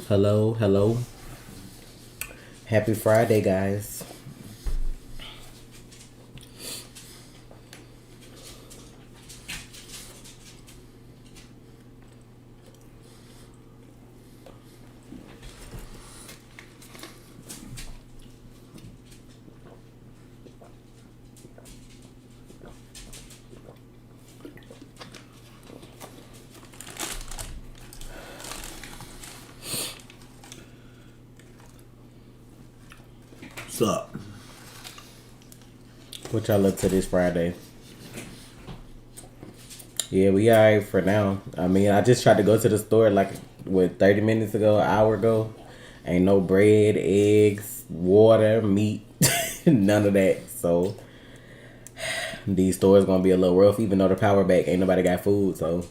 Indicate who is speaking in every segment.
Speaker 1: Hello, hello. Happy Friday, guys.
Speaker 2: What's up?
Speaker 1: What y'all up to this Friday? Yeah, we alright for now. I mean, I just tried to go to the store 30 minutes ago, an hour ago. Ain't no bread, eggs, water, meat, none of that. So these stores gonna be a little rough, even though the power back. Ain't nobody got food, so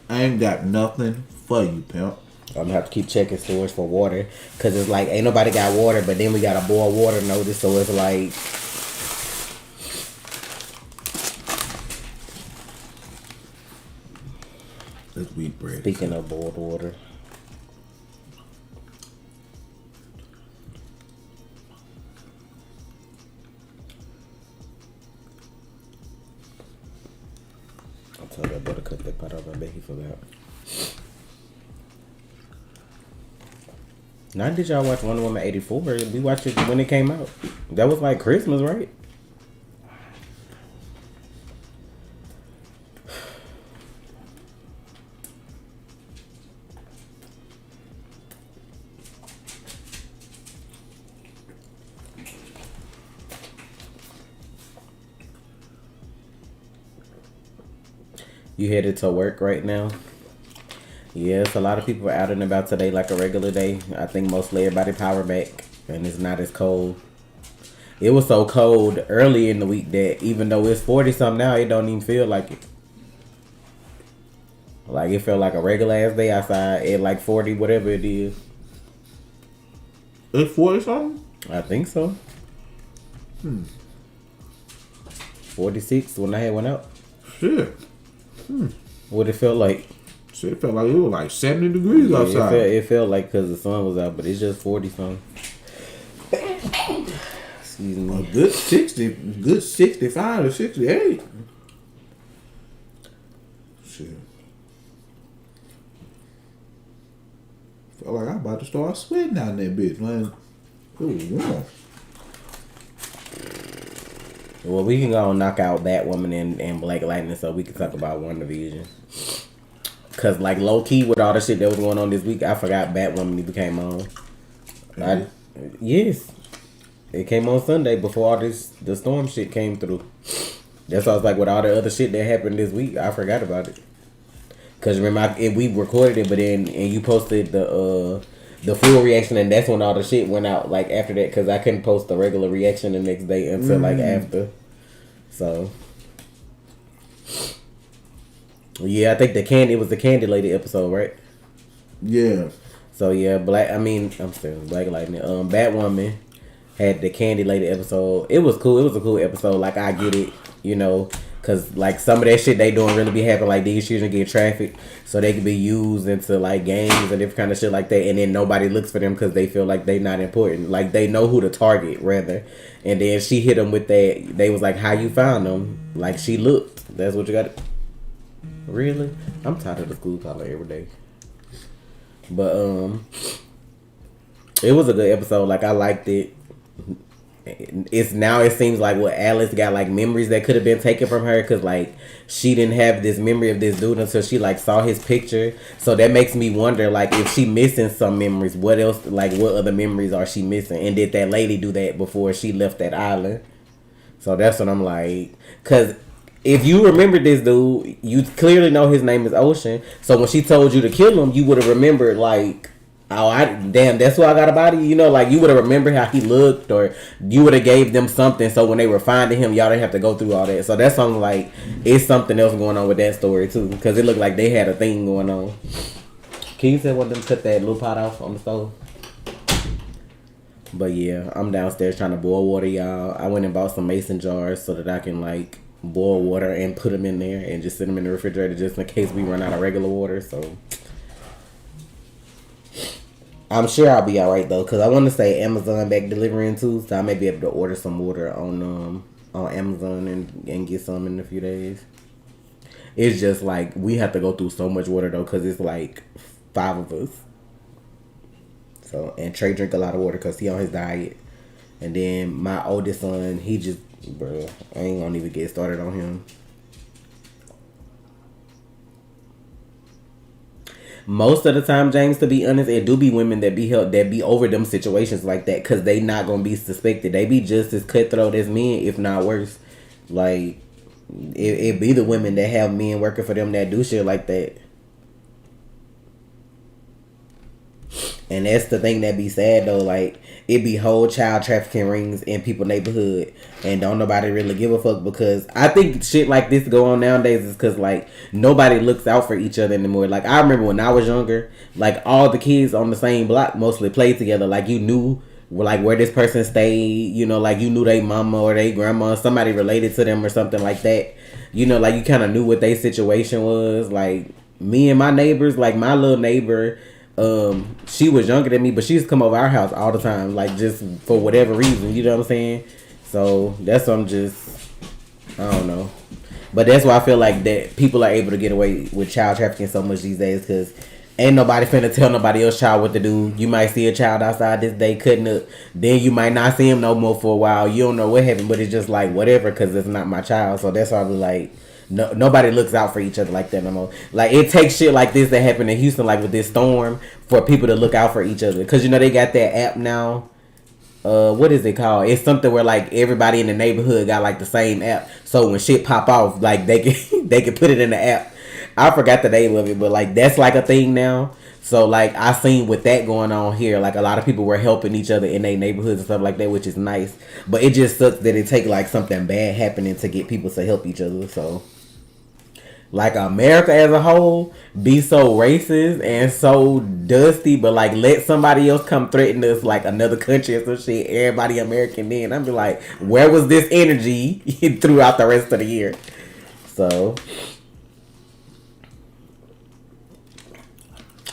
Speaker 2: I ain't got nothing for you, pimp.
Speaker 1: I'm gonna have to keep checking stores for water, cause it's like ain't nobody got water, but then we got a boil water notice, so it's like
Speaker 2: That's wheat bread.
Speaker 1: speaking of boiled water. I told that boy to cook that pot up. I bet he forgot. Now, did y'all watch Wonder Woman 84? We watched it when it came out. That was like Christmas, right? You headed to work right now? Yes, a lot of people are out and about today like a regular day. I think mostly everybody power back and it's not as cold. It was so cold early in the week that even though it's 40 something now, it don't even feel like it. Like it felt like a regular ass day outside at like 40, whatever it is.
Speaker 2: It's 40 something?
Speaker 1: I think so. 46 when I had went out.
Speaker 2: Shit.
Speaker 1: What it felt like.
Speaker 2: Shit, it felt like it was like 70 degrees outside.
Speaker 1: It felt like because the sun was out, but it's just 40 something. Excuse
Speaker 2: A
Speaker 1: me.
Speaker 2: good 60, good 65 to 68. Shit. Felt like I about to start sweating out in that bitch, man. It was warm.
Speaker 1: Well, we can go and knock out Batwoman and Black Lightning so we can talk about WandaVision. Because, like, low-key with all the shit that was going on this week, I forgot Batwoman even came on. Yes. It came on Sunday before all the storm shit came through. That's why I was like, with all the other shit that happened this week, I forgot about it. Because remember, we recorded it, but then and you posted the full reaction, and that's when all the shit went out, like, after that, because I couldn't post the regular reaction the next day until, like, after. So, yeah, I think it was the Candy Lady episode, right?
Speaker 2: Yeah.
Speaker 1: So, yeah, Black Lightning, Batwoman had the Candy Lady episode. It was cool. It was a cool episode. Like, I get it, you know, because, like, some of that shit they doing really be happening. Like, these children get trafficked so they can be used into, like, games and different kind of shit like that. And then nobody looks for them because they feel like they not important. Like, they know who to target, rather. And then she hit them with that. They was like, how you found them? Like, she looked. That's what you got to... Really? I'm tired of the school calling every day. But, it was a good episode. Like, I liked it. It seems like what Alice got like memories that could have been taken from her because like she didn't have this memory of this dude until she like saw his picture. So that makes me wonder like if she missing some memories, what else, like what other memories are she missing, and did that lady do that before she left that island? So that's what I'm like, because if you remember this dude, you clearly know his name is Ocean. So when she told you to kill him, you would have remembered like, oh, damn, that's why I got a body. You know, like, you would have remembered how he looked, or you would have gave them something, so when they were finding him, y'all didn't have to go through all that. So that's something like, it's something else going on with that story, too, because it looked like they had a thing going on. Can you say one of them cut that little pot off on the stove? But, yeah, I'm downstairs trying to boil water, y'all. I went and bought some mason jars so that I can, like, boil water and put them in there and just sit them in the refrigerator just in case we run out of regular water, so... I'm sure I'll be alright though, cause I want to say Amazon back delivering too, so I may be able to order some water on Amazon and get some in a few days. It's just like we have to go through so much water though, cause it's like 5 of us. So and Trey drink a lot of water cause he on his diet, and then my oldest son, he just, bro, I ain't gonna even get started on him. Most of the time, James, to be honest, it do be women that be help that be over them situations like that, cause they not gonna be suspected. They be just as cutthroat as men, if not worse. Like it be the women that have men working for them that do shit like that. And that's the thing that be sad though. Like it be whole child trafficking rings in people neighborhood, and don't nobody really give a fuck, because I think shit like this go on nowadays is because like nobody looks out for each other anymore. Like I remember when I was younger, like all the kids on the same block mostly played together. Like you knew like where this person stayed. You know, like you knew they mama or they grandma, somebody related to them or something like that. You know, like you kind of knew what their situation was. Like me and my neighbors, like my little neighbor. She was younger than me, but she used to come over our house all the time, like just for whatever reason, you know what I'm saying? So that's what I'm just, I don't know. But that's why I feel like that people are able to get away with child trafficking so much these days, because ain't nobody finna tell nobody else child what to do. You might see a child outside this day cutting up, then you might not see him no more for a while. You don't know what happened, but it's just like whatever, because it's not my child. So that's why I'm like, no, nobody looks out for each other like that no more. Like it takes shit like this that happened in Houston, like with this storm, for people to look out for each other. Cause you know they got that app now. What is it called? It's something where like everybody in the neighborhood got like the same app. So when shit pop off, like they can they can put it in the app. I forgot the name of it, but like that's like a thing now. So like I seen with that going on here, like a lot of people were helping each other in their neighborhoods and stuff like that, which is nice. But it just sucks that it take like something bad happening to get people to help each other. So. Like America as a whole be so racist and so dusty, but like let somebody else come threaten us, like another country or some shit, everybody American then. I'm be like, where was this energy throughout the rest of the year? So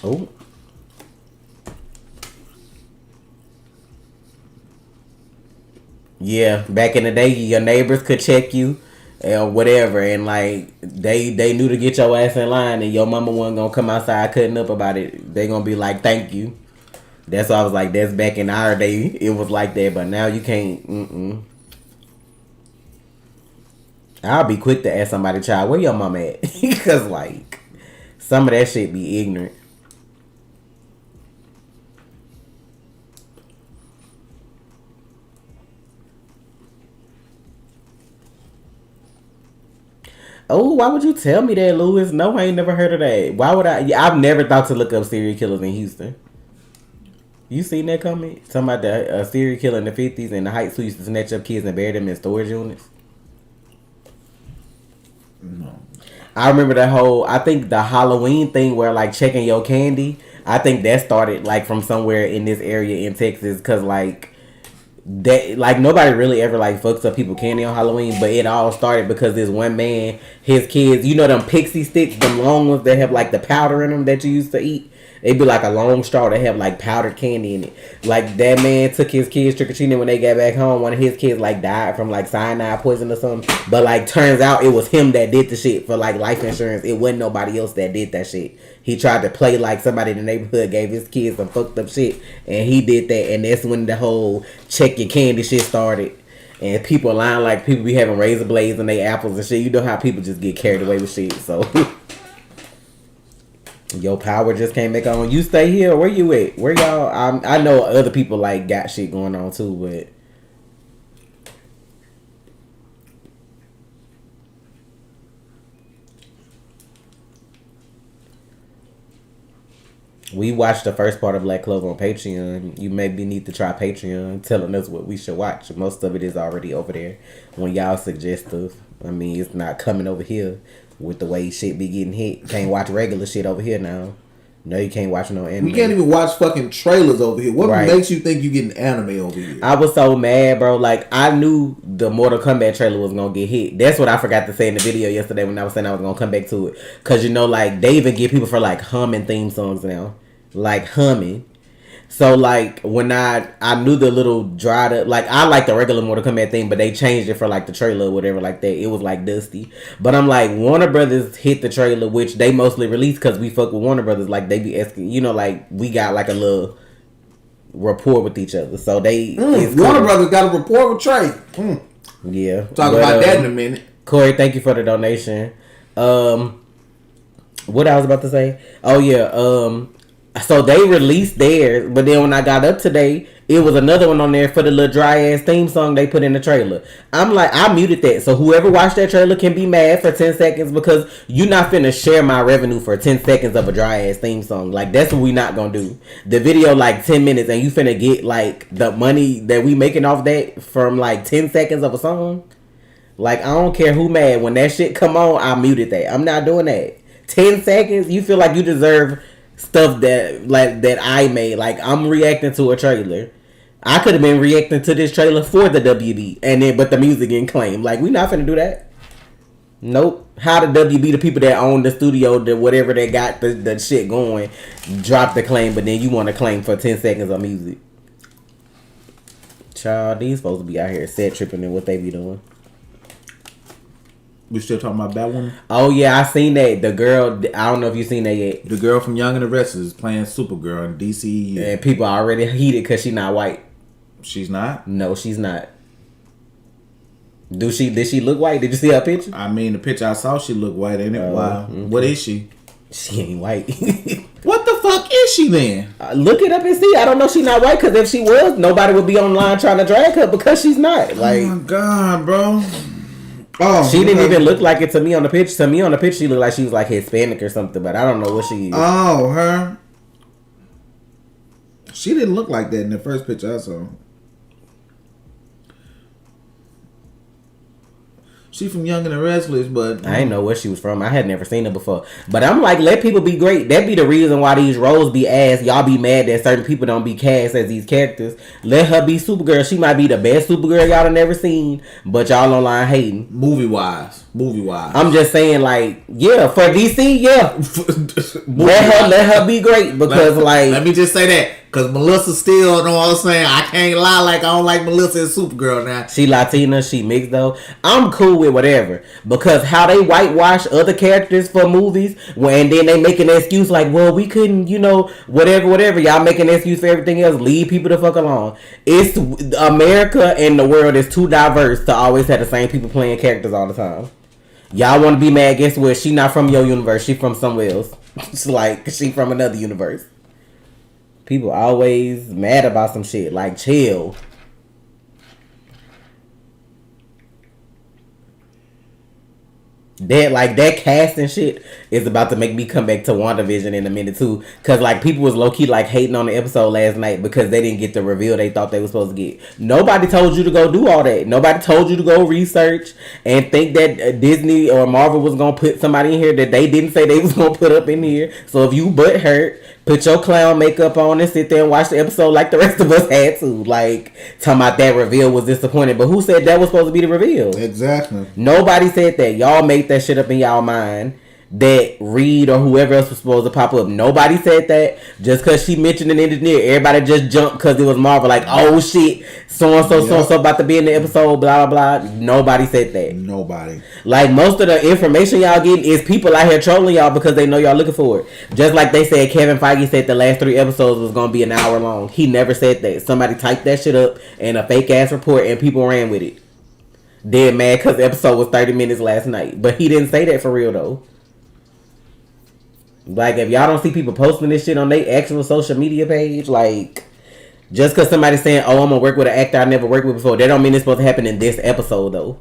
Speaker 1: oh, yeah, back in the day your neighbors could check you or whatever, and like they knew to get your ass in line, and your mama wasn't gonna come outside cutting up about it. They gonna be like, thank you. That's why I was like, that's back in our day, it was like that, but now you can't. I'll be quick to ask somebody, child, where your mama at? Because like some of that shit be ignorant. Oh, why would you tell me that, Lewis? No, I ain't never heard of that. Why would I? Yeah, I've never thought to look up serial killers in Houston. You seen that comment? Talking about the serial killer in the 50s and the Heights who used to snatch up kids and bury them in storage units?
Speaker 2: No.
Speaker 1: I remember that whole, I think the Halloween thing where like checking your candy, I think that started like from somewhere in this area in Texas, because like that, like nobody really ever like fucks up people candy on Halloween, but it all started because this one man, his kids, you know them pixie sticks, them long ones that have like the powder in them that you used to eat. It'd be like a long straw that have like powdered candy in it. Like that man took his kids trick or treating. When they got back home, one of his kids like died from like cyanide poison or something. But like turns out it was him that did the shit for like life insurance. It wasn't nobody else that did that shit. He tried to play like somebody in the neighborhood gave his kids some fucked up shit, and he did that. And that's when the whole check your candy shit started. And people lying, like people be having razor blades in their apples and shit. You know how people just get carried away with shit. So your power just came back on. You stay here. Where you at? Where y'all? I know other people like got shit going on too, but we watched the first part of Black Clover on Patreon. You maybe need to try Patreon, telling us what we should watch. Most of it is already over there when y'all suggest stuff. I mean, it's not coming over here with the way shit be getting hit. Can't watch regular shit over here now. No, you can't watch no anime.
Speaker 2: We can't even watch fucking trailers over here. What
Speaker 1: Right.
Speaker 2: makes you think you getting anime over here?
Speaker 1: I was so mad, bro. Like, I knew the Mortal Kombat trailer was gonna get hit. That's what I forgot to say in the video yesterday when I was saying I was gonna come back to it. Cause you know, like, they even get people for like humming theme songs now. Like humming. So like when I knew the little dried up, like I like the regular Mortal Kombat thing, but they changed it for like the trailer or whatever like that. It was like dusty. But I'm like, Warner Brothers hit the trailer, which they mostly release because we fuck with Warner Brothers. Like they be asking, you know, like we got like a little rapport with each other. So they
Speaker 3: Warner Brothers got a rapport with Trey.
Speaker 1: Yeah.
Speaker 3: Talk about that in a minute.
Speaker 1: Corey, thank you for the donation. What I was about to say? Oh yeah. So they released theirs, but then when I got up today, it was another one on there for the little dry ass theme song they put in the trailer. I'm like, I muted that, so whoever watched that trailer can be mad for 10 seconds because you're not finna share my revenue for 10 seconds of a dry ass theme song. Like that's what we not gonna do. The video like 10 minutes, and you finna get like the money that we making off that from like 10 seconds of a song. Like I don't care who mad when that shit come on. I muted that. I'm not doing that. 10 seconds. You feel like you deserve stuff that I made. Like I'm reacting to a trailer. I could have been reacting to this trailer for the WB, and then but the music getting claimed. Like we not finna do that. Nope. How the WB, the people that own the studio, the whatever they got the shit going, drop the claim, but then you want to claim for 10 seconds of music. Child, these supposed to be out here set tripping and what they be doing.
Speaker 2: We still talking about Batwoman?
Speaker 1: Oh yeah, I seen that. The girl, I don't know if you seen that yet.
Speaker 2: The girl from Young and the Restless is playing Supergirl in DCEU.
Speaker 1: And people are already heated because she not white.
Speaker 2: She's not?
Speaker 1: No, she's not. Did she look white? Did you see her picture?
Speaker 2: I mean, the picture I saw, she looked white, ain't it? Wow. Okay. What is she?
Speaker 1: She ain't white.
Speaker 2: What the fuck is she then?
Speaker 1: Look it up and see. I don't know. She not white because if she was, nobody would be online trying to drag her because she's not. Like,
Speaker 2: oh my god, bro. Oh,
Speaker 1: she didn't even look like it to me on the picture. To me on the picture, she looked like she was like Hispanic or something, but I don't know what she is.
Speaker 2: Oh, her. She didn't look like that in the first picture I saw. She from Young and the Restless, but
Speaker 1: I didn't know where she was from. I had never seen her before. But I'm like, let people be great. That be the reason why these roles be asked. Y'all be mad that certain people don't be cast as these characters. Let her be Supergirl. She might be the best Supergirl y'all have never seen, but y'all online hating.
Speaker 2: Movie wise.
Speaker 1: I'm just saying, like, yeah, for DC, yeah. let her be great because,
Speaker 2: let me just say that. Because Melissa still, know what I'm saying? I can't lie like I don't like Melissa as Supergirl now.
Speaker 1: She Latina, she mixed though. I'm cool with whatever. Because how they whitewash other characters for movies, and then they make an excuse like, well, we couldn't, whatever. Y'all making an excuse for everything else. Leave people the fuck alone. It's America and the world is too diverse to always have the same people playing characters all the time. Y'all want to be mad, guess what? She not from your universe. She from somewhere else. It's like, she from another universe. People always mad about some shit. Like, chill. That casting shit is about to make me come back to WandaVision in a minute too. Cause like people was low key like hating on the episode last night because they didn't get the reveal they thought they were supposed to get. Nobody told you to go do all that. Nobody told you to go research and think that Disney or Marvel was gonna put somebody in here that they didn't say they was gonna put up in here. So if you butt hurt, put your clown makeup on and sit there and watch the episode like the rest of us had to. Like, talking about that reveal was disappointing. But who said that was supposed to be the reveal?
Speaker 2: Exactly.
Speaker 1: Nobody said that. Y'all made that shit up in y'all mind that Reed or whoever else was supposed to pop up. Nobody said that. Just because she mentioned an engineer, everybody just jumped because it was Marvel. Like, oh shit, so-and-so about to be in the episode, blah, blah, blah. Nobody said that.
Speaker 2: Nobody.
Speaker 1: Like, most of the information y'all getting is people out here trolling y'all because they know y'all looking for it. Just like they said, Kevin Feige said the last 3 episodes was going to be an hour long. He never said that. Somebody typed that shit up in a fake-ass report and people ran with it. Dead mad because the episode was 30 minutes last night. But he didn't say that for real, though. Like, if y'all don't see people posting this shit on their actual social media page, like, just because somebody's saying, oh, I'm going to work with an actor I never worked with before, that don't mean it's supposed to happen in this episode, though.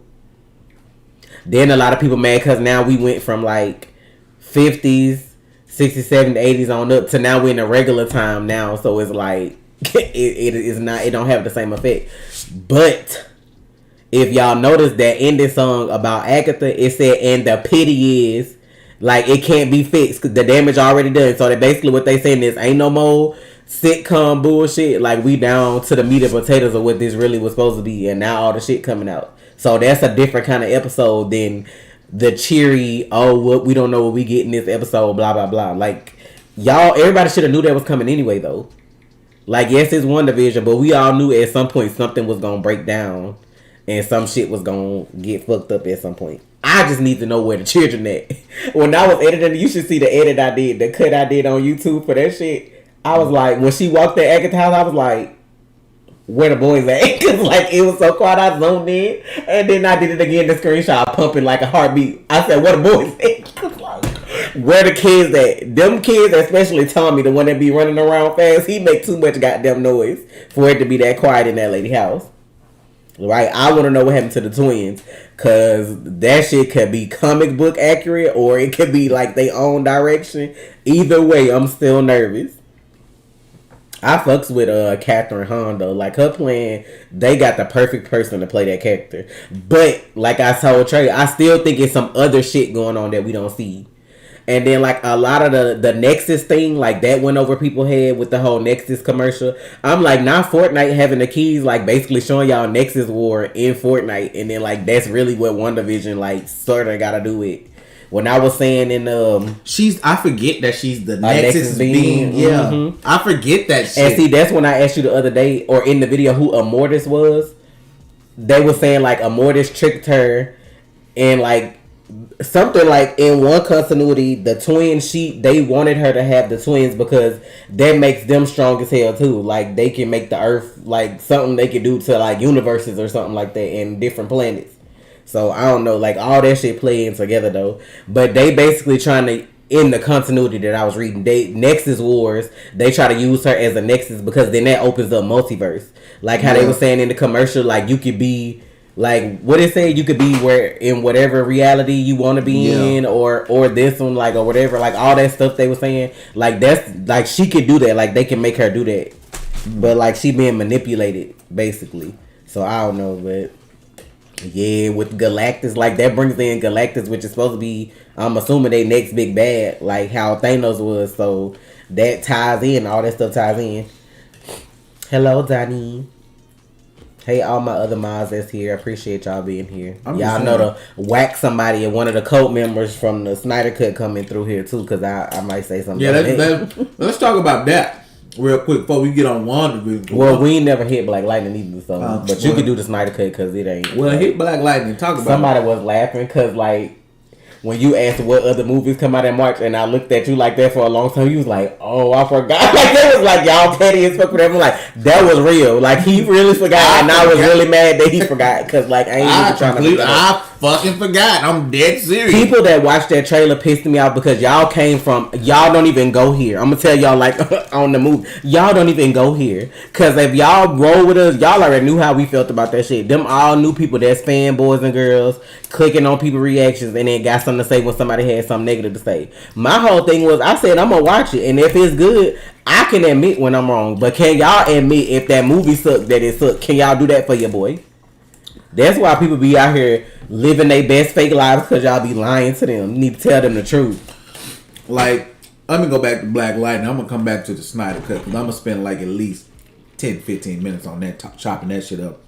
Speaker 1: Then a lot of people mad because now we went from, like, 50s, 60s, 70s, 80s on up to now we're in a regular time now. So it's like, it don't have the same effect. But if y'all notice that in this song about Agatha, it said, and the pity is, like, it can't be fixed because the damage already done. So that basically what they saying is ain't no more sitcom bullshit. Like, we down to the meat and potatoes of what this really was supposed to be, and now all the shit coming out. So that's a different kind of episode than the cheery, oh, what we don't know what we get in this episode, blah blah blah. Like, y'all, everybody should have knew that was coming anyway, though. Like, yes, it's WandaVision, but we all knew at some point something was gonna break down and some shit was gonna get fucked up at some point. I just need to know where the children at. When I was editing, you should see the edit I did, the cut I did on YouTube for that shit. I was like, when she walked that Agatha house, I was like, where the boys at? Cause like it was so quiet, I zoomed in, and then I did it again. The screenshot pumping like a heartbeat. I said, "Where the boys at?" Like, where the kids at? Them kids, especially Tommy, the one that be running around fast. He make too much goddamn noise for it to be that quiet in that lady house. Right? I want to know what happened to the twins, cause that shit could be comic book accurate or it could be like their own direction. Either way, I'm still nervous. I fucks with Catherine Hahn though. Like her playing, they got the perfect person to play that character. But like I told Trey, I still think it's some other shit going on that we don't see. And then like a lot of the Nexus thing, like that went over people's head with the whole Nexus commercial. I'm like, not Fortnite having the keys, like basically showing y'all Nexus War in Fortnite, and then like that's really what WandaVision like sort of got to do with. When I was saying in
Speaker 2: I forget that she's the Nexus being. Yeah, mm-hmm. I forget that shit.
Speaker 1: And see, that's when I asked you the other day, or in the video, who Immortus was. They were saying like Immortus tricked her, and like something like in one continuity, the twins, they wanted her to have the twins because that makes them strong as hell too. Like they can make the Earth like something they can do to like universes or something like that and different planets. So I don't know, like all that shit playing together though. But they basically trying to, in the continuity that I was reading, Nexus Wars, they try to use her as a Nexus because then that opens up multiverse. Like how they were saying in the commercial, like you could be like what it said, you could be where in whatever reality you want to be in, or this one, like, or whatever, like all that stuff they were saying. Like that's like she could do that, like they can make her do that, but like she being manipulated basically. So I don't know, but. Yeah, with Galactus, like that brings in Galactus, which is supposed to be, I'm assuming they next big bad, like how Thanos was. So that ties in, all that stuff ties in. Hello, Donnie. Hey, all my other mods that's here. I appreciate y'all being here. Y'all know to whack somebody and one of the cult members from the Snyder Cut coming through here too, because I might say something.
Speaker 2: Yeah, let's talk about that. Real quick before we get on WandaVision.
Speaker 1: Well, we ain't never hit Black Lightning either, so but you can do the Snyder Cut because it ain't.
Speaker 2: Well, hit Black Lightning. Talk about.
Speaker 1: Somebody was laughing because like when you asked what other movies come out in March, and I looked at you like that for a long time, you was like, "Oh, I forgot." Like they was like, "Y'all petty as fuck for that." I'm like, that was real. Like he really forgot, and I was really mad that he forgot because like I ain't even trying to.
Speaker 2: I fucking forgot. I'm dead serious.
Speaker 1: People that watched that trailer pissed me off because y'all came from. Y'all don't even go here. I'm gonna tell y'all like on the movie. Y'all don't even go here because if y'all roll with us, y'all already knew how we felt about that shit. Them all new people that's fanboys and girls clicking on people reactions and then got something to say when somebody had something negative to say. My whole thing was I said I'm gonna watch it, and if it's good, I can admit when I'm wrong. But can y'all admit if that movie sucked, that it sucked? Can y'all do that for your boy? That's why people be out here living their best fake lives because y'all be lying to them. You need to tell them the truth.
Speaker 2: Like, let me go back to Black Lightning. I'm going to come back to the Snyder Cut because I'm going to spend like at least 10, 15 minutes on that, chopping that shit up.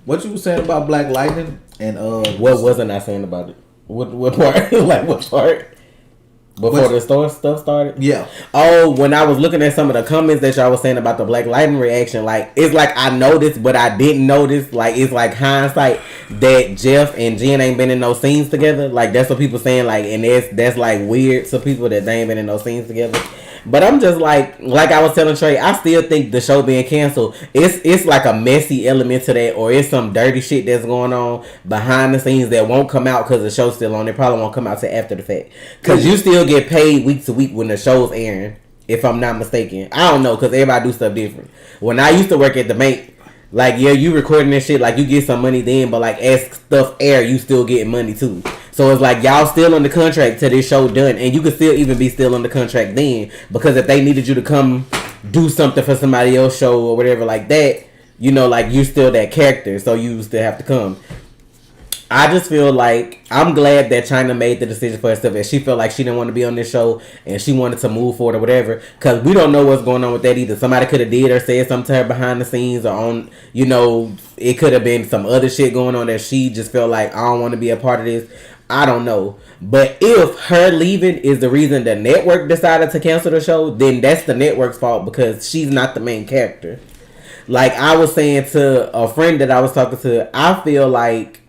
Speaker 2: What you were saying about Black Lightning and
Speaker 1: what wasn't I saying about it? What part? Like what part? Before the stuff started?
Speaker 2: Yeah.
Speaker 1: Oh, when I was looking at some of the comments that y'all was saying about the Black Lightning reaction, like, it's like I noticed, but I didn't notice. Like, it's like hindsight that Jeff and Jen ain't been in no scenes together. Like, that's what people saying, like, and that's like weird to people that they ain't been in no scenes together. But I'm just like I was telling Trey, I still think the show being canceled, it's like a messy element to that, or it's some dirty shit that's going on behind the scenes that won't come out because the show's still on. It probably won't come out till after the fact. Because you still get paid week to week when the show's airing, if I'm not mistaken. I don't know, because everybody do stuff different. When I used to work at the bank, like, yeah, you recording this shit, like, you get some money then, but, like, as stuff air, you still getting money, too. So, it's like, y'all still on the contract till this show done, and you could still even be still on the contract then, because if they needed you to come do something for somebody else's show or whatever like that, you know, like, you still that character, so you still have to come. I just feel like I'm glad that China made the decision for herself, and she felt like she didn't want to be on this show and she wanted to move forward or whatever, because we don't know what's going on with that either. Somebody could have did or said something to her behind the scenes, or on, you know, it could have been some other shit going on that she just felt like, I don't want to be a part of this. I don't know. But if her leaving is the reason the network decided to cancel the show, then that's the network's fault because she's not the main character. Like I was saying to a friend that I was talking to, I feel like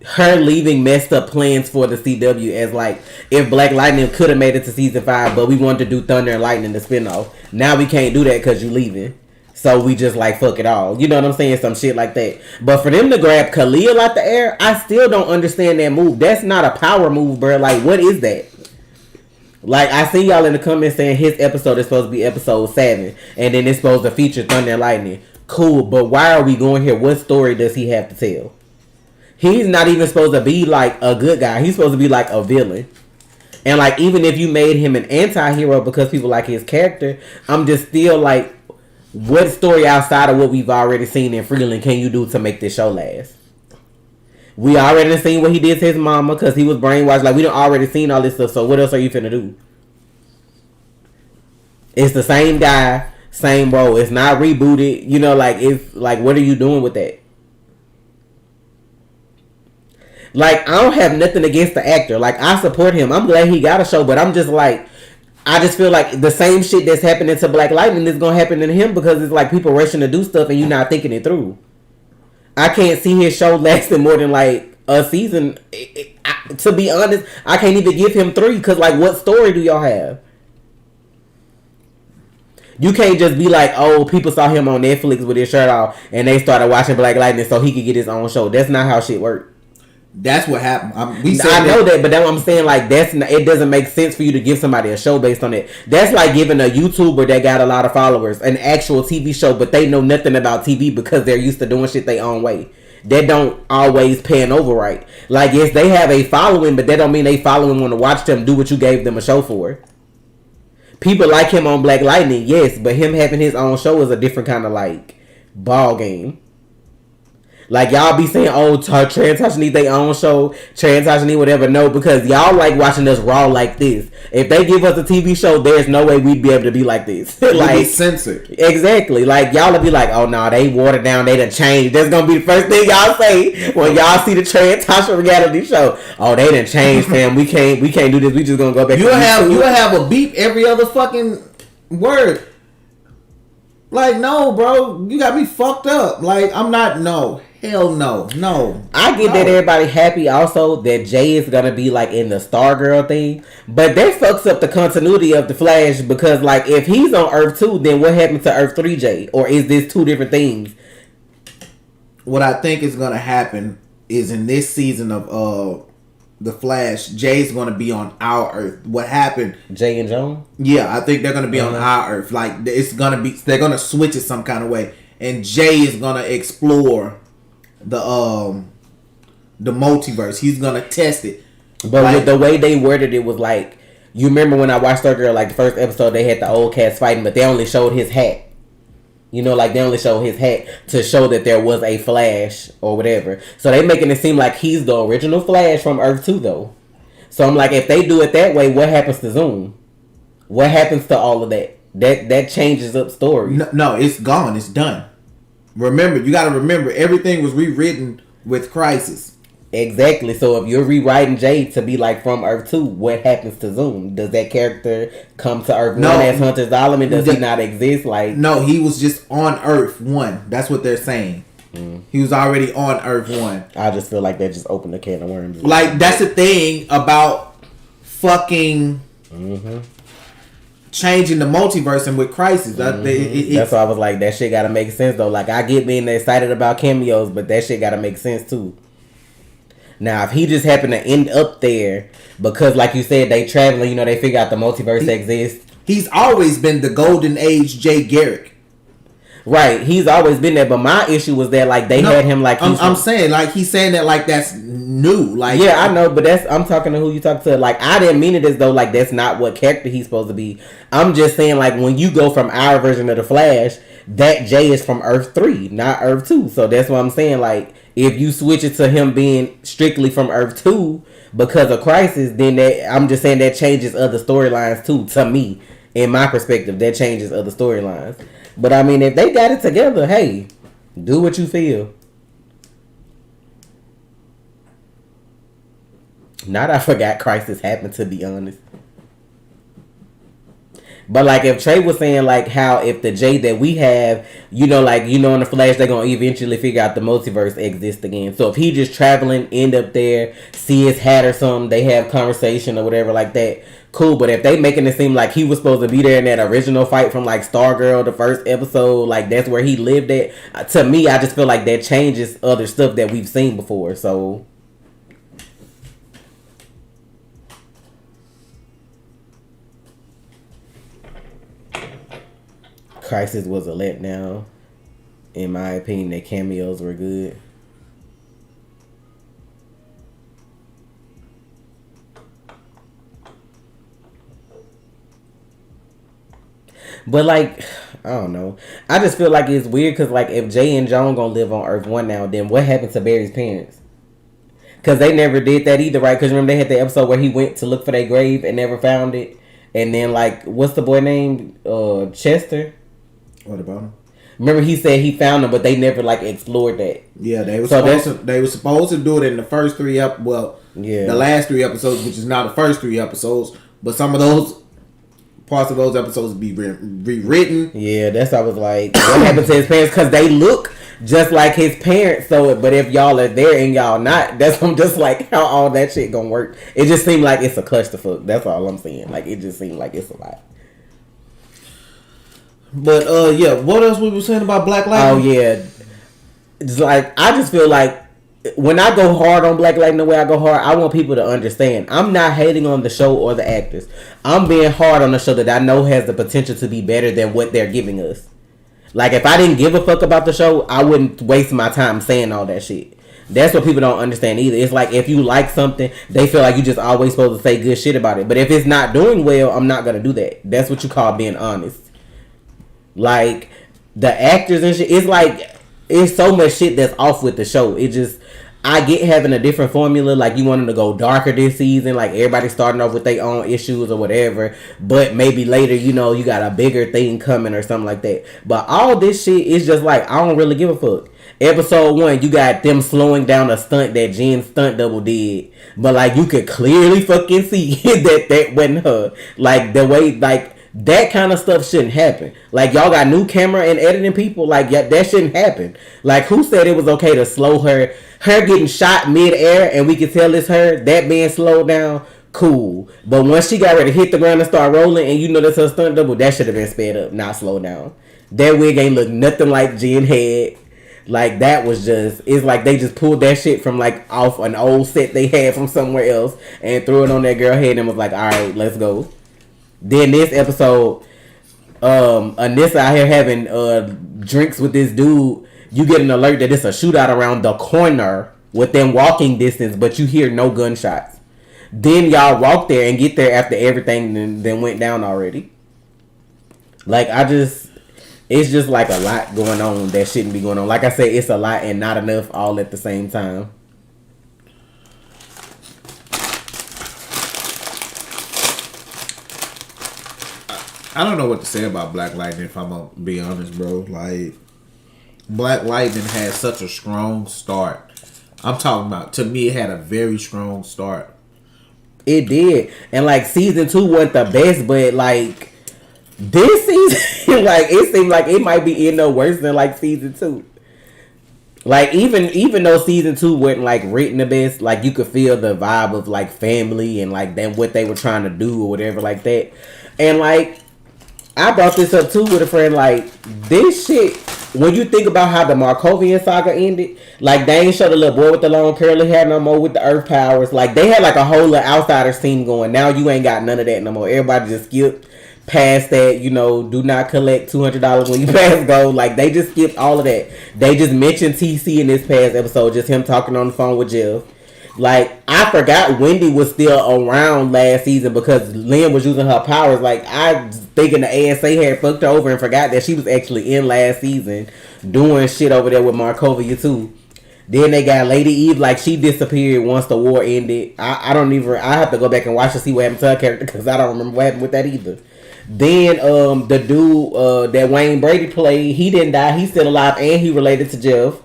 Speaker 1: her leaving messed up plans for the CW. As like, if Black Lightning could have made it to season 5, but we wanted to do Thunder and Lightning the spinoff. Now we can't do that because you leaving. So we just like fuck it all. You know what I'm saying? Some shit like that. But for them to grab Khalil out the air, I still don't understand that move. That's not a power move, bro. Like, what is that? Like, I see y'all in the comments saying his episode is supposed to be episode 7. And then it's supposed to feature Thunder and Lightning. Cool, but why are we going here? What story does he have to tell? He's not even supposed to be like a good guy. He's supposed to be like a villain. And like, even if you made him an anti-hero because people like his character, I'm just still like, what story outside of what we've already seen in Freeland can you do to make this show last? We already seen what he did to his mama because he was brainwashed. Like, we done already seen all this stuff. So what else are you finna do? It's the same guy, same role. It's not rebooted. You know, like, it's like, what are you doing with that? Like, I don't have nothing against the actor. Like, I support him. I'm glad he got a show, but I'm just like, I just feel like the same shit that's happening to Black Lightning is gonna happen to him because it's like people rushing to do stuff and you not thinking it through. I can't see his show lasting more than like a season. To be honest, I can't even give him 3 because like, what story do y'all have? You can't just be like, oh, people saw him on Netflix with his shirt off and they started watching Black Lightning so he could get his own show. That's not how shit works.
Speaker 2: That's what happened. I
Speaker 1: know that, but that's what I'm saying. Like, it doesn't make sense for you to give somebody a show based on it. That's like giving a YouTuber that got a lot of followers an actual TV show, but they know nothing about TV because they're used to doing shit their own way. That don't always pan over right. Like, yes, they have a following, but that don't mean they following want to watch them do what you gave them a show for. People like him on Black Lightning, yes, but him having his own show is a different kind of like ball game. Like, y'all be saying, oh, trans need their own show, trans need whatever. No, because y'all like watching us raw like this. If they give us a TV show, there's no way we'd be able to be like this. Like,
Speaker 2: be censored.
Speaker 1: Exactly. Like, y'all will be like, oh, no, they watered down, they done changed. That's going to be the first thing y'all say when y'all see the trans reality show. Oh, they done changed, fam. We can't do this. We just going to go back
Speaker 2: you'll have a beep every other fucking word. Like, no, bro. You got me fucked up. Like, I'm not, no. Hell no.
Speaker 1: I get that everybody happy also that Jay is gonna be like in the Stargirl thing, but that fucks up the continuity of the Flash because like if he's on Earth 2, then what happened to Earth 3 Jay? Or is this 2 different things?
Speaker 2: What I think is gonna happen is in this season of the Flash, Jay's gonna be on our Earth. What happened?
Speaker 1: Jay and Joan?
Speaker 2: Yeah, I think they're gonna be on our Earth. Like they're gonna switch it some kind of way, and Jay is gonna explore the multiverse. He's gonna test it.
Speaker 1: But like, with the way they worded it was like, you remember when I watched Stargirl, like the first episode, they had the old cats fighting, but they only showed his hat. You know, like they only showed his hat to show that there was a Flash or whatever. So they making it seem like he's the original Flash from Earth 2 though. So I'm like, if they do it that way, what happens to Zoom? What happens to all of that? That changes up stories.
Speaker 2: No, it's gone. It's done. Remember, you got to remember, everything was rewritten with Crisis.
Speaker 1: Exactly. So if you're rewriting Jay to be like from Earth 2, what happens to Zoom? Does that character come to Earth 1 as Hunter Zolomon? Does he not exist? Like,
Speaker 2: no, he was just on Earth 1. That's what they're saying. He was already on Earth 1.
Speaker 1: I just feel like that just opened a can of worms.
Speaker 2: Like, that's the thing about fucking changing the multiverse and with Crisis.
Speaker 1: That's why I was like, that shit gotta make sense though. Like, I get being excited about cameos, but that shit gotta make sense too. Now, if he just happened to end up there because, like you said, they traveling, you know, they figure out the multiverse exists.
Speaker 2: He's always been the golden age Jay Garrick.
Speaker 1: Right, he's always been there, but my issue was that like they had him like
Speaker 2: I'm saying like he's saying that like that's new. Like,
Speaker 1: yeah, I know, but I'm talking to who you talk to. Like, I didn't mean it as though like that's not what character he's supposed to be. I'm just saying like when you go from our version of the Flash, that Jay is from Earth 3, not Earth 2. So that's what I'm saying. Like, if you switch it to him being strictly from Earth 2 because of Crisis, then I'm just saying that changes other storylines too. To me, in my perspective, that changes other storylines. But I mean, if they got it together, hey, do what you feel. Not I forgot Crisis happened, to be honest. But like if Trey was saying like how if the Jay that we have, in the Flash they're gonna eventually figure out the multiverse exists again. So if he just traveling, end up there, see his hat or something, they have conversation or whatever like that, cool. But if they making it seem like he was supposed to be there in that original fight from like Stargirl, the first episode, like that's where he lived at, to me I just feel like that changes other stuff that we've seen before. So Crisis was a letdown. In my opinion, their cameos were good. But like, I don't know. I just feel like it's weird because like if Jay and Joan gonna live on Earth 1 now, then what happened to Barry's parents? Because they never did that either, right? Because remember they had the episode where he went to look for their grave and never found it. And then like, what's the boy name? Chester?
Speaker 2: What about him?
Speaker 1: Remember he said he found them, but they never like explored that.
Speaker 2: Yeah, they were supposed to do it in the first three the last 3 episodes, which is not the first 3 episodes, but some of those parts of those episodes be rewritten.
Speaker 1: Yeah, that's I was like, what happened to his parents? Because they look just like his parents. So, but if y'all are there and y'all not, that's I'm just like how all that shit gonna work. It just seemed like it's a clusterfuck. That's all I'm saying. Like it just seemed like it's a lot.
Speaker 2: But what else we were saying about Black Lightning?
Speaker 1: Oh yeah, it's like I just feel like when I go hard on Black Lightning the way I go hard, I want people to understand. I'm not hating on the show or the actors. I'm being hard on the show that I know has the potential to be better than what they're giving us. Like if I didn't give a fuck about the show, I wouldn't waste my time saying all that shit. That's what people don't understand either. It's like if you like something, they feel like you just always supposed to say good shit about it. But if it's not doing well, I'm not gonna do that. That's what you call being honest. Like the actors and shit, it's like it's so much shit that's off with the show. It just I get having a different formula. Like you want them to go darker this season. Like everybody starting off with their own issues or whatever. But maybe later, you got a bigger thing coming or something like that. But all this shit is just like I don't really give a fuck. Episode 1, you got them slowing down a stunt that Jen's stunt double did. But like you could clearly fucking see that wasn't her. Like the way like. That kind of stuff shouldn't happen. Like, y'all got new camera and editing people. Like, that shouldn't happen. Like, who said it was okay to slow her? Her getting shot mid-air and we can tell it's her. That being slowed down, cool. But once she got ready to hit the ground and start rolling and that's her stunt double, that should have been sped up, not slowed down. That wig ain't look nothing like Jen had. Like, that was just... It's like they just pulled that shit from, like, off an old set they had from somewhere else and threw it on that girl head and was like, alright, let's go. Then this episode, Anissa out here having drinks with this dude. You get an alert that it's a shootout around the corner within walking distance, but you hear no gunshots. Then y'all walk there and get there after everything then went down already. Like it's just like a lot going on that shouldn't be going on. Like I said, it's a lot and not enough all at the same time.
Speaker 2: I don't know what to say about Black Lightning if I'm gonna be honest, bro. Like Black Lightning had such a strong start. I'm talking about, to me, it had a very strong start.
Speaker 1: It did. And like season 2 wasn't the best, but like this season like it seemed like it might be no worse than like season 2. Like even though season 2 wasn't like written the best, like you could feel the vibe of like family and like them what they were trying to do or whatever like that. And like I brought this up too with a friend. Like this shit, when you think about how the Markovian saga ended, like they ain't show the little boy with the long curly hair no more with the earth powers. Like they had like a whole little Outsiders team going. Now you ain't got none of that no more. Everybody just skipped past that. Do not collect $200 when you pass go. Like they just skipped all of that. They just mentioned TC in this past episode, just him talking on the phone with Jeff. Like, I forgot Wendy was still around last season because Lynn was using her powers. Like, I was thinking the ASA had fucked her over and forgot that she was actually in last season doing shit over there with Markovia too. Then they got Lady Eve, like she disappeared once the war ended. I have to go back and watch to see what happened to her character because I don't remember what happened with that either. Then the dude that Wayne Brady played, he didn't die. He's still alive and he related to Jeff.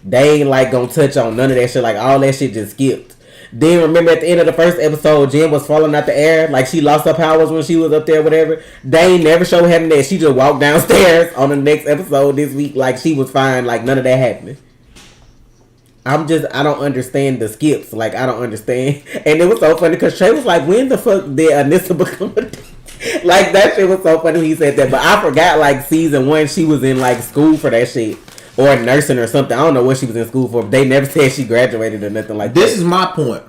Speaker 1: They ain't like gonna touch on none of that shit. Like all that shit just skipped. Then remember at the end of the first episode, Jen was falling out the air, like she lost her powers when she was up there, whatever. They ain't never showed having that. She just walked downstairs on the next episode this week, like she was fine, like none of that happened. I don't understand the skips. Like, I don't understand. And it was so funny because Trey was like, when the fuck did Anissa become a like, that shit was so funny when he said that. But I forgot, like, season 1, she was in, like, school for that shit. Or nursing or something. I don't know what she was in school for. But they never said she graduated or nothing like that.
Speaker 2: This is my point.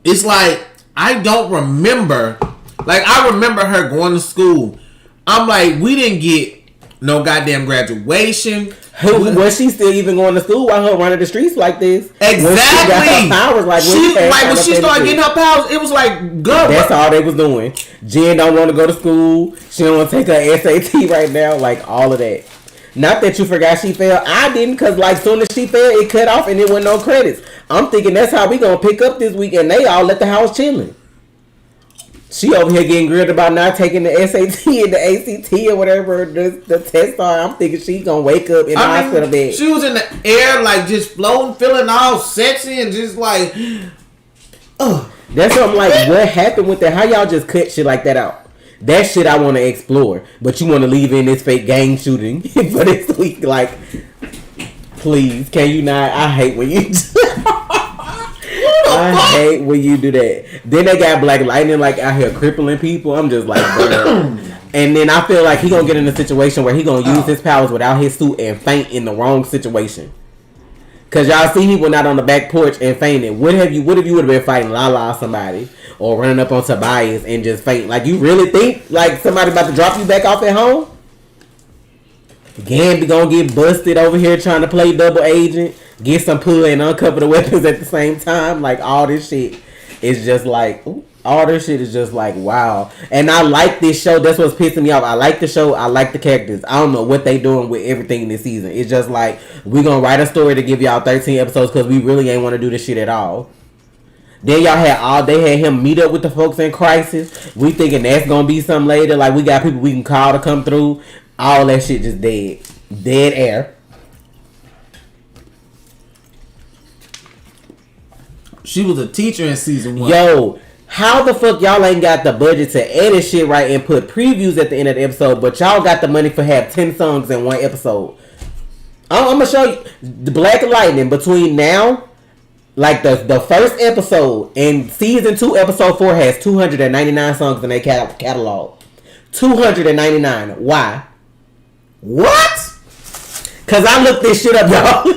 Speaker 2: It's like, I don't remember. Like, I remember her going to school. I'm like, we didn't get no goddamn graduation.
Speaker 1: Was she still even going to school while her running the streets like this?
Speaker 2: Exactly.
Speaker 1: When she got her powers,
Speaker 2: when she started getting her powers, it was like, girl.
Speaker 1: That's all they was doing. Jen don't want to go to school. She don't want to take her SAT right now. Like, all of that. Not that you forgot she fell. I didn't, because like soon as she fell, it cut off and it went no credits. I'm thinking that's how we gonna pick up this week, and they all at the house chilling. She over here getting grilled about not taking the SAT and the ACT or whatever the tests are. I'm thinking she gonna wake up in the hospital bed.
Speaker 2: She was in the air, like, just floating, feeling all sexy and just like, ugh.
Speaker 1: That's what I'm like, what happened with that? How y'all just cut shit like that out? That shit I want to explore. But you want to leave in this fake gang shooting for this week. Like, please, can you not? I hate when you I hate when you do that. Then they got Black Lightning like out here crippling people. I'm just like, bro. And then I feel like he gonna get in a situation where he gonna use his powers without his suit and faint in the wrong situation. Cause y'all see he went out on the back porch and fainted. What if you would have been fighting Lala or somebody or running up on Tobias and just faint? Like, you really think like somebody about to drop you back off at home? Gambi gonna get busted over here trying to play double agent, get some pull and uncover the weapons at the same time. Like, all this shit is just like, ooh, all this shit is just like, wow. And I like this show. That's what's pissing me off. I like the show. I like the characters. I don't know what they doing with everything this season. It's just like, we gonna write a story to give y'all 13 episodes because we really ain't want to do this shit at all. Then y'all had him meet up with the folks in Crisis. We thinking that's gonna be something later. Like, we got people we can call to come through. All that shit just dead. Dead air.
Speaker 2: She was a teacher in season 1.
Speaker 1: Yo, how the fuck y'all ain't got the budget to edit shit right and put previews at the end of the episode, but y'all got the money for have 10 songs in one episode? I'm gonna show you the Black Lightning between now, like the first episode and season 2, episode 4 has 299 songs in their catalog. 299. Why? What? Cause I looked this shit up, y'all.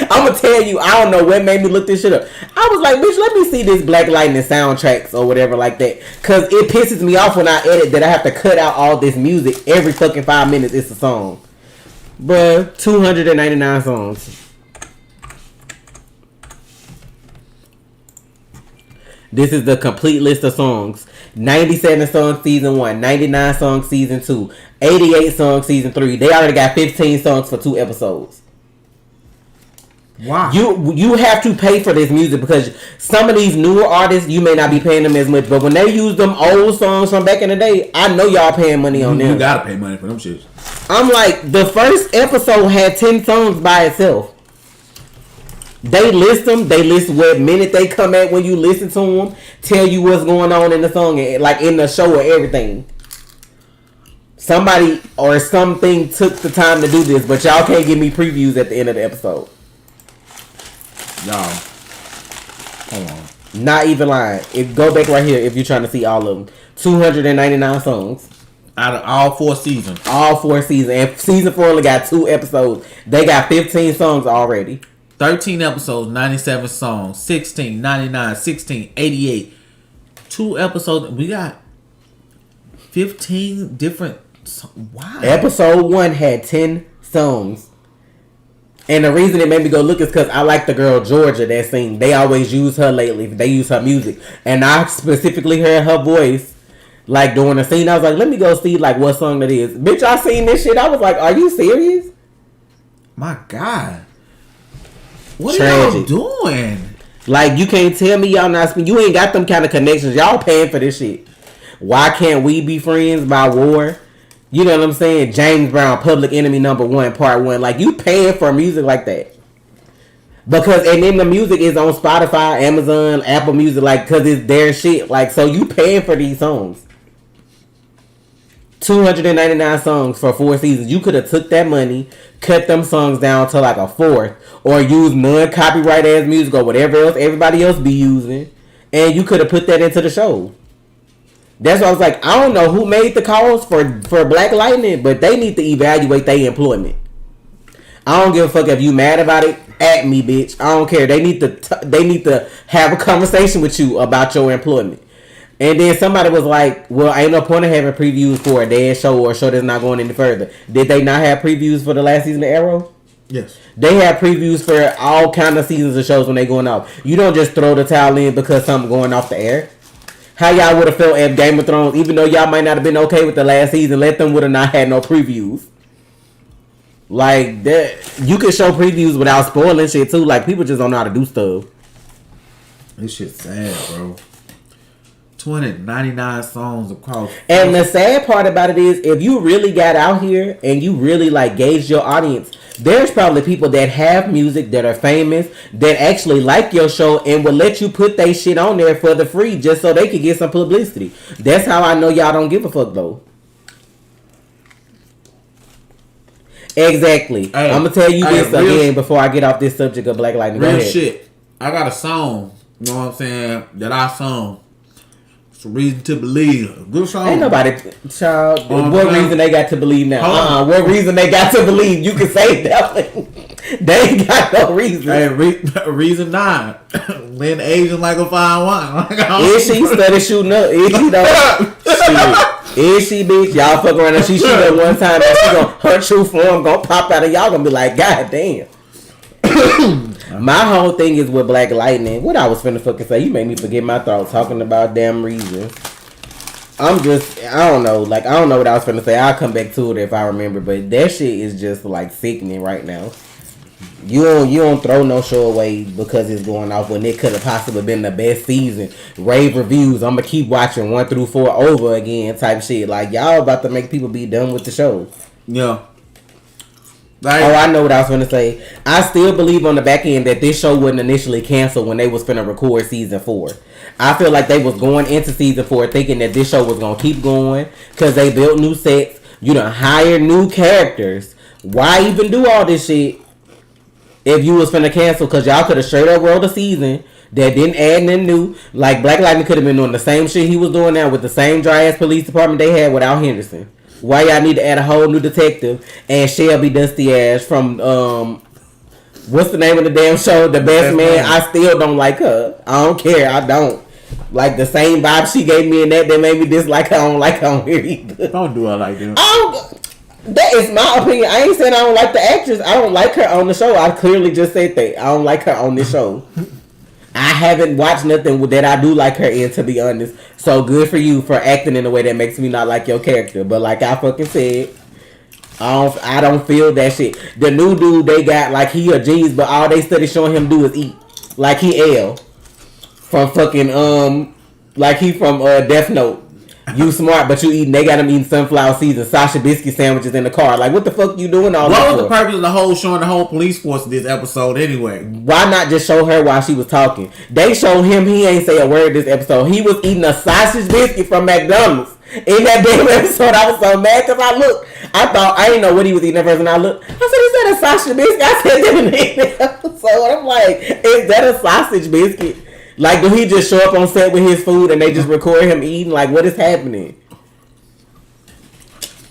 Speaker 1: I'm gonna tell you, I don't know what made me look this shit up. I was like, bitch, let me see this Black Lightning soundtracks or whatever like that. Cause it pisses me off when I edit that I have to cut out all this music every fucking 5 minutes. It's a song, bruh. 299 songs. This is the complete list of songs. 97 songs season 1, 99 songs season 2, 88 songs season 3. They already got 15 songs for 2 episodes.
Speaker 2: Wow.
Speaker 1: You have to pay for this music because some of these newer artists, you may not be paying them as much, but when they use them old songs from back in the day, I know y'all paying money on them.
Speaker 2: You gotta pay money for them shits.
Speaker 1: I'm like, the first episode had 10 songs by itself. They list them. They list what minute they come at when you listen to them. Tell you what's going on in the song, and like in the show or everything. Somebody or something took the time to do this, but y'all can't give me previews at the end of the episode.
Speaker 2: Y'all, hold on.
Speaker 1: Not even lying. Go back right here if you're trying to see all of them. 299 songs.
Speaker 2: Out of all 4 seasons.
Speaker 1: All 4 seasons. And season 4 only got 2 episodes. They got 15 songs already.
Speaker 2: 13 episodes, 97 songs, 16, 99, 16, 88. 2 episodes. We got 15 different. Wow.
Speaker 1: Episode 1 had 10 songs. And the reason it made me go look is because I like the girl Georgia that sing. They always use her lately. They use her music. And I specifically heard her voice like during the scene. I was like, let me go see like what song that is. Bitch, I seen this shit. I was like, are you serious?
Speaker 2: My God. What
Speaker 1: Tragic.
Speaker 2: are y'all doing?
Speaker 1: Like, you can't tell me y'all not speaking. You ain't got them kind of connections. Y'all paying for this shit. Why can't we be friends by war? You know what I'm saying? James Brown, Public Enemy #1, Part 1. Like, you paying for music like that. Because and then the music is on Spotify, Amazon, Apple Music, like, cause it's their shit. Like, so you paying for these songs. 299 songs for 4 seasons. You could have took that money, cut them songs down to like a fourth, or use non-copyright ass music or whatever else everybody else be using, and you could have put that into the show. That's why I was like, I don't know who made the calls for Black Lightning, but they need to evaluate their employment. I don't give a fuck if you mad about it. At me, bitch. I don't care. They need to have a conversation with you about your employment. And then somebody was like, well, ain't no point in having previews for a dead show or a show that's not going any further. Did they not have previews for the last season of Arrow?
Speaker 2: Yes.
Speaker 1: They have previews for all kind of seasons of shows when they going off. You don't just throw the towel in because something going off the air. How y'all would have felt if Game of Thrones, even though y'all might not have been okay with the last season, let them would have not had no previews. Like that, you can show previews without spoiling shit too. Like, people just don't know how to do stuff.
Speaker 2: This shit's sad, bro. 299 songs across.
Speaker 1: And the sad part about it is, if you really got out here and you really like gauged your audience, there's probably people that have music that are famous that actually like your show and will let you put their shit on there for the free just so they can get some publicity. That's how I know y'all don't give a fuck though. Exactly. Hey, I'm gonna tell you this again before I get off this subject of Black Lightning.
Speaker 2: Real shit. I got a song, you know what I'm saying, that I sung. It's a Reason to Believe. Good song.
Speaker 1: Ain't nobody, child. What reason they got to believe now? What reason they got to believe? You can say that one. They ain't got no reason.
Speaker 2: Hey, reason 9. Lynn Asian like a fine wine.
Speaker 1: Is she study shooting up? Is she though? Shit. Is she, bitch? Y'all fuck around and she shoot up one time and she gonna, her true form gonna pop out and y'all gonna be like, God damn. My whole thing is with Black Lightning. What I was finna fucking say, you made me forget my thoughts talking about damn reasons. I don't know. Like, I don't know what I was finna say. I'll come back to it if I remember. But that shit is just like sickening right now. You don't throw no show away because it's going off when it could have possibly been the best season. Rave reviews. I'm gonna keep watching 1 through 4 over again type shit. Like, y'all about to make people be done with the show.
Speaker 2: Yeah.
Speaker 1: Like, I know what I was finna say. I still believe on the back end that this show wasn't initially canceled when they was finna record season 4. I feel like they was going into season 4 thinking that this show was gonna keep going because they built new sets. You done hired new characters. Why even do all this shit if you was finna cancel? Because y'all could have straight up rolled a season that didn't add nothing new. Like, Black Lightning could have been doing the same shit he was doing now with the same dry ass police department they had without Henderson. Why y'all need to add a whole new detective and Shelby Dusty Ash from what's the name of the damn show? The Best Man. I still don't like her. I don't care. I don't. Like, the same vibe she gave me in that made me dislike her. I don't like her on here either.
Speaker 2: Don't do her like that.
Speaker 1: That is my opinion. I ain't saying I don't like the actress. I don't like her on the show. I clearly just said that. I don't like her on this show. I haven't watched nothing that I do like her in, to be honest. So good for you for acting in a way that makes me not like your character. But like I fucking said, I don't feel that shit. The new dude they got, like, he a genius, but all they study showing him do is eat. Like he L from fucking like he from Death Note. You smart, but you eating. They got him eating sunflower seeds and Sasha biscuit sandwiches in the car. Like, what the fuck you doing all that for?
Speaker 2: What was the purpose of the whole showing the whole police force in this episode anyway?
Speaker 1: Why not just show her while she was talking? They showed him. He ain't say a word this episode. He was eating a sausage biscuit from McDonald's in that damn episode. I was so mad because I thought I didn't know what he was eating at first, and I looked. I said, "Is that a sausage biscuit?" I said that in the episode. I'm like, "Is that a sausage biscuit?" Like, do he just show up on set with his food and they just record him eating? Like, what is happening?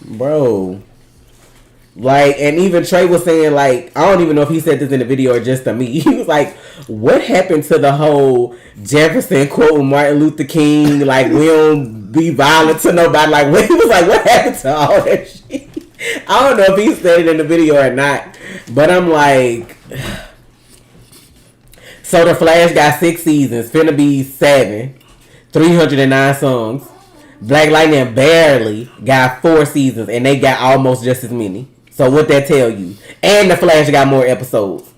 Speaker 1: Bro. Like, and even Trey was saying, like, I don't even know if he said this in the video or just to me. He was like, what happened to the whole Jefferson quoting Martin Luther King? Like, we don't be violent to nobody. Like, he was like, what happened to all that shit? I don't know if he said it in the video or not. But I'm like... So the Flash got 6 seasons, finna be 7, 309 songs. Black Lightning barely got 4 seasons, and they got almost just as many. So what that tell you? And the Flash got more episodes.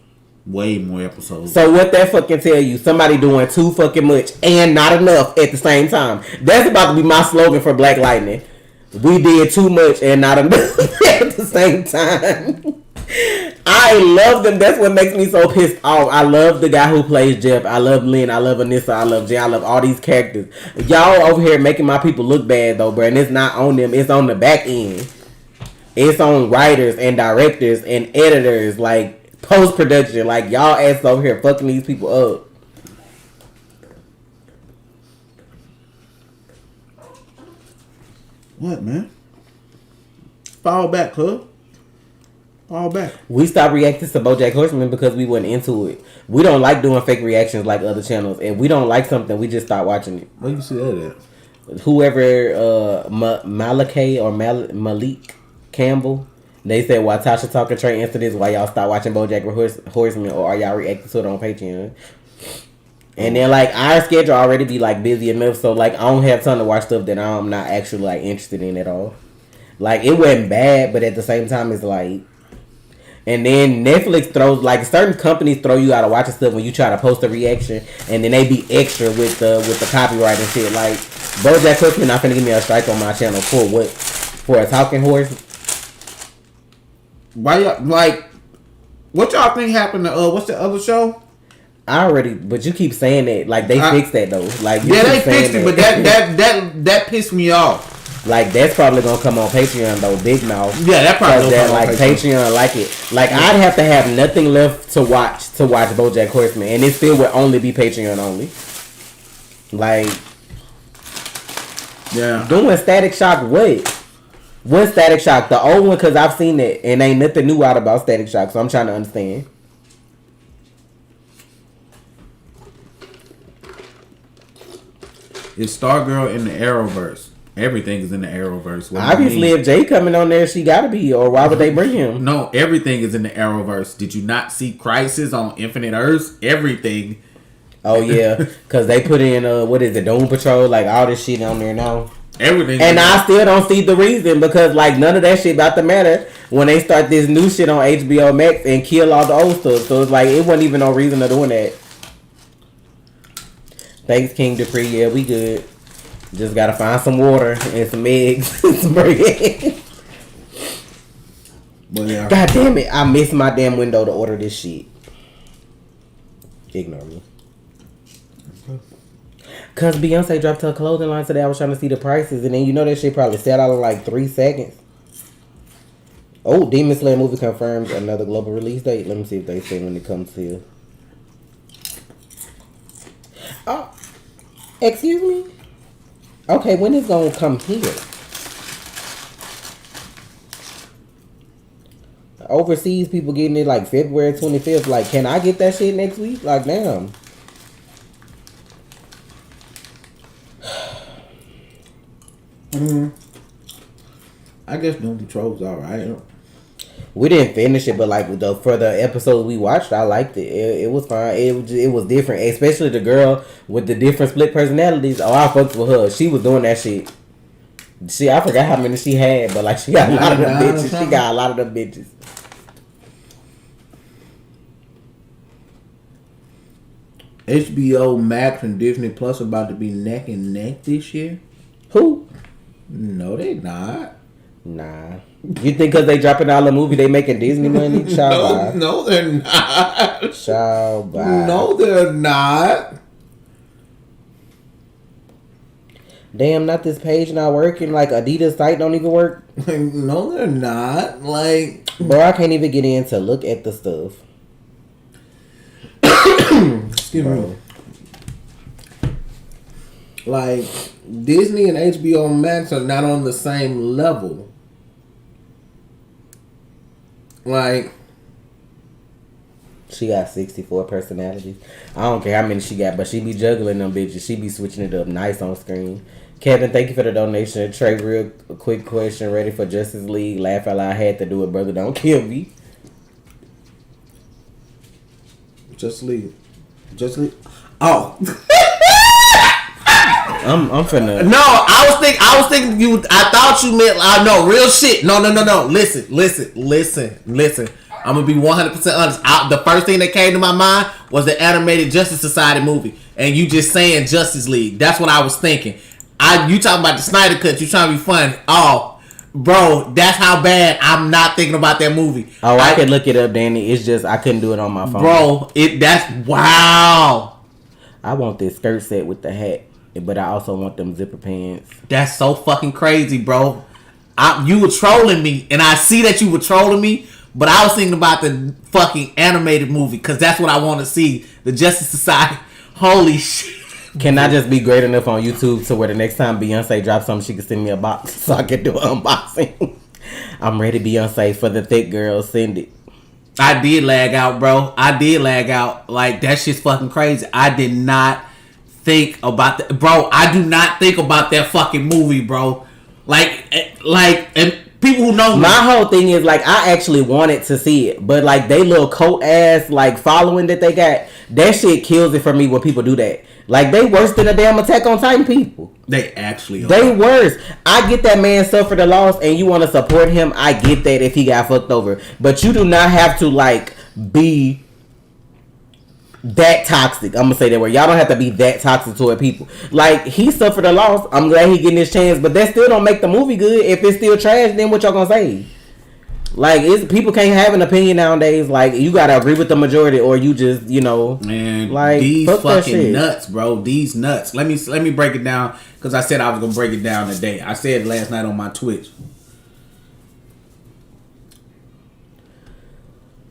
Speaker 2: Way more episodes.
Speaker 1: So what that fucking tell you? Somebody doing too fucking much and not enough at the same time. That's about to be my slogan for Black Lightning. We did too much and not enough at the same time. I love them. That's what makes me so pissed off. I love the guy who plays Jeff. I love Lynn. I love Anissa. I love Jay. I love all these characters. Y'all over here making my people look bad though, bro. And it's not on them. It's on the back end. It's on writers and directors and editors, like post production. Like y'all ass over here fucking these people up.
Speaker 2: What, man? Fall back, huh? Fall back.
Speaker 1: We stopped reacting to BoJack Horseman because we wasn't into it. We don't like doing fake reactions like other channels. If we don't like something, we just stop watching it.
Speaker 2: Where you see that at?
Speaker 1: Whoever, Malakay or Malik Campbell, they said, why Tasha talking Trey incidents, why y'all stop watching BoJack Horseman, or are y'all reacting to it on Patreon? And then, like, our schedule already be, like, busy enough, so, like, I don't have time to watch stuff that I'm not actually, like, interested in at all. Like, it wasn't bad, but at the same time, it's, like... And then Netflix throws, like, certain companies throw you out of watching stuff when you try to post a reaction, and then they be extra with the copyright and shit. Like, BoJack Horseman not finna give me a strike on my channel for what? For a talking horse?
Speaker 2: Why y'all, like, what y'all think happened to, what's the other show?
Speaker 1: But you keep saying that, like they fixed that though. Like
Speaker 2: yeah, they fixed it, but that pissed me off.
Speaker 1: Like that's probably gonna come on Patreon though, big mouth.
Speaker 2: Yeah, that probably
Speaker 1: that like Patreon like it. Like I'd have to have nothing left to watch BoJack Horseman, and it still would only be Patreon only. Like,
Speaker 2: yeah,
Speaker 1: doing Static Shock what? What's Static Shock? The old one, because I've seen it and ain't nothing new out about Static Shock, so I'm trying to understand.
Speaker 2: It's Stargirl in the Arrowverse. Everything is in the Arrowverse.
Speaker 1: Obviously, if Jay coming on there, she gotta be. Or why would they bring him?
Speaker 2: No, everything is in the Arrowverse. Did you not see Crisis on Infinite Earths? Everything.
Speaker 1: Oh yeah, because they put in what is it, Doom Patrol? Like all this shit on there now.
Speaker 2: Everything.
Speaker 1: And I still don't see the reason, because like none of that shit about to matter when they start this new shit on HBO Max and kill all the old stuff. So it's like it wasn't even no reason to doing that. Thanks, King Dupree. Yeah, we good. Just gotta find some water and some eggs and some bread.
Speaker 2: But yeah.
Speaker 1: God damn it! I missed my damn window to order this shit. Ignore me. Cause Beyonce dropped her clothing line today. I was trying to see the prices, and then you know that shit probably sat out in like 3 seconds. Oh, Demon Slayer movie confirmed another global release date. Let me see if they say when it comes here. Oh, excuse me. Okay, when is gonna come here? Overseas people getting it like February 25th. Like, can I get that shit next week? Like, damn.
Speaker 2: I guess Doom Patrol's alright.
Speaker 1: We didn't finish it, but like for the episode we watched, I liked it. It was fine. It was different, especially the girl with the different split personalities. Oh, I fucked with her. She was doing that shit. I forgot how many she had, but like she got a lot of them bitches. She got a lot of them bitches.
Speaker 2: HBO Max and Disney Plus about to be neck and neck this year.
Speaker 1: Who?
Speaker 2: No, they not.
Speaker 1: Nah. You think because they dropping all the movie, they making Disney money?
Speaker 2: No, they're not.
Speaker 1: Child, bye.
Speaker 2: No, they're not.
Speaker 1: Damn, not this page not working. Like Adidas site don't even work.
Speaker 2: No, they're not. Like,
Speaker 1: bro, I can't even get in to look at the stuff.
Speaker 2: Excuse me. Like, Disney and HBO Max are not on the same level. Like,
Speaker 1: she got 64 personalities. I don't care how many she got, but she be juggling them bitches. She be switching it up nice on screen. Kevin, thank you for the donation. Trey, real quick question. Ready for Justice League? Laugh out loud. I had to do it, brother. Don't kill me.
Speaker 2: Justice League. Oh.
Speaker 1: I'm finna.
Speaker 2: No, I was thinking you. I thought you meant. No, real shit. No. Listen. I'm gonna be 100% honest. The first thing that came to my mind was the animated Justice Society movie, and you just saying Justice League. That's what I was thinking. You talking about the Snyder Cut? You trying to be funny? Oh, Bro, that's how bad I'm not thinking about that movie.
Speaker 1: Oh, I can look it up, Danny. It's just I couldn't do it on my phone.
Speaker 2: Bro, that's wow.
Speaker 1: I want this skirt set with the hat, but I also want them zipper pants.
Speaker 2: That's so fucking crazy, bro. You were trolling me, and I see that you were trolling me, but I was thinking about the fucking animated movie, because that's what I want to see. The Justice Society. Holy shit.
Speaker 1: Can I just be great enough on YouTube to where the next time Beyonce drops something, she can send me a box so I can do an unboxing? I'm ready, Beyonce, for the thick girls. Send it.
Speaker 2: I did lag out, bro. I did lag out. Like, that shit's fucking crazy. I did not think about that. Bro, I do not think about that fucking movie, bro. Like, and people who know me.
Speaker 1: My whole thing is, like, I actually wanted to see it, but, like, they little cult ass, like, following that they got, that shit kills it for me when people do that. Like, they worse than a damn Attack on Titan people.
Speaker 2: They actually are.
Speaker 1: They worse. I get that man suffered a loss and you want to support him. I get that if he got fucked over. But you do not have to, like, be that toxic. I'm going to say that word. Y'all don't have to be that toxic toward people. Like, he suffered a loss. I'm glad he getting his chance. But that still don't make the movie good. If it's still trash, then what y'all going to say? Like, people can't have an opinion nowadays. Like, you gotta agree with the majority, or you just, you know,
Speaker 2: man.
Speaker 1: Like,
Speaker 2: these fucking nuts, bro. These nuts. Let me break it down, because I said I was gonna break it down today. I said it last night on my Twitch.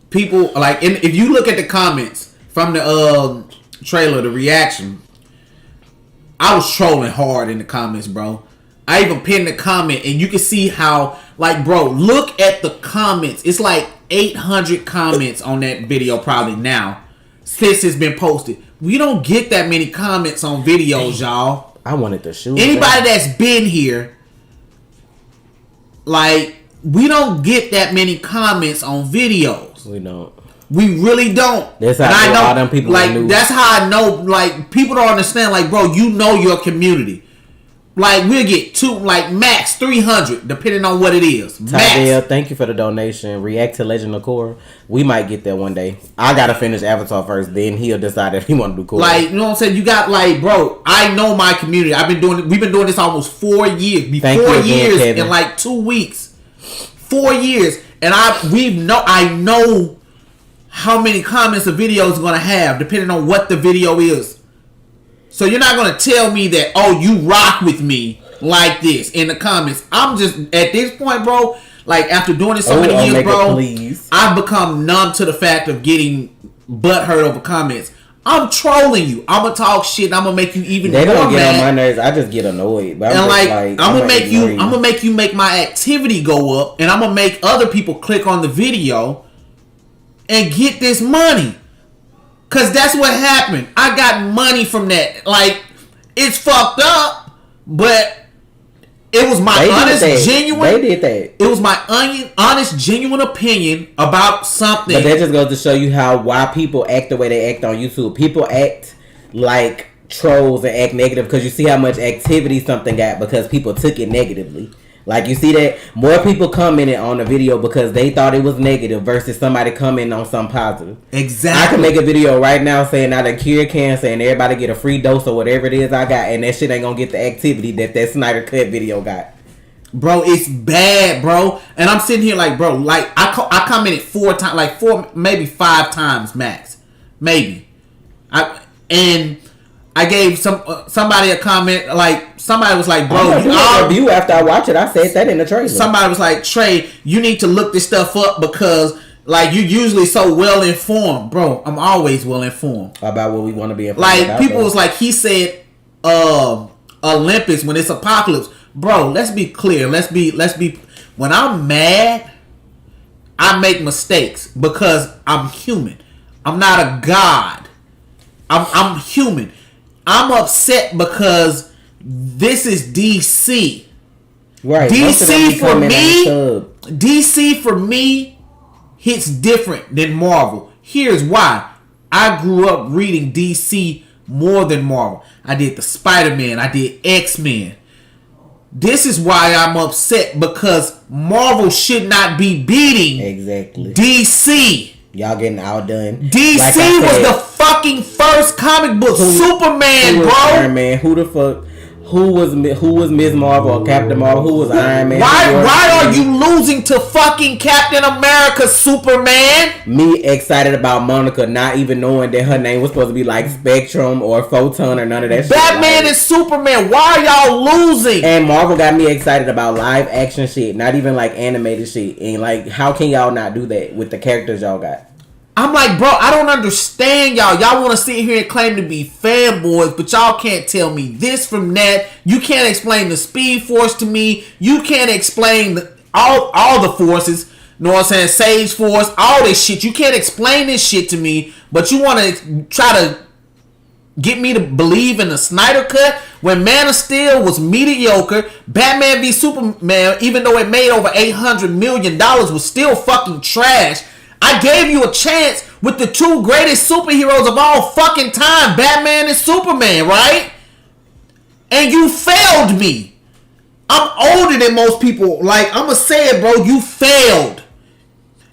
Speaker 2: People like, if you look at the comments from the trailer, the reaction, I was trolling hard in the comments, bro. I even pinned the comment, and you can see how, like, bro, look at the comments. It's like 800 comments on that video probably now since it's been posted. We don't get that many comments on videos, y'all.
Speaker 1: I wanted to shoot
Speaker 2: anybody that's been here. Like, we don't get that many comments on videos.
Speaker 1: We don't.
Speaker 2: We really don't.
Speaker 1: That's how I know all them people.
Speaker 2: Like, that's how I know. Like, people don't understand. Like, bro, you know your community. Like, we'll get max 300, depending on what it is.
Speaker 1: Tydell, thank you for the donation. React to Legend of Korra. We might get there one day. I gotta finish Avatar first, then he'll decide if he want to do Korra.
Speaker 2: Like, you know what I'm saying? You got, like, bro, I know my community. We've been doing this almost 4 years. 4 years in like 2 weeks. 4 years. And I know how many comments a video is gonna have, depending on what the video is. So you're not going to tell me that, oh, you rock with me like this in the comments. I'm just, at this point, bro, like, after doing this so many years, bro, I've become numb to the fact of getting butthurt over comments. I'm trolling you. I'm going to talk shit. I'm going to make you even more mad.
Speaker 1: They don't get on my nerves. I just get annoyed. But
Speaker 2: I'm going to make you make my activity go up, and I'm going to make other people click on the video and get this money. Cause that's what happened. I got money from that. Like, it's fucked up, but it was my genuine.
Speaker 1: They did that.
Speaker 2: It was my honest, genuine opinion about something.
Speaker 1: But that just goes to show you why people act the way they act on YouTube. People act like trolls and act negative because you see how much activity something got because people took it negatively. Like, you see that more people commented on the video because they thought it was negative versus somebody commenting on something positive.
Speaker 2: Exactly.
Speaker 1: I can make a video right now saying I done cure cancer and everybody get a free dose or whatever it is I got, and that shit ain't gonna get the activity that Snyder Cut video got.
Speaker 2: Bro, it's bad, bro. And I'm sitting here like, bro, like, I commented 4 times, like 4, maybe 5 times max. Maybe. I gave somebody a comment, like, somebody was like, bro,
Speaker 1: I'll review after I watch it. I said that in the trailer.
Speaker 2: Somebody was like, Trey, you need to look this stuff up because, like, you're usually so well informed. Bro, I'm always well informed.
Speaker 1: About what we want to be informed
Speaker 2: like,
Speaker 1: about.
Speaker 2: People was like, he said Olympus when it's apocalypse. Bro, let's be clear. Let's be when I'm mad, I make mistakes because I'm human. I'm not a god. I'm human. I'm upset because this is DC.
Speaker 1: Right.
Speaker 2: DC for me hits different than Marvel. Here's why. I grew up reading DC more than Marvel. I did the Spider-Man. I did X-Men. This is why I'm upset because Marvel should not be beating DC.
Speaker 1: Y'all getting outdone.
Speaker 2: DC was the fucking first comic book. Superman, bro.
Speaker 1: Iron Man. Who the fuck? who was Ms. Marvel or Captain Marvel? Who was Iron Man?
Speaker 2: Why are you losing to fucking Captain America, Superman?
Speaker 1: Me excited about Monica, not even knowing that her name was supposed to be like Spectrum or Photon or none of that shit.
Speaker 2: Batman and Superman. Why are y'all losing?
Speaker 1: And Marvel got me excited about live action shit, not even like animated shit. And like, how can y'all not do that with the characters y'all got?
Speaker 2: I'm like, bro, I don't understand y'all. Y'all want to sit here and claim to be fanboys, but y'all can't tell me this from that. You can't explain the Speed Force to me. You can't explain all the forces. You know what I'm saying? Sage Force, all this shit. You can't explain this shit to me, but you want to try to get me to believe in the Snyder Cut when Man of Steel was mediocre. Batman v Superman, even though it made over $800 million, was still fucking trash. I gave you a chance with the two greatest superheroes of all fucking time, Batman and Superman, right? And you failed me. I'm older than most people. Like, I'm gonna say it, bro. You failed.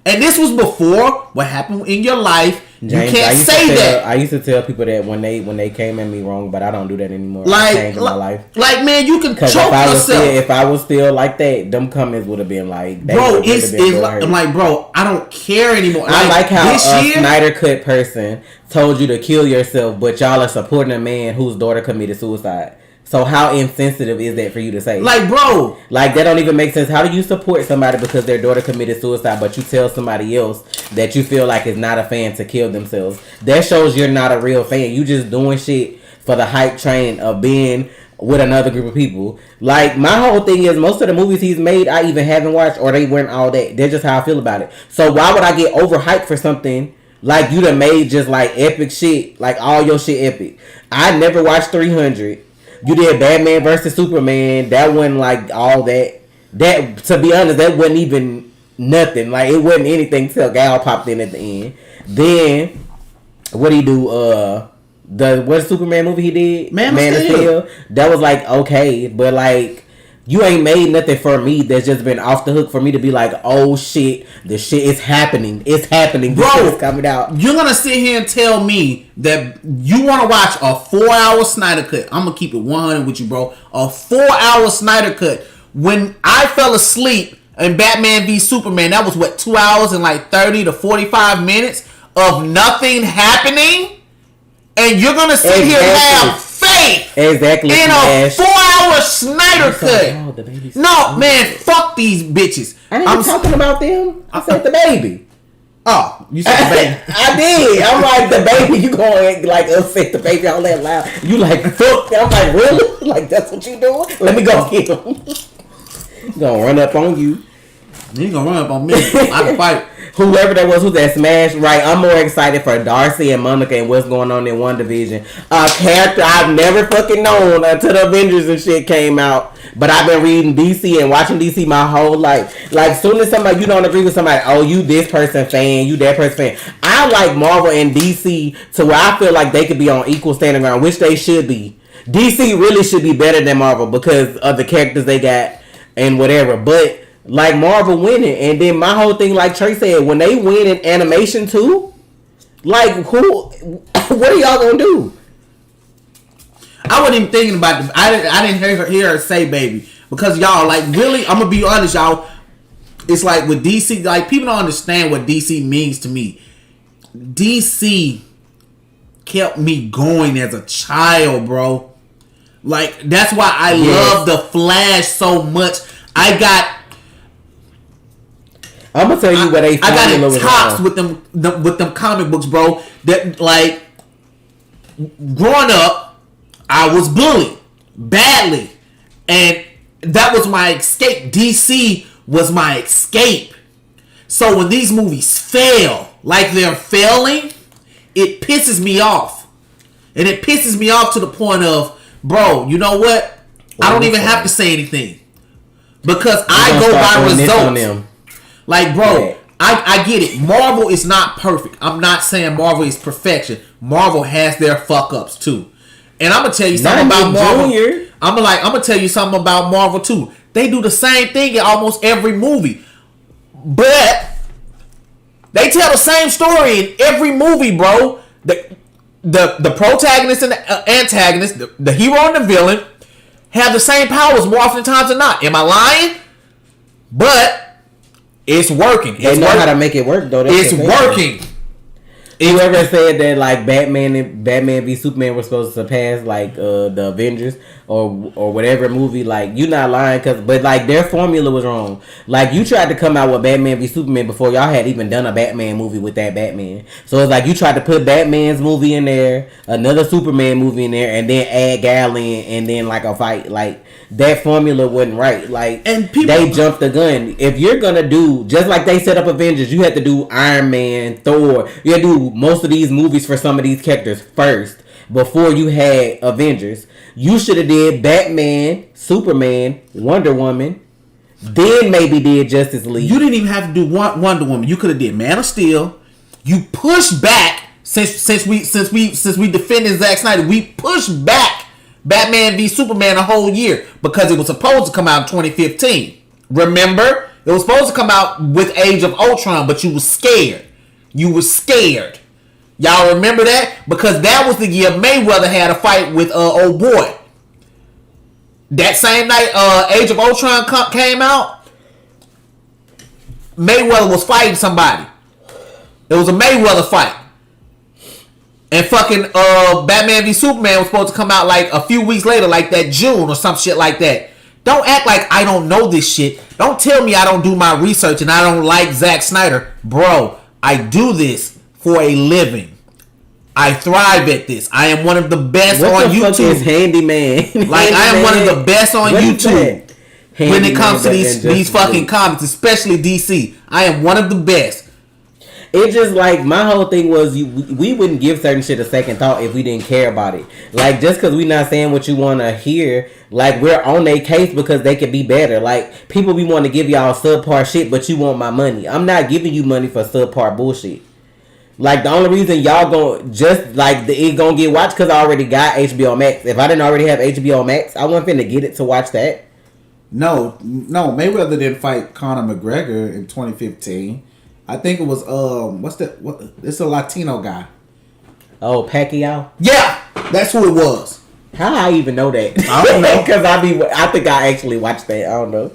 Speaker 2: And this was before what happened in your life. James, you can't say that.
Speaker 1: I used to tell people that when they came at me wrong, but I don't do that anymore. I changed my life.
Speaker 2: Like, man, you can choke yourself.
Speaker 1: If I was still like that, them comments would have been like,
Speaker 2: bro, I'm like, bro, I don't care anymore.
Speaker 1: I like how a Snyder Cut person told you to kill yourself, but y'all are supporting a man whose daughter committed suicide. So how insensitive is that for you to say?
Speaker 2: Like, bro.
Speaker 1: Like, that don't even make sense. How do you support somebody because their daughter committed suicide, but you tell somebody else that you feel like is not a fan to kill themselves? That shows you're not a real fan. You just doing shit for the hype train of being with another group of people. Like, my whole thing is, most of the movies he's made, I either haven't watched or they weren't all that. That's just how I feel about it. So why would I get overhyped for something like you done made just like epic shit, like all your shit epic? I never watched 300. You did Batman versus Superman. That wasn't like all that. That, to be honest, that wasn't even nothing. Like, it wasn't anything till Gal popped in at the end. Then, what did he do? What Superman movie he did?
Speaker 2: Man of Steel.
Speaker 1: That was like okay, but like, you ain't made nothing for me that's just been off the hook for me to be like, oh shit, the shit is happening. It's happening. This shit is coming out.
Speaker 2: You're gonna sit here and tell me that you want to watch a 4-hour Snyder Cut. I'm gonna keep it 100 with you, bro. A 4-hour Snyder Cut. When I fell asleep in Batman v Superman, that was what, 2 hours and like 30 to 45 minutes of nothing happening? And you're gonna sit here and have faith in a 4-hour Snyder Cut. No, man, fuck these bitches.
Speaker 1: I'm talking about them. I said the baby.
Speaker 2: Oh, you said the baby.
Speaker 1: I did. I'm like, the baby. You going like upset the baby all that loud. You like, fuck. I'm like, really? Like, that's what you doing? Let me go get him. He's gonna run up on you.
Speaker 2: He gonna run up on me. I can fight.
Speaker 1: Whoever that was who that smashed, right? I'm more excited for Darcy and Monica and what's going on in WandaVision. A character I've never fucking known until the Avengers and shit came out. But I've been reading DC and watching DC my whole life. Like, soon as somebody, you don't agree with somebody, oh, you this person fan, you that person fan. I like Marvel and DC to where I feel like they could be on equal standing ground, which they should be. DC really should be better than Marvel because of the characters they got and whatever. But like, Marvel winning, and then my whole thing, like Trey said, when they win in animation too, like, what are y'all gonna do?
Speaker 2: I wasn't even thinking about it. I didn't hear her say baby, because y'all, like, really, I'm gonna be honest, y'all. It's like with DC, like, people don't understand what DC means to me. DC kept me going as a child, bro. Like, that's why I love the Flash so much.
Speaker 1: I'm gonna tell you what they.
Speaker 2: I got in tops with them comic books, bro. That, like, growing up, I was bullied badly, and that was my escape. DC was my escape. So when these movies fail, like they're failing, it pisses me off, and it pisses me off to the point of, bro, you know what? I don't even have to say anything because I go by results. Like, bro, I get it. Marvel is not perfect. I'm not saying Marvel is perfection. Marvel has their fuck ups too. And I'm gonna tell you something about Marvel. I'm gonna tell you something about Marvel too. They do the same thing in almost every movie, but they tell the same story in every movie, bro. The protagonist and the antagonist, the hero and the villain, have the same powers more often times than not. Am I lying? But it's working.
Speaker 1: They know how to make it work, though.
Speaker 2: It's working.
Speaker 1: Whoever said that like Batman v Superman was supposed to surpass like the Avengers or whatever movie, like you not lying, but like their formula was wrong. Like you tried to come out with Batman v Superman before y'all had even done a Batman movie with that Batman. So it's like you tried to put Batman's movie in there, another Superman movie in there, and then add Gal in, and then like a fight. Like that formula wasn't right. Like
Speaker 2: and people,
Speaker 1: they jumped the gun. If you're gonna do just like they set up Avengers, you had to do Iron Man, Thor. You had to do most of these movies for some of these characters first before you had Avengers. You should have did Batman, Superman, Wonder Woman, then maybe did Justice League.
Speaker 2: You didn't even have to do Wonder Woman. You could have did Man of Steel. You pushed back since we defended Zack Snyder. We pushed back Batman v Superman a whole year because it was supposed to come out in 2015. Remember, it was supposed to come out with Age of Ultron, but you were scared. You were scared. Y'all remember that? Because that was the year Mayweather had a fight with old boy. That same night Age of Ultron came out, Mayweather was fighting somebody. It was a Mayweather fight. And fucking Batman v Superman was supposed to come out like a few weeks later, like that June or some shit like that. Don't act like I don't know this shit. Don't tell me I don't do my research and I don't like Zack Snyder. Bro, I do this for a living. I thrive at this. I am one of the best on YouTube.
Speaker 1: What the fuck is handyman?
Speaker 2: Like I am one of the best on YouTube when it comes to these fucking comics, especially DC. I am one of the best.
Speaker 1: It just like my whole thing was we wouldn't give certain shit a second thought if we didn't care about it. Like just because we not saying what you want to hear, like we're on their case because they could be better. Like people be want to give y'all subpar shit, but you want my money. I'm not giving you money for subpar bullshit. Like the only reason y'all it gonna get watched because I already got HBO Max. If I didn't already have HBO Max, I wasn't finna get it to watch that.
Speaker 3: No, Mayweather didn't fight Conor McGregor in 2015. I think it was it's a Latino guy.
Speaker 1: Oh, Pacquiao?
Speaker 3: Yeah, that's who it was.
Speaker 1: How I even know that?
Speaker 3: I don't know.
Speaker 1: Because I think I actually watched that. I don't know.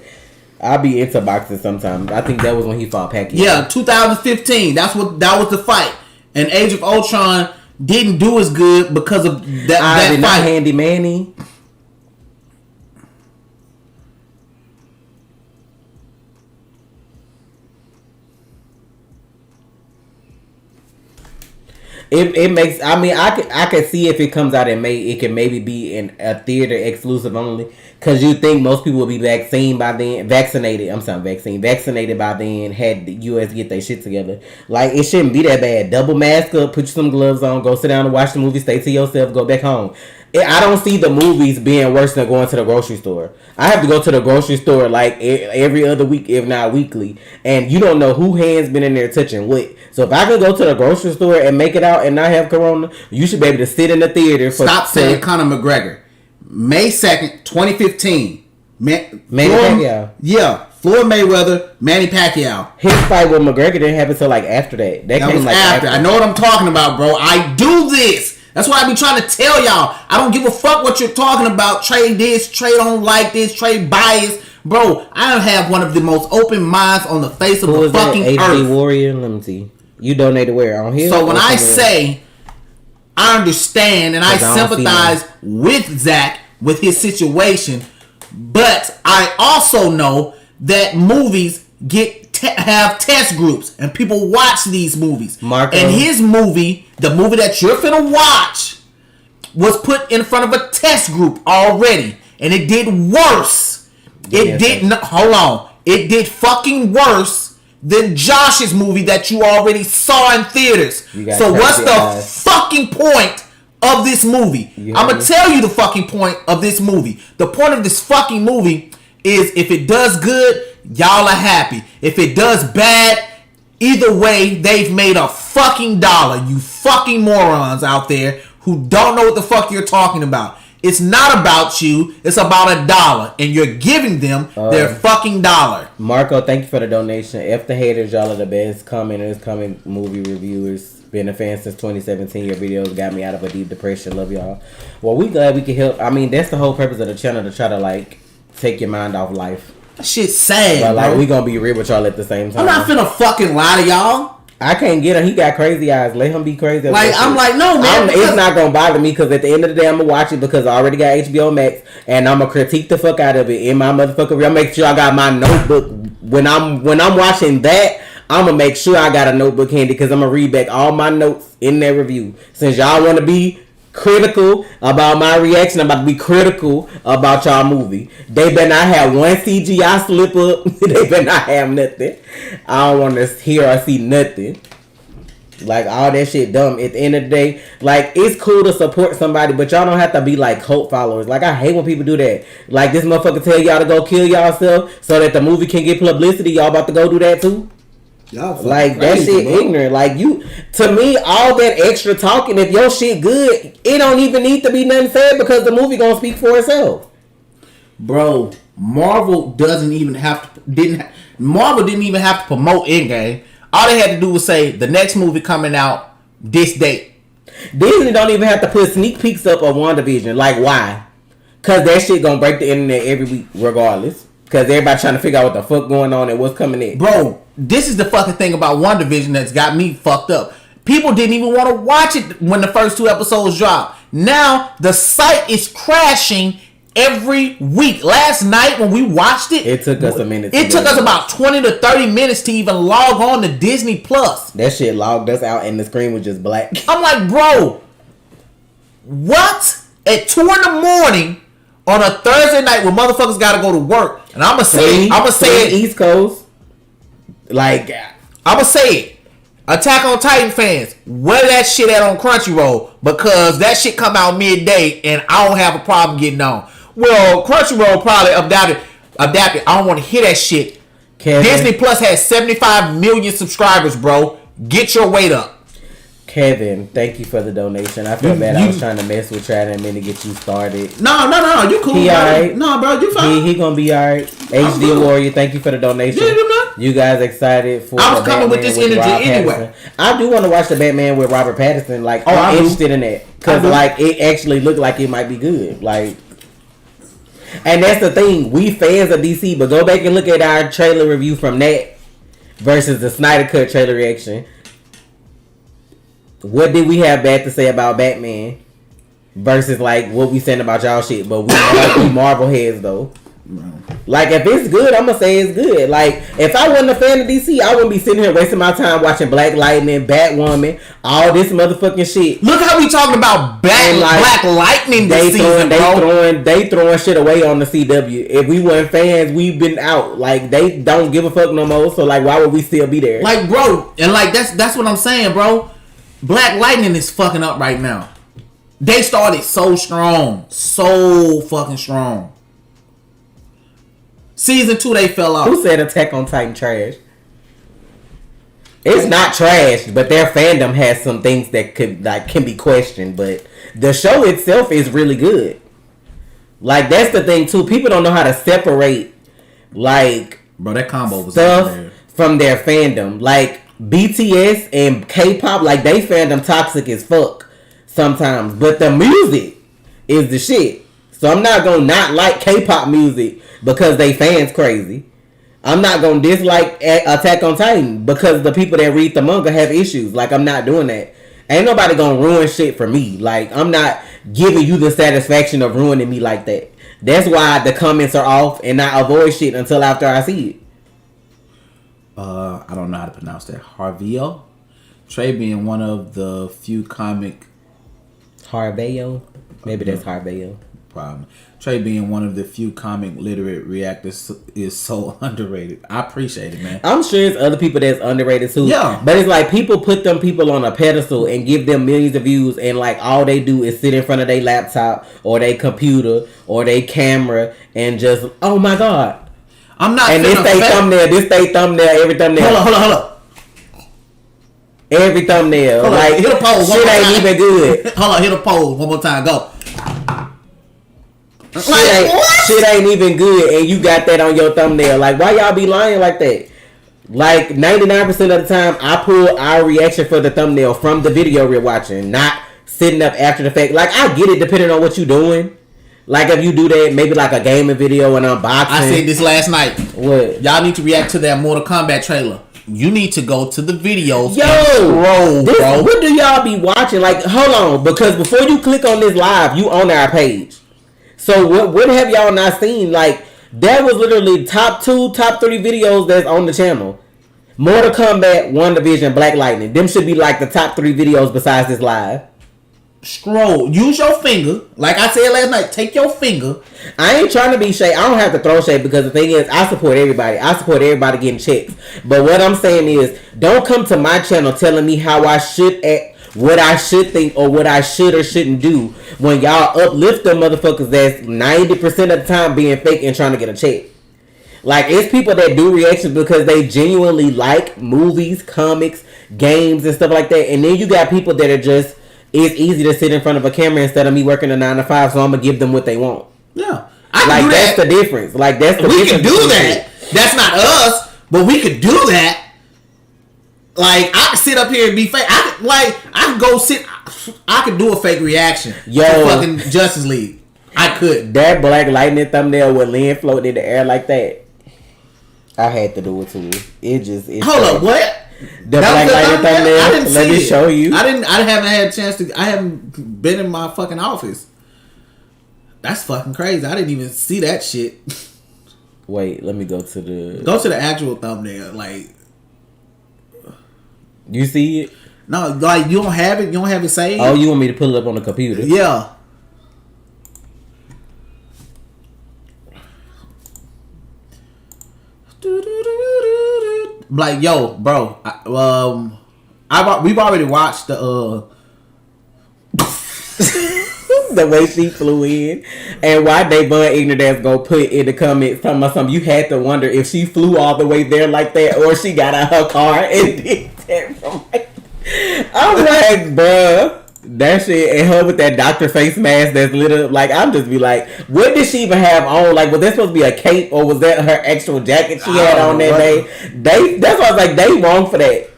Speaker 1: I be into boxing sometimes. I think that was when he fought Pacquiao.
Speaker 2: Yeah, 2015. That was the fight. And Age of Ultron didn't do as good because of that fight.
Speaker 1: Not Handy Manny. It makes. I mean, I could see if it comes out in May, it can maybe be in a theater exclusive only. Cause you think most people will be vaccinated by then. Vaccinated by then. Had the U.S. get their shit together. Like it shouldn't be that bad. Double mask up. Put some gloves on. Go sit down and watch the movie. Stay to yourself. Go back home. I don't see the movies being worse than going to the grocery store. I have to go to the grocery store like every other week, if not weekly. And you don't know who hands been in there touching what. So if I can go to the grocery store and make it out and not have corona, you should be able to sit in the theater.
Speaker 3: Stop saying Conor McGregor. May 2nd, 2015.
Speaker 1: Manny Pacquiao.
Speaker 3: Yeah. Floyd Mayweather, Manny Pacquiao.
Speaker 1: His fight with McGregor didn't happen until like after that. That came
Speaker 3: was
Speaker 1: like
Speaker 3: after. I know what I'm talking about, bro. I do this. That's why I be trying to tell y'all. I don't give a fuck what you're talking about. Trey this, Trey don't like this, Trey biased. Bro, I have one of the most open minds on the face of the fucking earth.
Speaker 1: HD Warrior, let me see. You donated where? On here?
Speaker 2: So when I say I understand and I sympathize with Zach, with his situation, but I also know that movies have test groups and people watch these movies.
Speaker 1: Marco.
Speaker 2: And his movie, the movie that you're finna watch, was put in front of a test group already, and it did worse. It did fucking worse than Josh's movie that you already saw in theaters. So what's the fucking point of this movie? I'm gonna tell you the fucking point of this movie. The point of this fucking movie is if it does good, y'all are happy. If it does bad, either way, they've made a fucking dollar. You fucking morons out there who don't know what the fuck you're talking about. It's not about you. It's about $1, and you're giving them their fucking dollar.
Speaker 1: Marco, thank you for the donation. F the haters, y'all are the best commenters, comic movie reviewers. Been a fan since 2017. Your videos got me out of a deep depression. Love y'all. Well, we glad we can help. I mean, that's the whole purpose of the channel, to try to like take your mind off life.
Speaker 3: That shit's sad,
Speaker 1: But like,
Speaker 3: bro.
Speaker 1: we gonna be real with y'all at the same time.
Speaker 3: I'm not finna fucking lie to y'all.
Speaker 1: I can't get him. He got crazy eyes. Let him be crazy.
Speaker 3: Like, I'm like, no, man.
Speaker 1: It's not gonna bother me because at the end of the day, I'm gonna watch it because I already got HBO Max, and I'm gonna critique the fuck out of it in my motherfucker reel. Make sure I got my notebook when I'm watching that. I'm gonna make sure I got a notebook handy because I'm gonna read back all my notes in that review. Since y'all want to be critical about my reaction, I'm about to be critical about y'all movie. They better not have one CGI slip up. They better not have nothing. I don't want to hear or see nothing. Like, all that shit dumb. At the end of the day, like, it's cool to support somebody, but y'all don't have to be like cult followers. Like, I hate when people do that. Like, this motherfucker tell y'all to go kill y'allself so that the movie can get publicity. Y'all about to go do that too?
Speaker 2: Y'all
Speaker 1: Like,
Speaker 2: crazy,
Speaker 1: that shit
Speaker 2: bro.
Speaker 1: ignorant. Like, you, to me, all that extra talking, if your shit good, it don't even need to be nothing said because the movie gonna speak for itself.
Speaker 3: Bro, Marvel doesn't even have to, Marvel didn't even have to promote Endgame. All they had to do was say the next movie coming out this date.
Speaker 1: Disney don't even have to put sneak peeks up of WandaVision. Like, why? Cause that shit gonna break the internet every week regardless. Cause everybody trying to figure out what the fuck going on and what's coming in.
Speaker 3: Bro, this is the fucking thing about WandaVision that's got me fucked up. People didn't even want to watch it when the first 2 episodes dropped. Now the site is crashing every week. Last night when we watched it,
Speaker 1: It took us a minute.
Speaker 3: It took us about 20 to 30 minutes to even log on to Disney Plus.
Speaker 1: That shit logged us out and the screen was just black.
Speaker 3: I'm like, bro, what? At 2 in the morning on a Thursday night when motherfuckers gotta go to work. And I'ma say it.
Speaker 1: East Coast. Like,
Speaker 3: I'ma say it. Attack on Titan fans, wear that shit at on Crunchyroll because that shit come out midday and I don't have a problem getting on. Well, Crunchyroll probably adapted. I don't want to hear that shit.
Speaker 1: Kevin,
Speaker 3: Disney Plus has 75 million subscribers, bro. Get your weight up.
Speaker 1: Kevin, thank you for the donation. I feel bad I was trying to mess with you. I didn't mean to get you started.
Speaker 3: No, you cool,
Speaker 1: He
Speaker 3: bro.
Speaker 1: alright.
Speaker 3: No, bro, you fine.
Speaker 1: He gonna be alright. HD Warrior, thank you for the donation.
Speaker 3: Yeah, man.
Speaker 1: You guys excited for
Speaker 3: I was
Speaker 1: the
Speaker 3: coming with
Speaker 1: Batman
Speaker 3: this energy
Speaker 1: Rob
Speaker 3: anyway.
Speaker 1: Pattinson? I do want to watch the Batman with Robert Pattinson. Like,
Speaker 3: I
Speaker 1: I'm
Speaker 3: do.
Speaker 1: interested in that because like it actually looked like it might be good. Like, and that's the thing. We fans of DC, but go back and look at our trailer review from that versus the Snyder Cut trailer reaction. What did we have bad to say about Batman versus like what we saying about y'all shit? But we Marvel heads though. Like, if it's good, I'm gonna say it's good. Like, if I wasn't a fan of DC, I wouldn't be sitting here wasting my time watching Black Lightning, Batwoman, all this motherfucking shit.
Speaker 3: Look how we talking about Black Lightning this season, bro.
Speaker 1: They throwing shit away on the CW. If we weren't fans, we've been out. Like, they don't give a fuck no more. So like, why would we still be there?
Speaker 3: Like, bro, and like that's what I'm saying, bro. Black Lightning is fucking up right now. They started so strong, so fucking strong. Season 2, they fell off.
Speaker 1: Who said Attack on Titan trash? It's not trash, but their fandom has some things that can be questioned. But the show itself is really good. Like, that's the thing too. People don't know how to separate like
Speaker 3: Bro, that combo was
Speaker 1: stuff from their fandom. Like BTS and K-pop, like they fandom toxic as fuck sometimes. But the music is the shit. So I'm not gonna not like K-pop music because they fans crazy. I'm not gonna dislike Attack on Titan because the people that read the manga have issues. Like, I'm not doing that. Ain't nobody gonna ruin shit for me. Like, I'm not giving you the satisfaction of ruining me like that. That's why the comments are off and I avoid shit until after I see it.
Speaker 3: I don't know how to pronounce that. Harvio? Trey being one of the few comic...
Speaker 1: Harveo? Maybe that's Harveo.
Speaker 3: Problem. Trey being one of the few comic literate reactors is so underrated. I appreciate it, man.
Speaker 1: I'm sure it's other people that's underrated too.
Speaker 3: Yeah.
Speaker 1: But it's like people put them people on a pedestal and give them millions of views and like all they do is sit in front of their laptop or their computer or their camera and just, oh my God.
Speaker 3: I'm not
Speaker 1: and this they thumbnail, every thumbnail.
Speaker 3: Hold on.
Speaker 1: Every thumbnail.
Speaker 3: Hold
Speaker 1: like
Speaker 3: on. Hit a pose.
Speaker 1: Shit ain't even good.
Speaker 3: Hold on, hit a pose one more time. Go.
Speaker 1: Shit ain't even good and you got that on your thumbnail. Like, why y'all be lying like that? Like 99% of the time, I pull our reaction for the thumbnail from the video we're watching, not sitting up after the fact. Like, I get it depending on what you're doing. Like, if you do that, maybe like a gaming video and unboxing.
Speaker 3: I said this last night.
Speaker 1: What?
Speaker 3: Y'all need to react to that Mortal Kombat trailer. You need to go to the videos.
Speaker 1: Yo,
Speaker 3: and scroll, bro.
Speaker 1: What do y'all be watching? Like, hold on, because before you click on this live, you on our page. So what have y'all not seen? Like, that was literally top 2, top 3 videos that's on the channel. Mortal Kombat, WandaVision, Black Lightning. Them should be like the top 3 videos besides this live.
Speaker 3: Scroll. Use your finger. Like I said last night, take your finger.
Speaker 1: I ain't trying to be shade. I don't have to throw shade because the thing is, I support everybody. I support everybody getting checks. But what I'm saying is, don't come to my channel telling me how I should act, what I should think, or what I should or shouldn't do when y'all uplift them motherfuckers that's 90% of the time being fake and trying to get a check. Like, it's people that do reactions because they genuinely like movies, comics, games, and stuff like that. And then you got people that are just, it's easy to sit in front of a camera instead of me working a 9 to 5, so I'm gonna give them what they want.
Speaker 3: Yeah,
Speaker 1: that's the difference. Like, that's the
Speaker 3: we
Speaker 1: difference.
Speaker 3: can do that. That's not us, but we could do that. Like, I could sit up here and be fake. I could do a fake reaction to fucking Justice League. I could.
Speaker 1: That Black Lightning thumbnail with Lynn floating in the air like that, I had to do it too. Hold
Speaker 3: up, what?
Speaker 1: The Black Lightning thumbnail.
Speaker 3: I didn't
Speaker 1: Let me show you.
Speaker 3: I haven't had a chance to. I haven't been in my fucking office. That's fucking crazy. I didn't even see that shit.
Speaker 1: Wait, let me go to
Speaker 3: the actual thumbnail. Like,
Speaker 1: you see it?
Speaker 3: No, like you don't have it. You don't have it saved.
Speaker 1: Oh, you want me to pull it up on the computer?
Speaker 3: Yeah. Like, yo, bro, we've already watched the
Speaker 1: the way she flew in, and why they bun ignorant ass go put in the comments talking about something. You had to wonder if she flew all the way there like that, or she got out her car and did that from. I'm like, bruh. That shit, and her with that doctor face mask that's little, like, I'm just be like, what did she even have on? Like, was that supposed to be a cape, or was that her actual jacket she had on that day? That's why I was like, they wrong for that.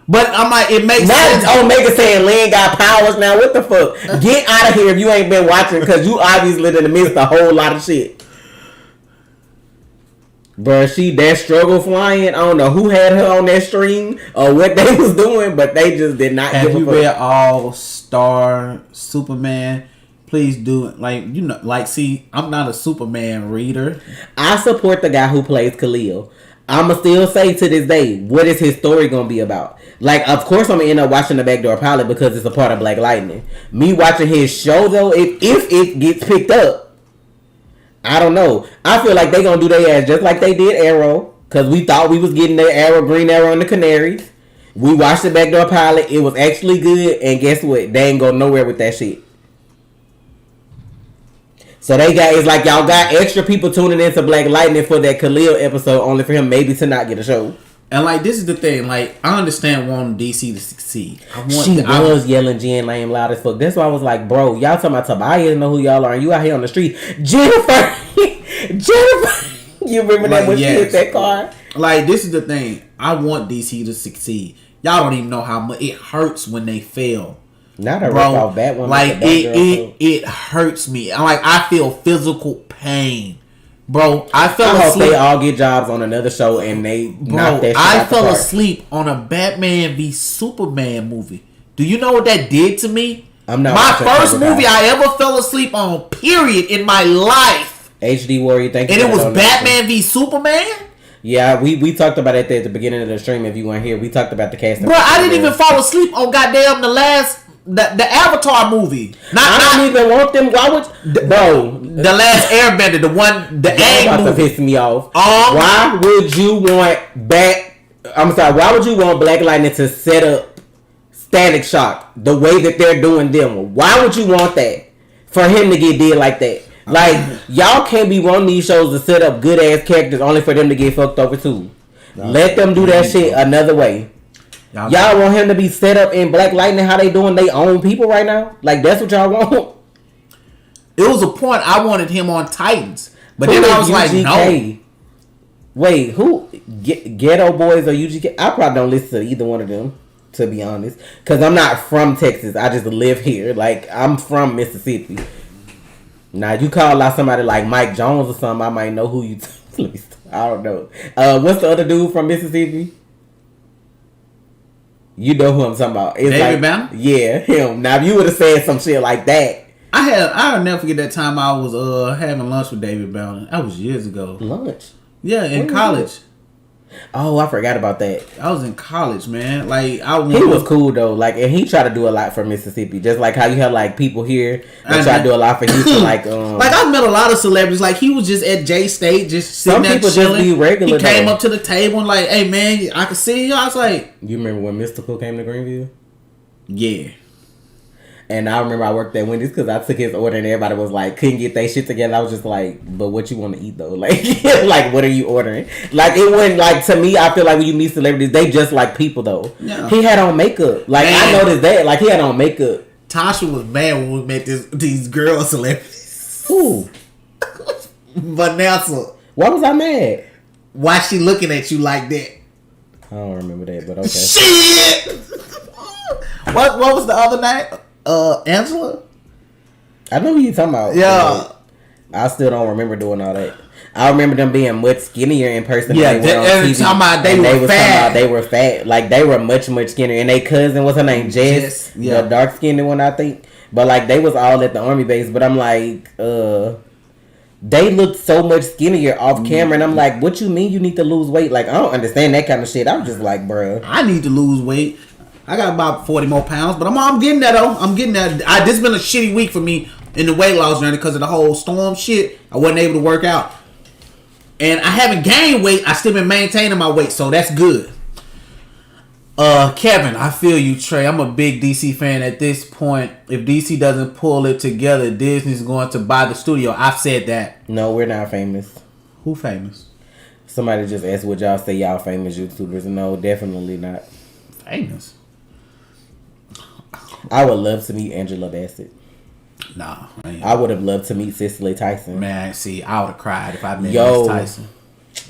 Speaker 3: But I'm like, it makes sense.
Speaker 1: Omega saying Lynn got powers now. What the fuck? Get out of here if you ain't been watching, because you obviously in the midst of a whole lot of shit. Bruh, she that struggle flying. I don't know who had her on that string or what they was doing, but they just did not
Speaker 3: Have
Speaker 1: give a
Speaker 3: you
Speaker 1: fuck.
Speaker 3: read All-Star Superman? Please do it. Like, you know, like, see, I'm not a Superman reader.
Speaker 1: I support the guy who plays Khalil. I'ma still say to this day, what is his story gonna be about? Like, of course I'm gonna end up watching the Backdoor Pilot because it's a part of Black Lightning. Me watching his show though, if it gets picked up, I don't know. I feel like they gonna do their ass just like they did Arrow, because we thought we was getting the Arrow, Green Arrow, and the Canaries. We watched the Backdoor Pilot. It was actually good, and guess what? They ain't go nowhere with that shit. So it's like y'all got extra people tuning into Black Lightning for that Khalil episode, only for him maybe to not get a show.
Speaker 3: And like, this is the thing. Like, I understand wanting DC to succeed.
Speaker 1: She was yelling Jen Lame loud as fuck. That's why I was like, bro, y'all talking about Tobias know who y'all are, and you out here on the street. Jennifer, you remember that when she hit that car?
Speaker 3: Like, this is the thing. I want DC to succeed. Y'all don't even know how much it hurts when they fail.
Speaker 1: Not a rip off Batwoman.
Speaker 3: Like, it hurts me. I feel physical pain. Bro, I
Speaker 1: hope they all get jobs on another show and they knock that shit out
Speaker 3: I fell asleep on a Batman v Superman movie. Do you know what that did to me? My first movie I ever fell asleep on, period, in my life.
Speaker 1: HD Warrior, thank you.
Speaker 3: And it was Batman v Superman?
Speaker 1: Yeah, we talked about it at the beginning of the stream. If you weren't here, we talked about the cast.
Speaker 3: Bro, I didn't even fall asleep on goddamn the Avatar movie.
Speaker 1: I don't even want them. Why would bro?
Speaker 3: The last Airbender, the Aang movie,
Speaker 1: to piss me off. Why would you want Why would you want Black Lightning to set up Static Shock the way that they're doing them? Why would you want that for him to get did like that? Like, y'all can't be wanting these shows to set up good ass characters only for them to get fucked over too. Let them do that shit another way. Y'all want him to be set up in Black Lightning how they doing they own people right now? Like, that's what y'all want?
Speaker 3: It was a point I wanted him on Titans. But then I was like, no.
Speaker 1: Wait, who? Ghetto Boys or UGK? I probably don't listen to either one of them, to be honest. Because I'm not from Texas. I just live here. Like, I'm from Mississippi. Now, you call out somebody like Mike Jones or something, I might know who you... I don't know. What's the other dude from Mississippi? You know who I'm talking about. It's
Speaker 3: David
Speaker 1: like,
Speaker 3: Banner?
Speaker 1: Yeah, him. Now, if you would have said some shit like that.
Speaker 3: I'll never forget that time I was having lunch with David Banner. That was years ago.
Speaker 1: Lunch?
Speaker 3: Yeah, in college.
Speaker 1: Oh, I forgot about that.
Speaker 3: I was in college, man. Like
Speaker 1: He was cool though. Like, and he tried to do a lot for Mississippi, just like how you have like people here that try to do a lot for Houston. Like
Speaker 3: I've met a lot of celebrities. Like he was just at J State, just sitting
Speaker 1: some
Speaker 3: there
Speaker 1: people
Speaker 3: chilling.
Speaker 1: just be regular.
Speaker 3: He came
Speaker 1: though.
Speaker 3: up to the table and like, "Hey man, I can see you." I was like,
Speaker 1: "You remember when Mystical came to Greenville?"
Speaker 3: Yeah.
Speaker 1: And I remember I worked at Wendy's because I took his order and everybody was like, couldn't get their shit together. I was just like, but what you want to eat though? Like, like what are you ordering? Like it wasn't like, to me, I feel like when you meet celebrities, they just like people though.
Speaker 3: Yeah.
Speaker 1: He had on makeup. Like
Speaker 3: Man.
Speaker 1: I noticed that. Like he had on makeup.
Speaker 3: Tasha was mad when we met these girl celebrities.
Speaker 1: Who?
Speaker 3: Vanessa.
Speaker 1: Why was I mad?
Speaker 3: Why she looking at you like that?
Speaker 1: I don't remember that, but okay.
Speaker 3: Shit! What was the other name? Angela?
Speaker 1: I know who you talking about.
Speaker 3: Yeah.
Speaker 1: I still don't remember doing all that. I remember them being much skinnier in person.
Speaker 3: Yeah,
Speaker 1: than they were on
Speaker 3: every
Speaker 1: TV.
Speaker 3: time
Speaker 1: They
Speaker 3: were
Speaker 1: was
Speaker 3: fat.
Speaker 1: talking about they were fat. Like they were much skinnier. And they cousin, what's her name? Jess.
Speaker 3: Yeah.
Speaker 1: The dark skinned one, I think. But like they was all at the army base. But I'm like, they looked so much skinnier off camera. And I'm like, what you mean you need to lose weight? Like I don't understand that kind of shit. I'm just like, bruh.
Speaker 3: I need to lose weight. I got about 40 more pounds, but I'm getting there though. I'm getting there. This been a shitty week for me in the weight loss journey because of the whole storm shit. I wasn't able to work out, and I haven't gained weight. I still been maintaining my weight, so that's good. Kevin, I feel you, Trey. I'm a big DC fan at this point. If DC doesn't pull it together, Disney's going to buy the studio. I've said that.
Speaker 1: No, we're not famous.
Speaker 3: Who famous?
Speaker 1: Somebody just asked would y'all say y'all famous YouTubers. No, definitely not.
Speaker 3: Famous?
Speaker 1: I would love to meet Angela Bassett.
Speaker 3: Nah.
Speaker 1: I would have loved to meet Cicely Tyson.
Speaker 3: Man, see, I would have cried if I met
Speaker 1: Yo.
Speaker 3: Miss Tyson.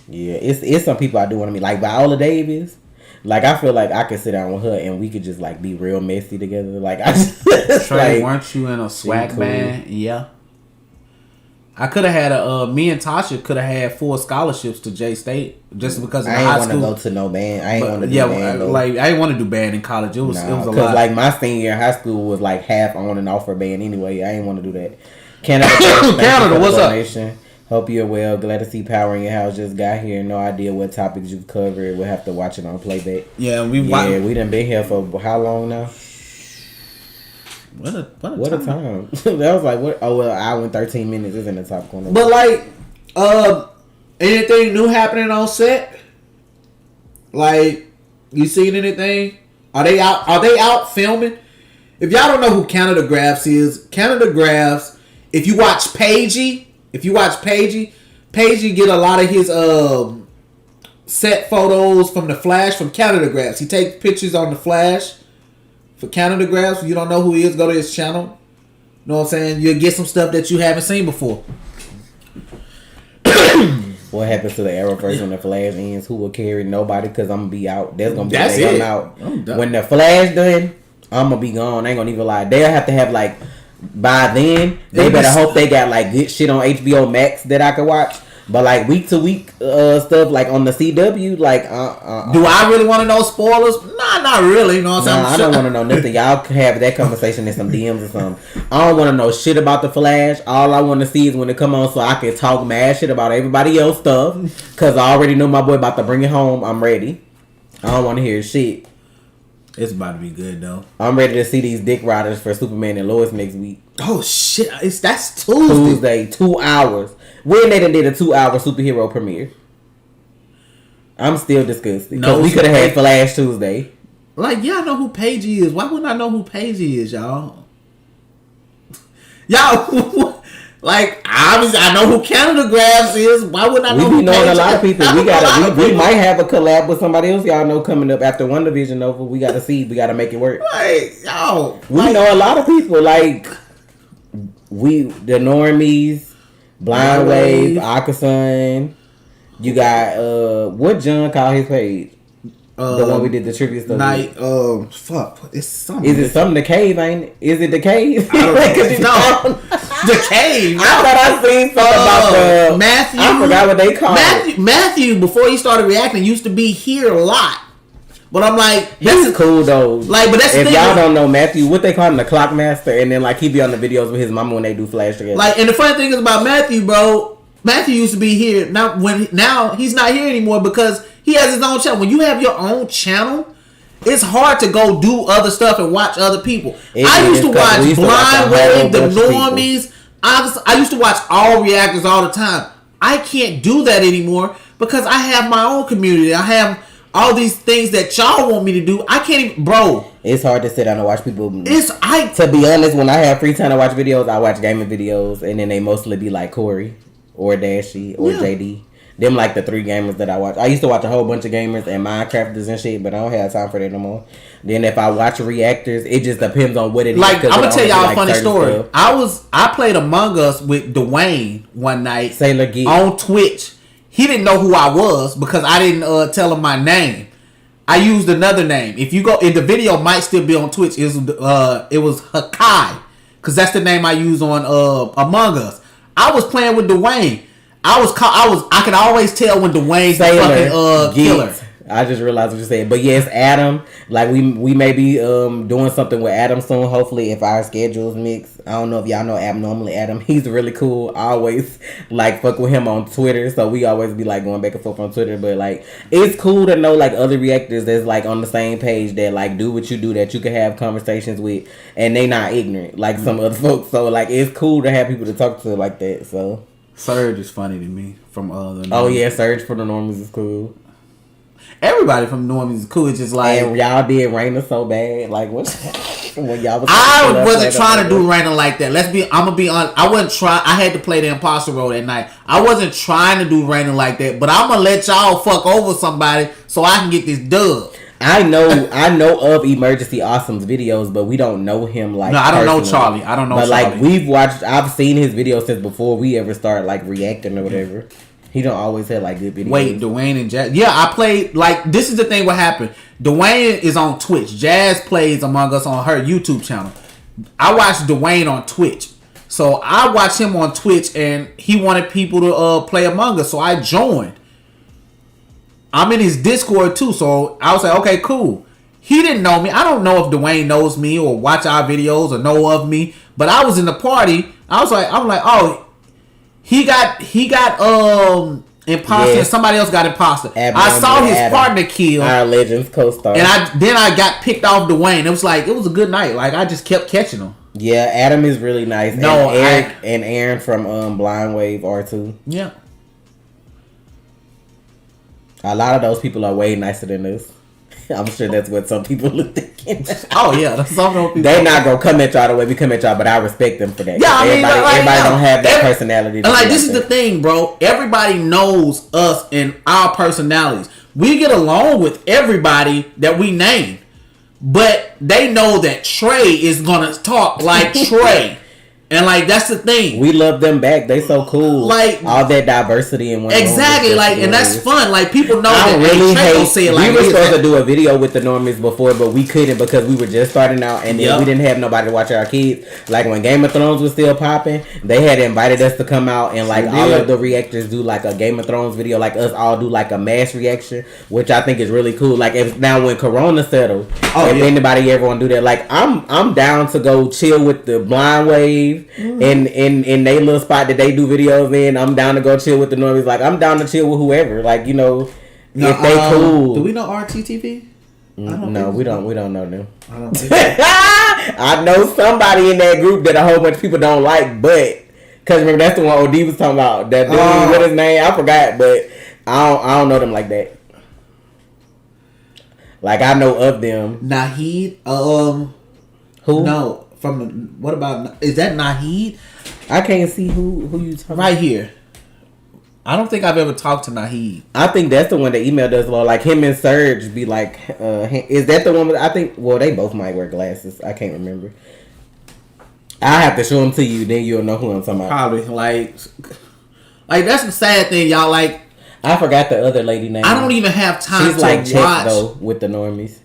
Speaker 1: Yeah, it's some people I do want to meet. Like Viola Davis. Like I feel like I could sit down with her and we could just like be real messy together. Like I just
Speaker 3: Trey,
Speaker 1: like,
Speaker 3: weren't you in a swag
Speaker 1: cool.
Speaker 3: band? Yeah. I could have had me and Tasha could have had 4 scholarships to J State just because of the
Speaker 1: I
Speaker 3: high
Speaker 1: ain't want to
Speaker 3: school.
Speaker 1: go to no band. I ain't want to do
Speaker 3: Yeah,
Speaker 1: band though.
Speaker 3: like I didn't want to do band in college. It was a
Speaker 1: Because
Speaker 3: lot.
Speaker 1: like my senior year in high school was like half on and off for band anyway. I ain't want to do that. Canada,
Speaker 3: Canada, what's up?
Speaker 1: donation. Hope you're well. Glad to see Power in your house. Just got here. No idea what topics you've covered. We'll have to watch it on playback.
Speaker 3: Yeah,
Speaker 1: we done been here for how long now?
Speaker 3: What
Speaker 1: What a time. That was like what? Oh well, hour and 13 minutes is in the top corner.
Speaker 3: But like, anything new happening on set? Like, you seen anything? Are they out filming? If y'all don't know who Canada Graphs is, Canada Graphs. If you watch Pagey, Pagey get a lot of his set photos from the Flash from Canada Graphs. He takes pictures on the Flash for Canada Graphs. If you don't know who he is, go to his channel. Know what I'm saying? You'll get some stuff that you haven't seen before.
Speaker 1: What happens to the Arrowverse when the Flash ends? Who will carry? Nobody, because I'm gonna be out. There's gonna be
Speaker 3: That's
Speaker 1: a day
Speaker 3: it.
Speaker 1: I'm out.
Speaker 3: I'm done.
Speaker 1: When the Flash done, I'm gonna be gone. I ain't gonna even lie. They'll have to have like by then. They better hope they got like good shit on HBO Max that I can watch. But like week to week stuff like on the CW, like
Speaker 3: Do I really want to know spoilers? Nah, not really. You know what I'm saying?
Speaker 1: I don't want to know nothing. Y'all can have that conversation in some DMs or something. I don't want to know shit about the Flash. All I want to see is when it come on so I can talk mad shit about everybody else stuff. Because I already know my boy about to bring it home. I'm ready. I don't want to hear shit.
Speaker 3: It's about to be good though.
Speaker 1: I'm ready to see these dick riders for Superman and Lois next week.
Speaker 3: Oh shit! That's Tuesday.
Speaker 1: 2 hours. When they done did a 2-hour superhero premiere. I'm still disgusted.
Speaker 3: No,
Speaker 1: we could have had Flash Tuesday.
Speaker 3: Like y'all know who Pagey is. Why wouldn't I know who Pagey is, y'all? Y'all, like obviously I know who Canada Graphs is. Why wouldn't I know
Speaker 1: We
Speaker 3: who
Speaker 1: be knowing
Speaker 3: Pagey
Speaker 1: a lot of
Speaker 3: is?
Speaker 1: people. We might have a collab with somebody else y'all know coming up after One Division over. We gotta see. We gotta make it work.
Speaker 3: Like y'all,
Speaker 1: We know a lot of people like the normies, Blind Wave, Akasun, You got what John called his page? The one we did the trivia stuff.
Speaker 3: Night. Fuck. It's something.
Speaker 1: Is it something? The Cave? Ain't it? Is it the Cave?
Speaker 3: I don't know. The Cave.
Speaker 1: I thought I seen something about the
Speaker 3: Matthew.
Speaker 1: I forgot what they called it.
Speaker 3: Matthew, before he started reacting, used to be here a lot. But I'm like,
Speaker 1: He's cool though.
Speaker 3: Like, but that's the
Speaker 1: if
Speaker 3: thing.
Speaker 1: y'all don't know Matthew, what they call him, the Clock Master, and then like he be on the videos with his mama when they do Flash together.
Speaker 3: Like, and the funny thing is about Matthew, bro. Matthew used to be here. Now he's not here anymore because he has his own channel. When you have your own channel, it's hard to go do other stuff and watch other people. I used to watch Blind Wave, the Normies. I used to watch all reactors all the time. I can't do that anymore because I have my own community. I have all these things that y'all want me to do. I can't even, bro.
Speaker 1: It's hard to sit down and watch people.
Speaker 3: To
Speaker 1: be honest, when I have free time to watch videos, I watch gaming videos, and then they mostly be like Corey or Dashy or JD. Them like the 3 gamers that I watch. I used to watch a whole bunch of gamers and Minecrafters and shit, but I don't have time for that no more. Then if I watch reactors, it just depends on what it is.
Speaker 3: Like, I'm gonna tell y'all a funny story. Stuff. I played Among Us with Dwayne one night
Speaker 1: Sailor Geek
Speaker 3: on Twitch. He didn't know who I was because I didn't tell him my name. I used another name. If you go, in the video might still be on Twitch. It was Hakai, because that's the name I use on Among Us. I was playing with Dwayne. I could always tell when Dwayne's the fucking killer.
Speaker 1: I just realized what you said. But yes, Adam, like we may be doing something with Adam soon, hopefully, if our schedules mix. I don't know if y'all know abnormally Adam. He's really cool. I always like fuck with him on Twitter, so we always be like going back and forth on Twitter. But like, it's cool to know like other reactors that's like on the same page that like do what you do, that you can have conversations with, and they not ignorant like some other folks. So like, it's cool to have people to talk to like that. So
Speaker 3: Surge is funny to me from the
Speaker 1: Oh yeah, Surge for the Normies is cool.
Speaker 3: Everybody from Normies is cool. It's just like,
Speaker 1: and y'all did Raina so bad. Like what? When y'all was
Speaker 3: I wasn't trying to do Raina like that. I'm gonna be honest. I wasn't trying. I had to play the imposter role that night. I wasn't trying to do Raina like that. But I'm gonna let y'all fuck over somebody so I can get this dub.
Speaker 1: I know of Emergency Awesome's videos, but we don't know him like.
Speaker 3: No, I don't know Charlie. I don't know.
Speaker 1: But
Speaker 3: Charlie.
Speaker 1: like I've seen his videos since before we ever started like reacting or whatever. He don't always have like good videos.
Speaker 3: Wait, Dwayne and Jazz. Yeah, I played like this is the thing. What happened? Dwayne is on Twitch. Jazz plays Among Us on her YouTube channel. I watched Dwayne on Twitch, so I watched him on Twitch, and he wanted people to play Among Us, so I joined. I'm in his Discord too, so I was like, okay, cool. He didn't know me. I don't know if Dwayne knows me or watch our videos or know of me, but I was in the party. I'm like, oh. He got imposter, and somebody else got imposter. I saw his partner kill.
Speaker 1: Our Legends co-star.
Speaker 3: And I got picked off Dwayne. It was a good night. Like, I just kept catching him.
Speaker 1: Yeah, Adam is really nice.
Speaker 3: No,
Speaker 1: and Eric and Aaron from Blind Wave are too.
Speaker 3: Yeah.
Speaker 1: A lot of those people are way nicer than us. I'm sure that's what some people are thinking.
Speaker 3: Oh yeah, some people.
Speaker 1: They not gonna come at y'all the way we come at y'all, but I respect them for that.
Speaker 3: Yeah, I mean,
Speaker 1: everybody don't have that personality.
Speaker 3: And like this is the thing, bro. Everybody knows us and our personalities. We get along with everybody that we name, but they know that Trey is gonna talk like Trey. And like that's the thing.
Speaker 1: We love them back. They so cool.
Speaker 3: Like
Speaker 1: all that diversity in one.
Speaker 3: Exactly. Like, and that's fun. Like people know that.
Speaker 1: Really hate. We were supposed to do a video with the Normies before, but we couldn't because we were just starting out, and then we didn't have nobody to watch our kids. Like when Game of Thrones was still popping, they had invited us to come out and like all of the reactors do like a Game of Thrones video, like us all do like a mass reaction, which I think is really cool. Like if now when Corona settled, if anybody ever want to do that, like I'm down to go chill with the Blind Wave. In they little spot that they do videos in, I'm down to go chill with the Normies. Like I'm down to chill with whoever. Like if they cool.
Speaker 3: Do we know RTTV?
Speaker 1: No, we don't know them.
Speaker 3: I don't think
Speaker 1: I know somebody in that group that a whole bunch of people don't like, but because remember that's the one OD was talking about. That dude, what his name? I forgot, but I don't know them like that. Like I know of them.
Speaker 3: Nahid.
Speaker 1: Who?
Speaker 3: No. What about, is that Nahid?
Speaker 1: I can't see who you talking
Speaker 3: right here. I don't think I've ever talked to Nahid.
Speaker 1: I think that's the one that emailed us. Like him and Surge be like, is that the one? I think. Well, they both might wear glasses. I can't remember. I have to show them to you, then you'll know who I'm talking about.
Speaker 3: Probably like that's the sad thing, y'all. Like
Speaker 1: I forgot the other lady name.
Speaker 3: I don't even have time
Speaker 1: She's
Speaker 3: to
Speaker 1: like
Speaker 3: watch
Speaker 1: Chet, though, with the normies.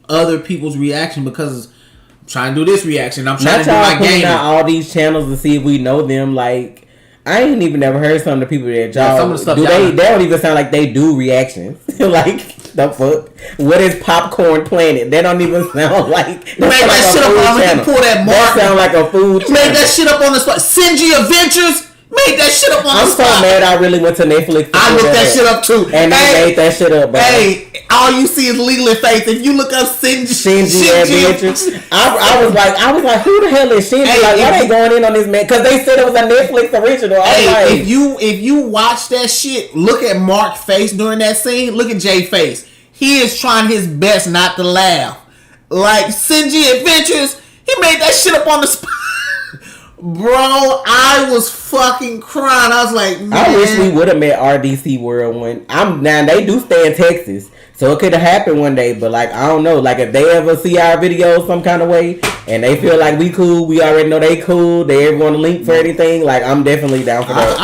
Speaker 3: Other people's reaction because I'm trying to do this reaction. I'm trying
Speaker 1: Not
Speaker 3: to do
Speaker 1: y'all
Speaker 3: my
Speaker 1: putting
Speaker 3: game.
Speaker 1: out all these channels to see if we know them. Like, I ain't even never heard some of the people that y'all
Speaker 3: Yeah, some of the stuff
Speaker 1: do.
Speaker 3: y'all-
Speaker 1: They don't even sound like they do reactions. Like, the fuck? What is Popcorn Planet? They don't even sound like.
Speaker 3: You made that shit up on the pull that
Speaker 1: That
Speaker 3: mark.
Speaker 1: sound like a food
Speaker 3: You made
Speaker 1: channel.
Speaker 3: that shit up on the spot. Sinji Adventures made that shit up on
Speaker 1: I'm
Speaker 3: the
Speaker 1: so
Speaker 3: spot.
Speaker 1: mad I really went to Netflix to
Speaker 3: I
Speaker 1: pull
Speaker 3: looked that shit up too.
Speaker 1: And they
Speaker 3: Hey,
Speaker 1: made that shit up, bro.
Speaker 3: Hey, all you see is Leland face. If you look up
Speaker 1: Shinji Adventures. I was like, who the hell is Shinji?
Speaker 3: Hey,
Speaker 1: like, why
Speaker 3: if
Speaker 1: they
Speaker 3: you-
Speaker 1: going in on this man? Because they said it was a Netflix original. I was
Speaker 3: Hey,
Speaker 1: like,
Speaker 3: if you watch that shit, look at Mark's face during that scene. Look at Jay's face. He is trying his best not to laugh. Like Sinji Adventures, he made that shit up on the spot. Bro, I was fucking crying. I was like, man.
Speaker 1: I wish we would have met RDC World one. Now they do stay in Texas, so it could have happened one day. But like, I don't know. Like, if they ever see our videos some kind of way and they feel like we cool, we already know they cool. They ever want to link for anything? Like, I'm definitely down for that.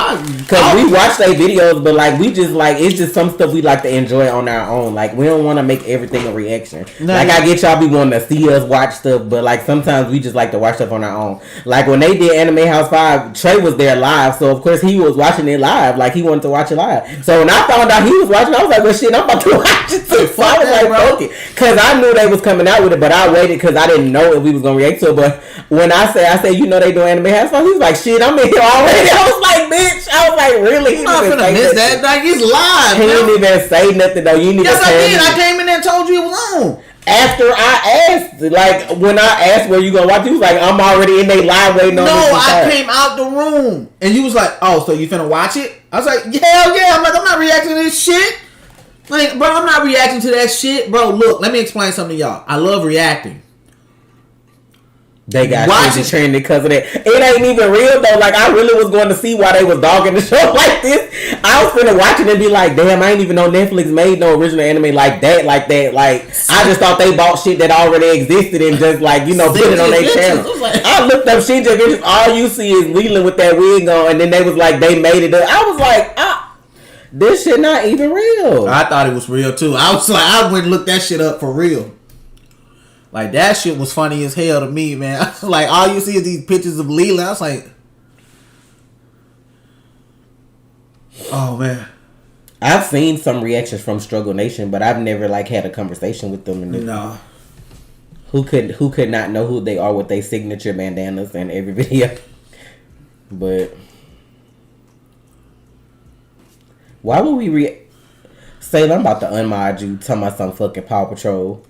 Speaker 1: Cause we watch their videos, but like we just like it's just some stuff we like to enjoy on our own. Like, we don't want to make everything a reaction. Like, I get y'all be wanting to see us watch stuff, but like sometimes we just like to watch stuff on our own. Like when they did Anime House 5, Trey was there live, so of course he was watching it live. Like, he wanted to watch it live. So when I found out he was watching, I was like, well, shit, I'm about to watch it too. So I was like, fuck it, cause I knew they was coming out with it, but I waited because I didn't know if we was gonna react to it. But when I said, you know, they doing Anime House 5, he was like, shit, I'm in here already. I was like, bitch, I was like, really? He
Speaker 3: I'm not
Speaker 1: didn't
Speaker 3: finna
Speaker 1: even
Speaker 3: miss
Speaker 1: say
Speaker 3: that. Like, it's live.
Speaker 1: He
Speaker 3: man.
Speaker 1: didn't even say nothing though. You need
Speaker 3: Yes,
Speaker 1: to
Speaker 3: I
Speaker 1: tell
Speaker 3: did.
Speaker 1: me.
Speaker 3: I came in there and told you it was on.
Speaker 1: After I asked, like when I asked where you gonna watch, he was like, I'm already in they live waiting on
Speaker 3: No,
Speaker 1: this to
Speaker 3: I
Speaker 1: start.
Speaker 3: came out the room and you was like, "Oh, so you finna watch it?" I was like, "Hell yeah!" I'm like, "I'm not reacting to this shit." Like, bro, I'm not reacting to that shit, bro. Look, let me explain something to y'all. I love reacting.
Speaker 1: They got
Speaker 3: Watch
Speaker 1: shit
Speaker 3: it.
Speaker 1: trending because of that. It ain't even real though. Like, I really was going to see why they was dogging the show like this. I was finna watch it and be like, damn, I ain't even know Netflix made no original anime like that. Like, I just thought they bought shit that already existed and just like, you know, put it on their channel. I looked up Shinji Adventures. All you see is Leland with that wig on, and then they was like, they made it up. I was like, this shit not even real.
Speaker 3: I thought it was real too. I was like, I went and looked that shit up for real. Like, that shit was funny as hell to me, man. I was like, all you see is these pictures of Leland. I was like, oh man.
Speaker 1: I've seen some reactions from Struggle Nation, but I've never like had a conversation with them.
Speaker 3: No.
Speaker 1: Who could not know who they are with their signature bandanas and every video. But why would we say I'm about to unmod you talking about some fucking Paw Patrol?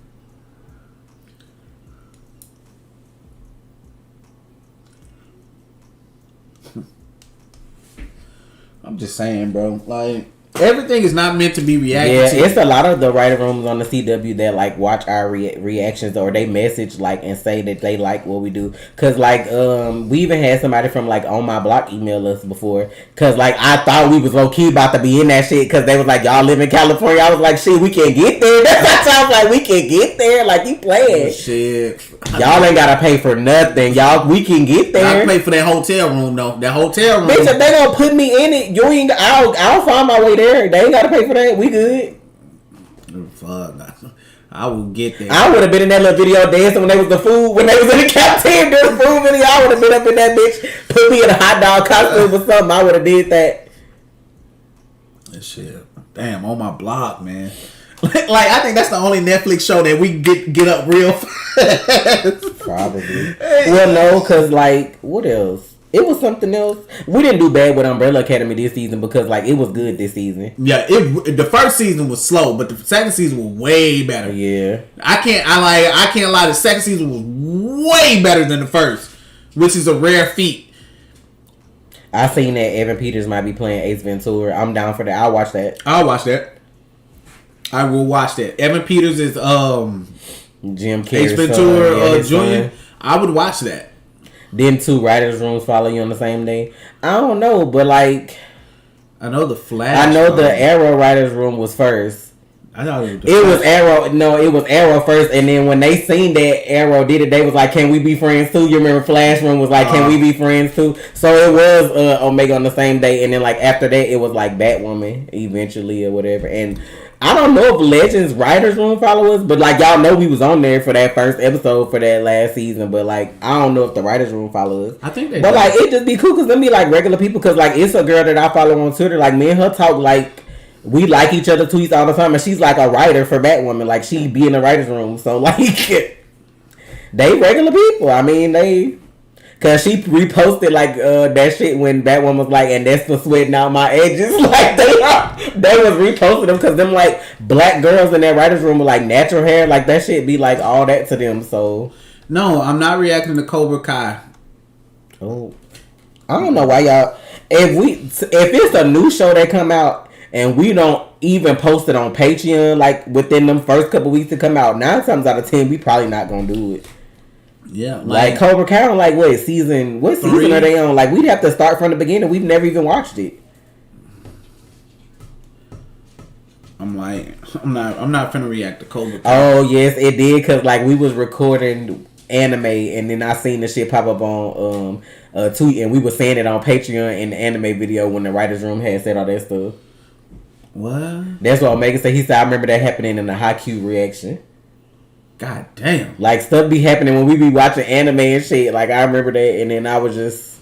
Speaker 3: I'm just saying, bro. Like, everything is not meant to be reacted
Speaker 1: Yeah,
Speaker 3: to.
Speaker 1: it's a lot of the writer rooms on the CW that like watch our reactions or they message like and say that they like what we do. Cause like we even had somebody from like On My Block email us before. Cause like I thought we was low key about to be in that shit. Cause they was like, y'all live in California. I was like, shit, we can't get there. That's why I was like, we can get there. Like, you playing?
Speaker 3: Shit.
Speaker 1: Y'all ain't gotta pay for nothing. Y'all, we can get there.
Speaker 3: I pay for that hotel room though. That hotel room.
Speaker 1: Bitch, if they gonna put me in it, you ain't. I'll find my way there. They ain't gotta pay for that. We good.
Speaker 3: Fuck. I will get there.
Speaker 1: I would have been in that little video dancing when they was the food, when they was in the cafeteria doing the food video. I would have been up in that bitch, put me in a hot dog costume or something. I would have did that.
Speaker 3: That shit. Damn, On My Block, man. Like, I think that's the only Netflix show that we get up real fast.
Speaker 1: Probably. Well, no, cause like, what else? It was something else. We didn't do bad with Umbrella Academy this season because like it was good this season.
Speaker 3: Yeah, the first season was slow, but the second season was way better.
Speaker 1: Yeah.
Speaker 3: I can't lie. The second season was way better than the first, which is a rare feat.
Speaker 1: I seen that Evan Peters might be playing Ace Ventura. I'm down for that. I'll watch that.
Speaker 3: I'll watch that. I will watch that. Evan Peters is
Speaker 1: Jim Carrey's
Speaker 3: Ace Ventura
Speaker 1: son,
Speaker 3: Jr. I would watch that.
Speaker 1: Then 2 writers' rooms follow you on the same day. I don't know, but like
Speaker 3: I know the Flash.
Speaker 1: I know the Arrow writers' room was first.
Speaker 2: I thought it
Speaker 1: was Arrow. No, it was Arrow first, and then when they seen that Arrow did it, they was like, "Can we be friends too?" You remember Flash one was like, "Can we be friends too?" So it was Omega on the same day, and then like after that, it was like Batwoman eventually or whatever. And I don't know if Legends Writers Room follow us, but like y'all know we was on there for that first episode for that last season. But like I don't know if the Writers Room follow us.
Speaker 2: I think they.
Speaker 1: But like it just be cool because them be like regular people. Because like it's a girl that I follow on Twitter. Like me and her talk like. We like each other tweets all the time, and she's like a writer for Batwoman. Like she be in the writers' room, so like they regular people. I mean, cause she reposted like that shit when Batwoman was like, and that's for sweating out my edges. Like they was reposting them because them like black girls in that writers' room with like natural hair, like that shit be like all that to them. So
Speaker 3: no, I'm not reacting to Cobra Kai.
Speaker 1: Oh, I don't know why y'all. If it's a new show that come out. And we don't even post it on Patreon like within them first couple weeks to come out. 9 times out of 10, we probably not gonna do it.
Speaker 3: Yeah,
Speaker 1: like Cobra Kai, like what season are they on? Like we'd have to start from the beginning. We've never even watched it.
Speaker 3: I'm not finna react to Cobra Kai.
Speaker 1: Oh yes, it did because like we was recording anime and then I seen the shit pop up on tweet and we were saying it on Patreon in the anime video when the writers' room had said all that stuff.
Speaker 3: What?
Speaker 1: That's what Omega said. He said, I remember that happening in the Haikyuu reaction.
Speaker 3: God damn.
Speaker 1: Like, stuff be happening when we be watching anime and shit. Like, I remember that. And then I was just...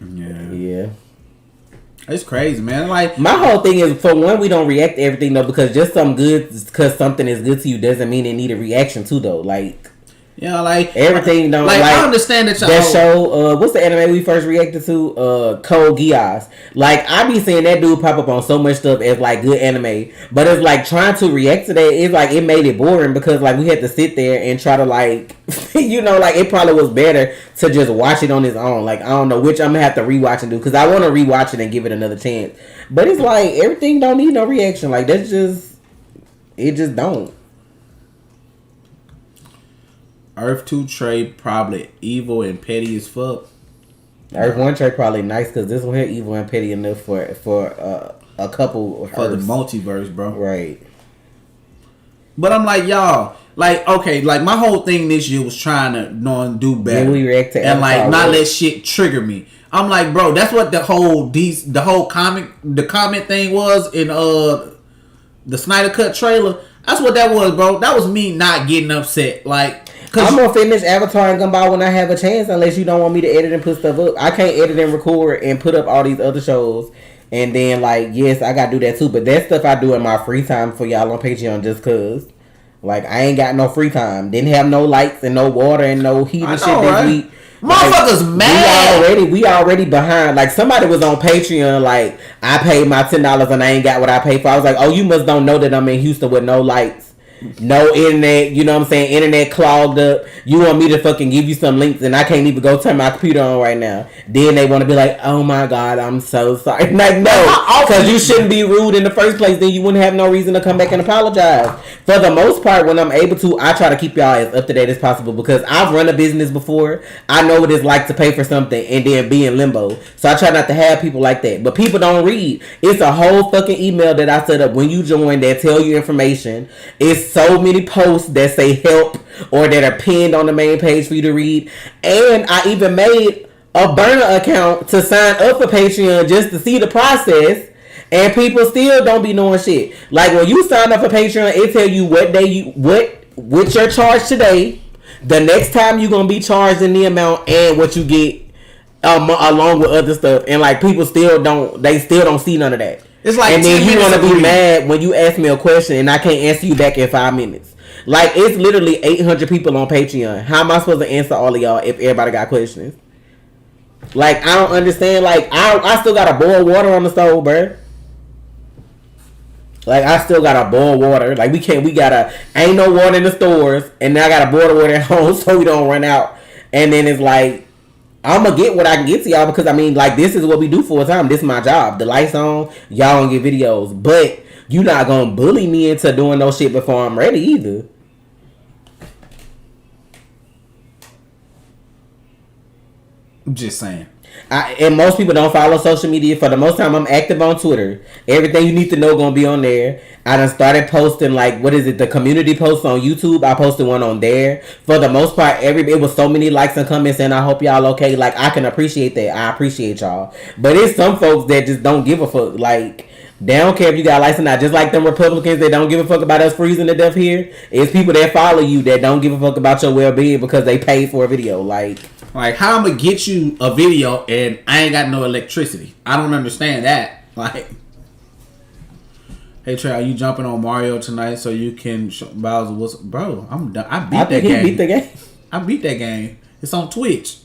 Speaker 1: Yeah.
Speaker 3: It's crazy, man. Like,
Speaker 1: my whole thing is, for one, we don't react to everything, though. Because something is good to you doesn't mean it need a reaction, too, though. Like...
Speaker 3: Yeah, like
Speaker 1: everything don't
Speaker 3: like I understand that y'all
Speaker 1: that show. What's the anime we first reacted to? Cold GIVEAWEAY. Like I be seeing that dude pop up on so much stuff as like good anime, but it's like trying to react to that. It's like it made it boring because like we had to sit there and try to like, like it probably was better to just watch it on its own. Like I don't know which I'm gonna have to rewatch and do because I want to rewatch it and give it another chance. But it's like everything don't need no reaction. Like that's just it just don't.
Speaker 3: Earth 2 Trey probably evil and petty as fuck.
Speaker 1: Earth 1 Trey probably nice because this one here evil and petty enough for a couple
Speaker 3: for the multiverse, bro.
Speaker 1: Right.
Speaker 3: But I'm like y'all, like okay, like my whole thing this year was trying to do better.
Speaker 1: Then we react to
Speaker 3: and like not let shit trigger me. I'm like, bro, that's what the whole comment thing was in the Snyder Cut trailer. That's what that was, bro. That was me not getting upset, like. I'm
Speaker 1: gonna finish Avatar and Gumball when I have a chance, unless you don't want me to edit and put stuff up. I can't edit and record and put up all these other shows, and then like yes, I gotta do that too. But that stuff I do in my free time for y'all on Patreon, just cause like I ain't got no free time. Didn't have no lights and no water and no heat and shit this week.
Speaker 3: Motherfuckers
Speaker 1: like,
Speaker 3: mad.
Speaker 1: We already behind. Like somebody was on Patreon. Like I paid my $10 and I ain't got what I paid for. I was like, oh, you must don't know that I'm in Houston with no lights. No internet, you know what I'm saying? Internet clogged up. You want me to fucking give you some links and I can't even go turn my computer on right now. Then they want to be like, oh my God, I'm so sorry. Like, no, because you shouldn't be rude in the first place. Then you wouldn't have no reason to come back and apologize. For the most part, when I'm able to, I try to keep y'all as up to date as possible because I've run a business before. I know what it's like to pay for something and then be in limbo. So I try not to have people like that. But people don't read. It's a whole fucking email that I set up when you join that tell you information. It's so many posts that say help or that are pinned on the main page for you to read. And I even made a burner account to sign up for Patreon just to see the process. And people still don't be knowing shit. Like when you sign up for Patreon, it tell you what day what your charge today, the next time you're gonna be charged in the amount, and what you get along with other stuff. And like people still don't see none of that. It's like, and then you want to be mad when you ask me a question and I can't answer you back in 5 minutes. Like it's literally 800 people on Patreon. How am I supposed to answer all of y'all if everybody got questions? Like I don't understand. Like I still gotta boil water on the stove, bruh. Like I still gotta boil water. Like ain't no water in the stores, and now I gotta boil the water at home so we don't run out. And then it's like, I'm gonna get what I can get to y'all because I mean, like, this is what we do full time. This is my job. The lights on, y'all gonna get videos, but you not gonna bully me into doing no shit before I'm ready either.
Speaker 3: I'm just saying.
Speaker 1: And most people don't follow social media. For the most time, I'm active on Twitter. Everything you need to know gonna be on there. I done started posting like the community posts on YouTube. I posted one on there. For the most part, it was so many likes and comments, and I hope y'all okay. Like I can appreciate that. I appreciate y'all. But it's some folks that just don't give a fuck. Like they don't care if you got likes or not. Just like them Republicans that don't give a fuck about us freezing to death here. It's people that follow you that don't give a fuck about your well being because they paid for a video. Like
Speaker 3: how I'm gonna get you a video and I ain't got no electricity? I don't understand that. Like, hey Trey, are you jumping on Mario tonight so you can show Bowser what's bro? I'm done. I beat that game. I beat that game. It's on Twitch.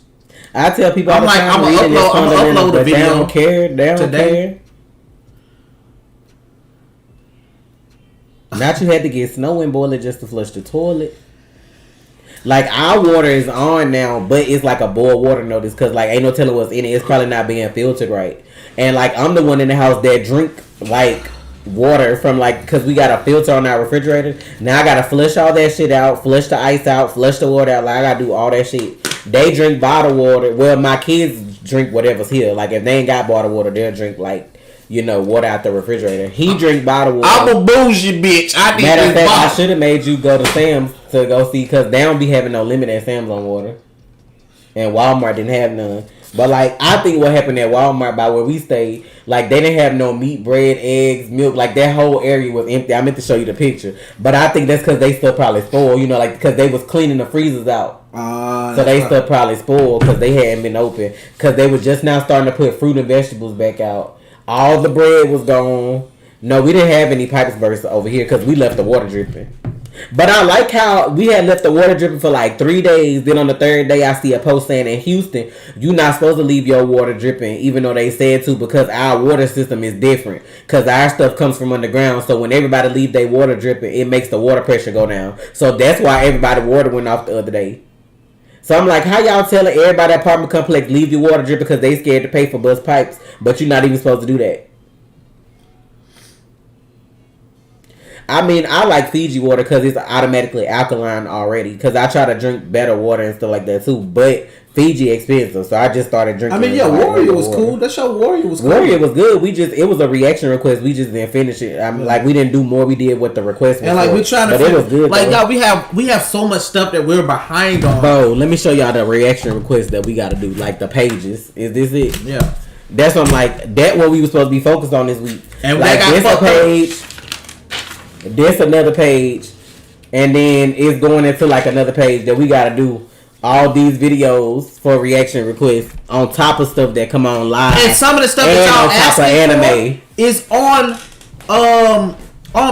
Speaker 1: I tell people all the time,
Speaker 3: I'm gonna upload the video.
Speaker 1: They don't care. They don't care. Not you had to get snow and boil it just to flush the toilet. Like our water is on now, but it's like a boiled water notice because like ain't no telling what's in it. It's probably not being filtered right. And like I'm the one in the house that drink like water from like because we got a filter on our refrigerator. Now I gotta flush all that shit out, flush the ice out, flush the water out. Like I gotta do all that shit. They drink bottled water. Well, my kids drink whatever's here. Like if they ain't got bottled water, they'll drink like water out the refrigerator. He drink bottled water.
Speaker 3: I'm a bougie bitch. I need
Speaker 1: Matter of fact, I should have made you go to Sam's to go see because they don't be having no limit at Sam's on water, and Walmart didn't have none. But like I think what happened at Walmart by where we stayed, like they didn't have no meat, bread, eggs, milk. Like that whole area was empty. I meant to show you the picture, but I think that's because they still probably spoiled. Like because they was cleaning the freezers out. So they still probably spoiled because they hadn't been open because they was just now starting to put fruit and vegetables back out. All the bread was gone. No, we didn't have any pipes burst over here because we left the water dripping. But I like how we had left the water dripping for like 3 days. Then on the third day, I see a post saying in Houston, you're not supposed to leave your water dripping, even though they said to, because our water system is different. Because our stuff comes from underground. So when everybody leave their water dripping, it makes the water pressure go down. So that's why everybody's water went off the other day. So I'm like, how y'all telling everybody at apartment complex leave your water drip because they scared to pay for bus pipes, but you're not even supposed to do that? I mean, I like Fiji water because it's automatically alkaline already. Because I try to drink better water and stuff like that too. But Fiji expensive, so I just started drinking.
Speaker 3: I mean, yeah, Warrior was cool. That show Warrior was cool.
Speaker 1: Warrior was good. It was a reaction request. We just didn't finish it. I mean, like we didn't do more. We did what the request was.
Speaker 3: And like we trying to,
Speaker 1: but it was good.
Speaker 3: Like y'all, we have so much stuff that we're behind on.
Speaker 1: Bro, let me show y'all the reaction request that we got to do. Like the pages. Is this it?
Speaker 3: Yeah.
Speaker 1: That's what I'm like. That what we were supposed to be focused on this week.
Speaker 3: And
Speaker 1: like
Speaker 3: this
Speaker 1: a page. This another page, and then it's going into like another page that we gotta do all these videos for reaction requests on top of stuff that come on live.
Speaker 3: And some of the stuff that y'all asking for is on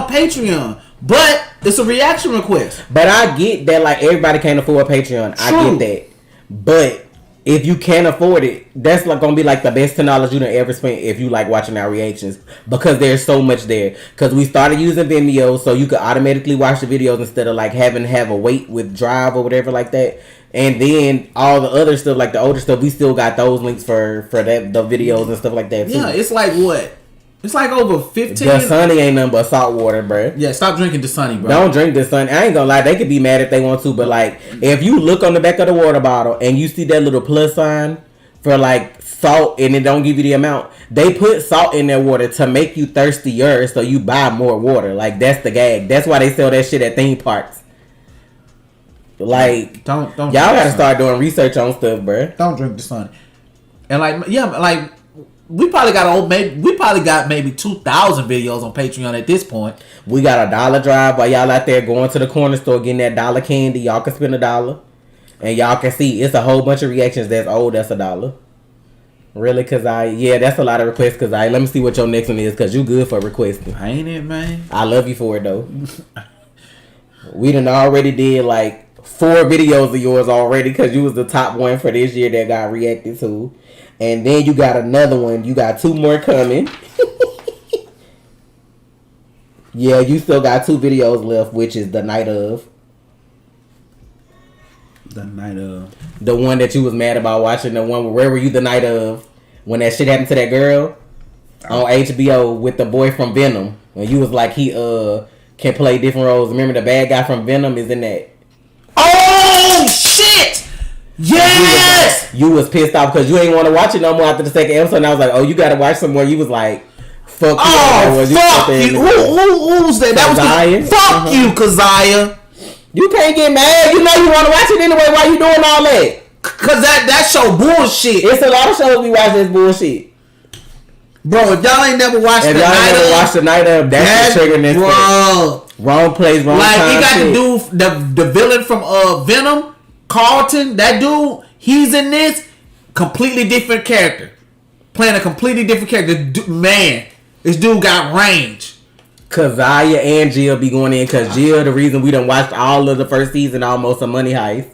Speaker 3: Patreon, but it's a reaction request.
Speaker 1: But I get that like everybody can't afford Patreon. True. I get that, but if you can't afford it, that's like gonna be like the best $10 you done ever spent if you like watching our reactions because there's so much there. Because we started using Vimeo so you could automatically watch the videos instead of like having to have a wait with Drive or whatever like that. And then all the other stuff like the older stuff, we still got those links for that the videos and stuff like that too.
Speaker 3: Yeah, it's like what? It's like over 15.
Speaker 1: Dasani ain't nothing but salt water, bro.
Speaker 3: Yeah, stop drinking Dasani, bro.
Speaker 1: Don't drink Dasani. I ain't gonna lie, they could be mad if they want to, but like, if you look on the back of the water bottle and you see that little plus sign for like salt and it don't give you the amount, they put salt in their water to make you thirstier, so you buy more water. Like that's the gag. That's why they sell that shit at theme parks. Like,
Speaker 3: don't
Speaker 1: y'all gotta start doing research on stuff, bro.
Speaker 3: Don't drink Dasani. And like, yeah, like. We probably got maybe 2,000 videos on Patreon at this point.
Speaker 1: We got $1 drive while y'all out there going to the corner store getting that $1 candy. Y'all can spend $1, and y'all can see it's a whole bunch of reactions that's that's $1. Really? Cause that's a lot of requests. Cause let me see what your next one is. Cause you good for requesting.
Speaker 3: Ain't it, man?
Speaker 1: I love you for it though. We done already did like 4 videos of yours already. Cause you was the top one for this year that got reacted to. And then you got another one. You got 2 more coming. Yeah, you still got 2 videos left, which is the night of.
Speaker 3: The night of.
Speaker 1: The one that you was mad about watching. The one where were you the night of? When that shit happened to that girl on HBO with the boy from Venom. When you was like he can play different roles. Remember the bad guy from Venom is in that.
Speaker 3: Oh shit! Yes!
Speaker 1: You was pissed off because you ain't want to watch it no more after the second episode. And I was like, oh, you got to watch some more. You was like, fuck you.
Speaker 3: Oh, fuck you. Who was that? That was
Speaker 1: Keziah.
Speaker 3: Fuck you, Keziah.
Speaker 1: You can't get mad. You know you want to watch it anyway. Why you doing all that?
Speaker 3: Cause that show bullshit.
Speaker 1: It's a lot of shows we watch this bullshit.
Speaker 3: Bro, if y'all ain't never watched
Speaker 1: the night of, that's the trigger next.
Speaker 3: Bro,
Speaker 1: wrong place, wrong
Speaker 3: like
Speaker 1: time.
Speaker 3: He got the villain from Venom, Carlton. That dude, he's in this completely different character, playing a completely different character. Man, this dude got range.
Speaker 1: Keziah and Jill be going in because Jill the reason we done watched all of the first season almost of Money Heist.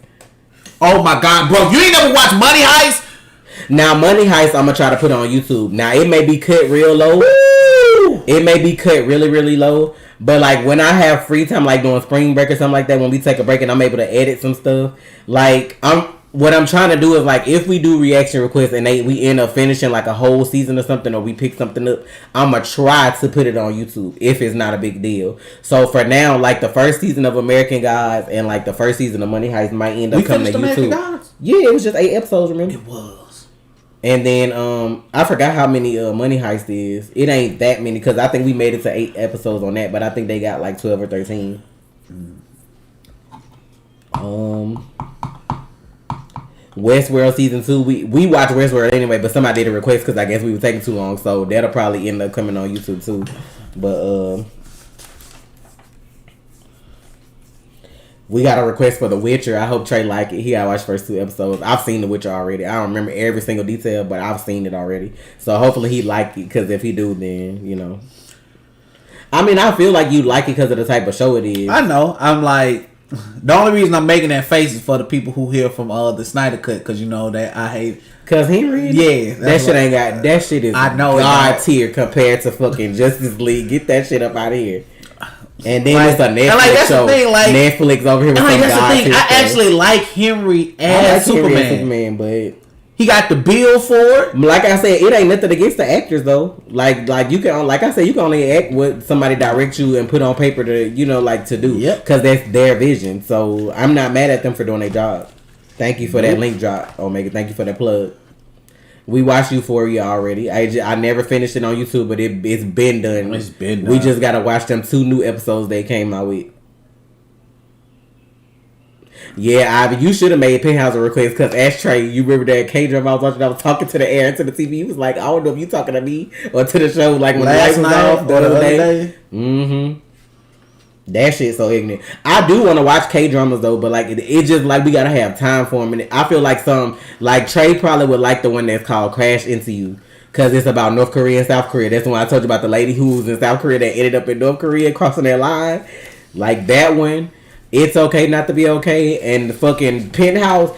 Speaker 3: Oh my god, bro, you ain't never watched Money Heist?
Speaker 1: Now, Money Heist, I'm going to try to put on YouTube. Now, it may be cut real low. Woo! It may be cut really, really low. But, like, when I have free time, like doing spring break or something like that, when we take a break and I'm able to edit some stuff, like, what I'm trying to do is, like, if we do reaction requests and we end up finishing, like, a whole season or something, or we pick something up, I'm going to try to put it on YouTube if it's not a big deal. So, for now, like, the first season of American Gods and, like, the first season of Money Heist might end up coming to YouTube. Gods? Yeah, it was just 8 episodes, remember?
Speaker 3: It was.
Speaker 1: And then I forgot how many Money Heist is. It ain't that many because I think we made it to 8 episodes on that, but I think they got like 12 or 13. Westworld season 2. We watch Westworld anyway, but somebody did a request because I guess we were taking too long, so that'll probably end up coming on YouTube too. But we got a request for The Witcher. I hope Trey like it. He gotta watch the first 2 episodes. I've seen The Witcher already. I don't remember every single detail, but I've seen it already. So hopefully he liked it, because if he do, then, you know. I mean, I feel like you like it because of the type of show it is.
Speaker 3: I know. I'm like, the only reason I'm making that face is for the people who hear from the Snyder Cut, because you know that I hate.
Speaker 1: Cause Henry,
Speaker 3: yeah,
Speaker 1: that shit ain't got. That shit is
Speaker 3: I know
Speaker 1: God tier compared to fucking Justice League. Get that shit up out of here. And then
Speaker 3: like,
Speaker 1: it's a Netflix show. Netflix over here with some
Speaker 3: that's the thing. I actually like Henry as Superman.
Speaker 1: But
Speaker 3: he got the bill for it.
Speaker 1: Like I said, it ain't nothing against the actors though. Like you can, like I said, you can only act what somebody direct you and put on paper to, you know, like to do.
Speaker 3: Yep.
Speaker 1: Because that's their vision. So I'm not mad at them for doing their job. Thank you for that link drop, Omega. Thank you for that plug. We watched Euphoria already. I never finished it on YouTube, but it's been done.
Speaker 3: It's been done.
Speaker 1: We just gotta watch them 2 new episodes they came out with. Yeah, Ivy, you should have made Penthouse a request because Ashtray, you remember that K-drama I was watching? I was talking to the air and to the TV. He was like, I don't know if you talking to me or to the show, like when
Speaker 3: last
Speaker 1: the light was off the other day. Mm-hmm. That shit so ignorant. I do want to watch K-dramas though, but like it just like we gotta have time for them. And I feel like like Trey probably would like the one that's called Crash Into You, because it's about North Korea and South Korea. That's the one I told you about, the lady who was in South Korea that ended up in North Korea crossing that line. Like that one. It's Okay Not to Be Okay, and the fucking Penthouse.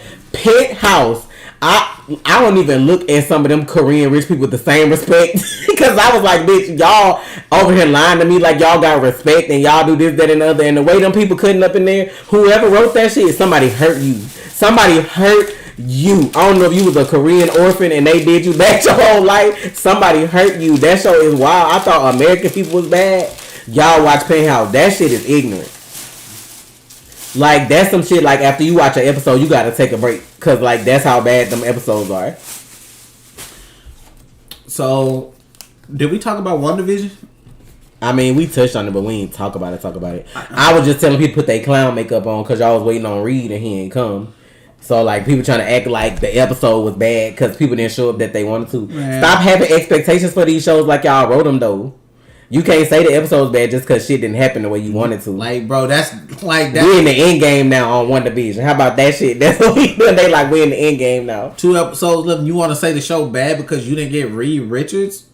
Speaker 1: I don't even look at some of them Korean rich people with the same respect, because I was like, bitch, y'all over here lying to me like y'all got respect and y'all do this, that, and the other. And the way them people cutting up in there, whoever wrote that shit, somebody hurt you. Somebody hurt you. I don't know if you was a Korean orphan and they did you bad your whole life. Somebody hurt you. That show is wild. I thought American people was bad. Y'all watch Penthouse. That shit is ignorant. Like, that's some shit, like, after you watch an episode, you gotta take a break. Because, like, that's how bad them episodes are.
Speaker 3: So, did we talk about WandaVision?
Speaker 1: I mean, we touched on it, but we ain't talk about it. I was just telling people put their clown makeup on because y'all was waiting on Reed and he ain't come. So, like, people trying to act like the episode was bad because people didn't show up that they wanted to. Man. Stop having expectations for these shows like y'all wrote them, though. You can't say the episode's bad just because shit didn't happen the way you wanted to.
Speaker 3: Like, bro, that's like that.
Speaker 1: We in the end game now on WandaVision. How about that shit? That's what we doing. They like, we in the end game now.
Speaker 3: 2 episodes left. You want to say the show bad because you didn't get Reed Richards?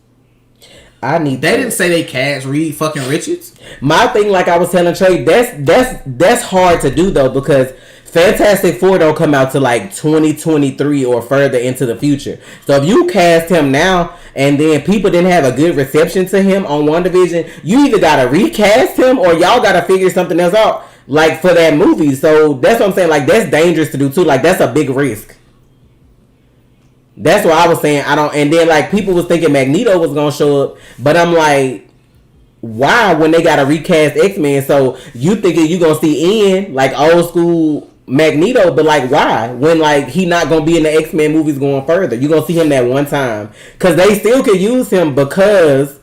Speaker 3: They didn't say they cast Reed fucking Richards.
Speaker 1: My thing, like I was telling Trey, that's hard to do though, because Fantastic Four don't come out to like 2023 or further into the future. So if you cast him now and then people didn't have a good reception to him on WandaVision, you either gotta recast him or y'all gotta figure something else out, like for that movie. So that's what I'm saying. Like, that's dangerous to do too. Like, that's a big risk. That's what I was saying. And then like people was thinking Magneto was gonna show up, but I'm like, why when they gotta recast X-Men? So you thinking you gonna see Ian, like old school Magneto, but like why? When like he not gonna be in the X-Men movies going further. You gonna see him that one time. Cause they still could use him because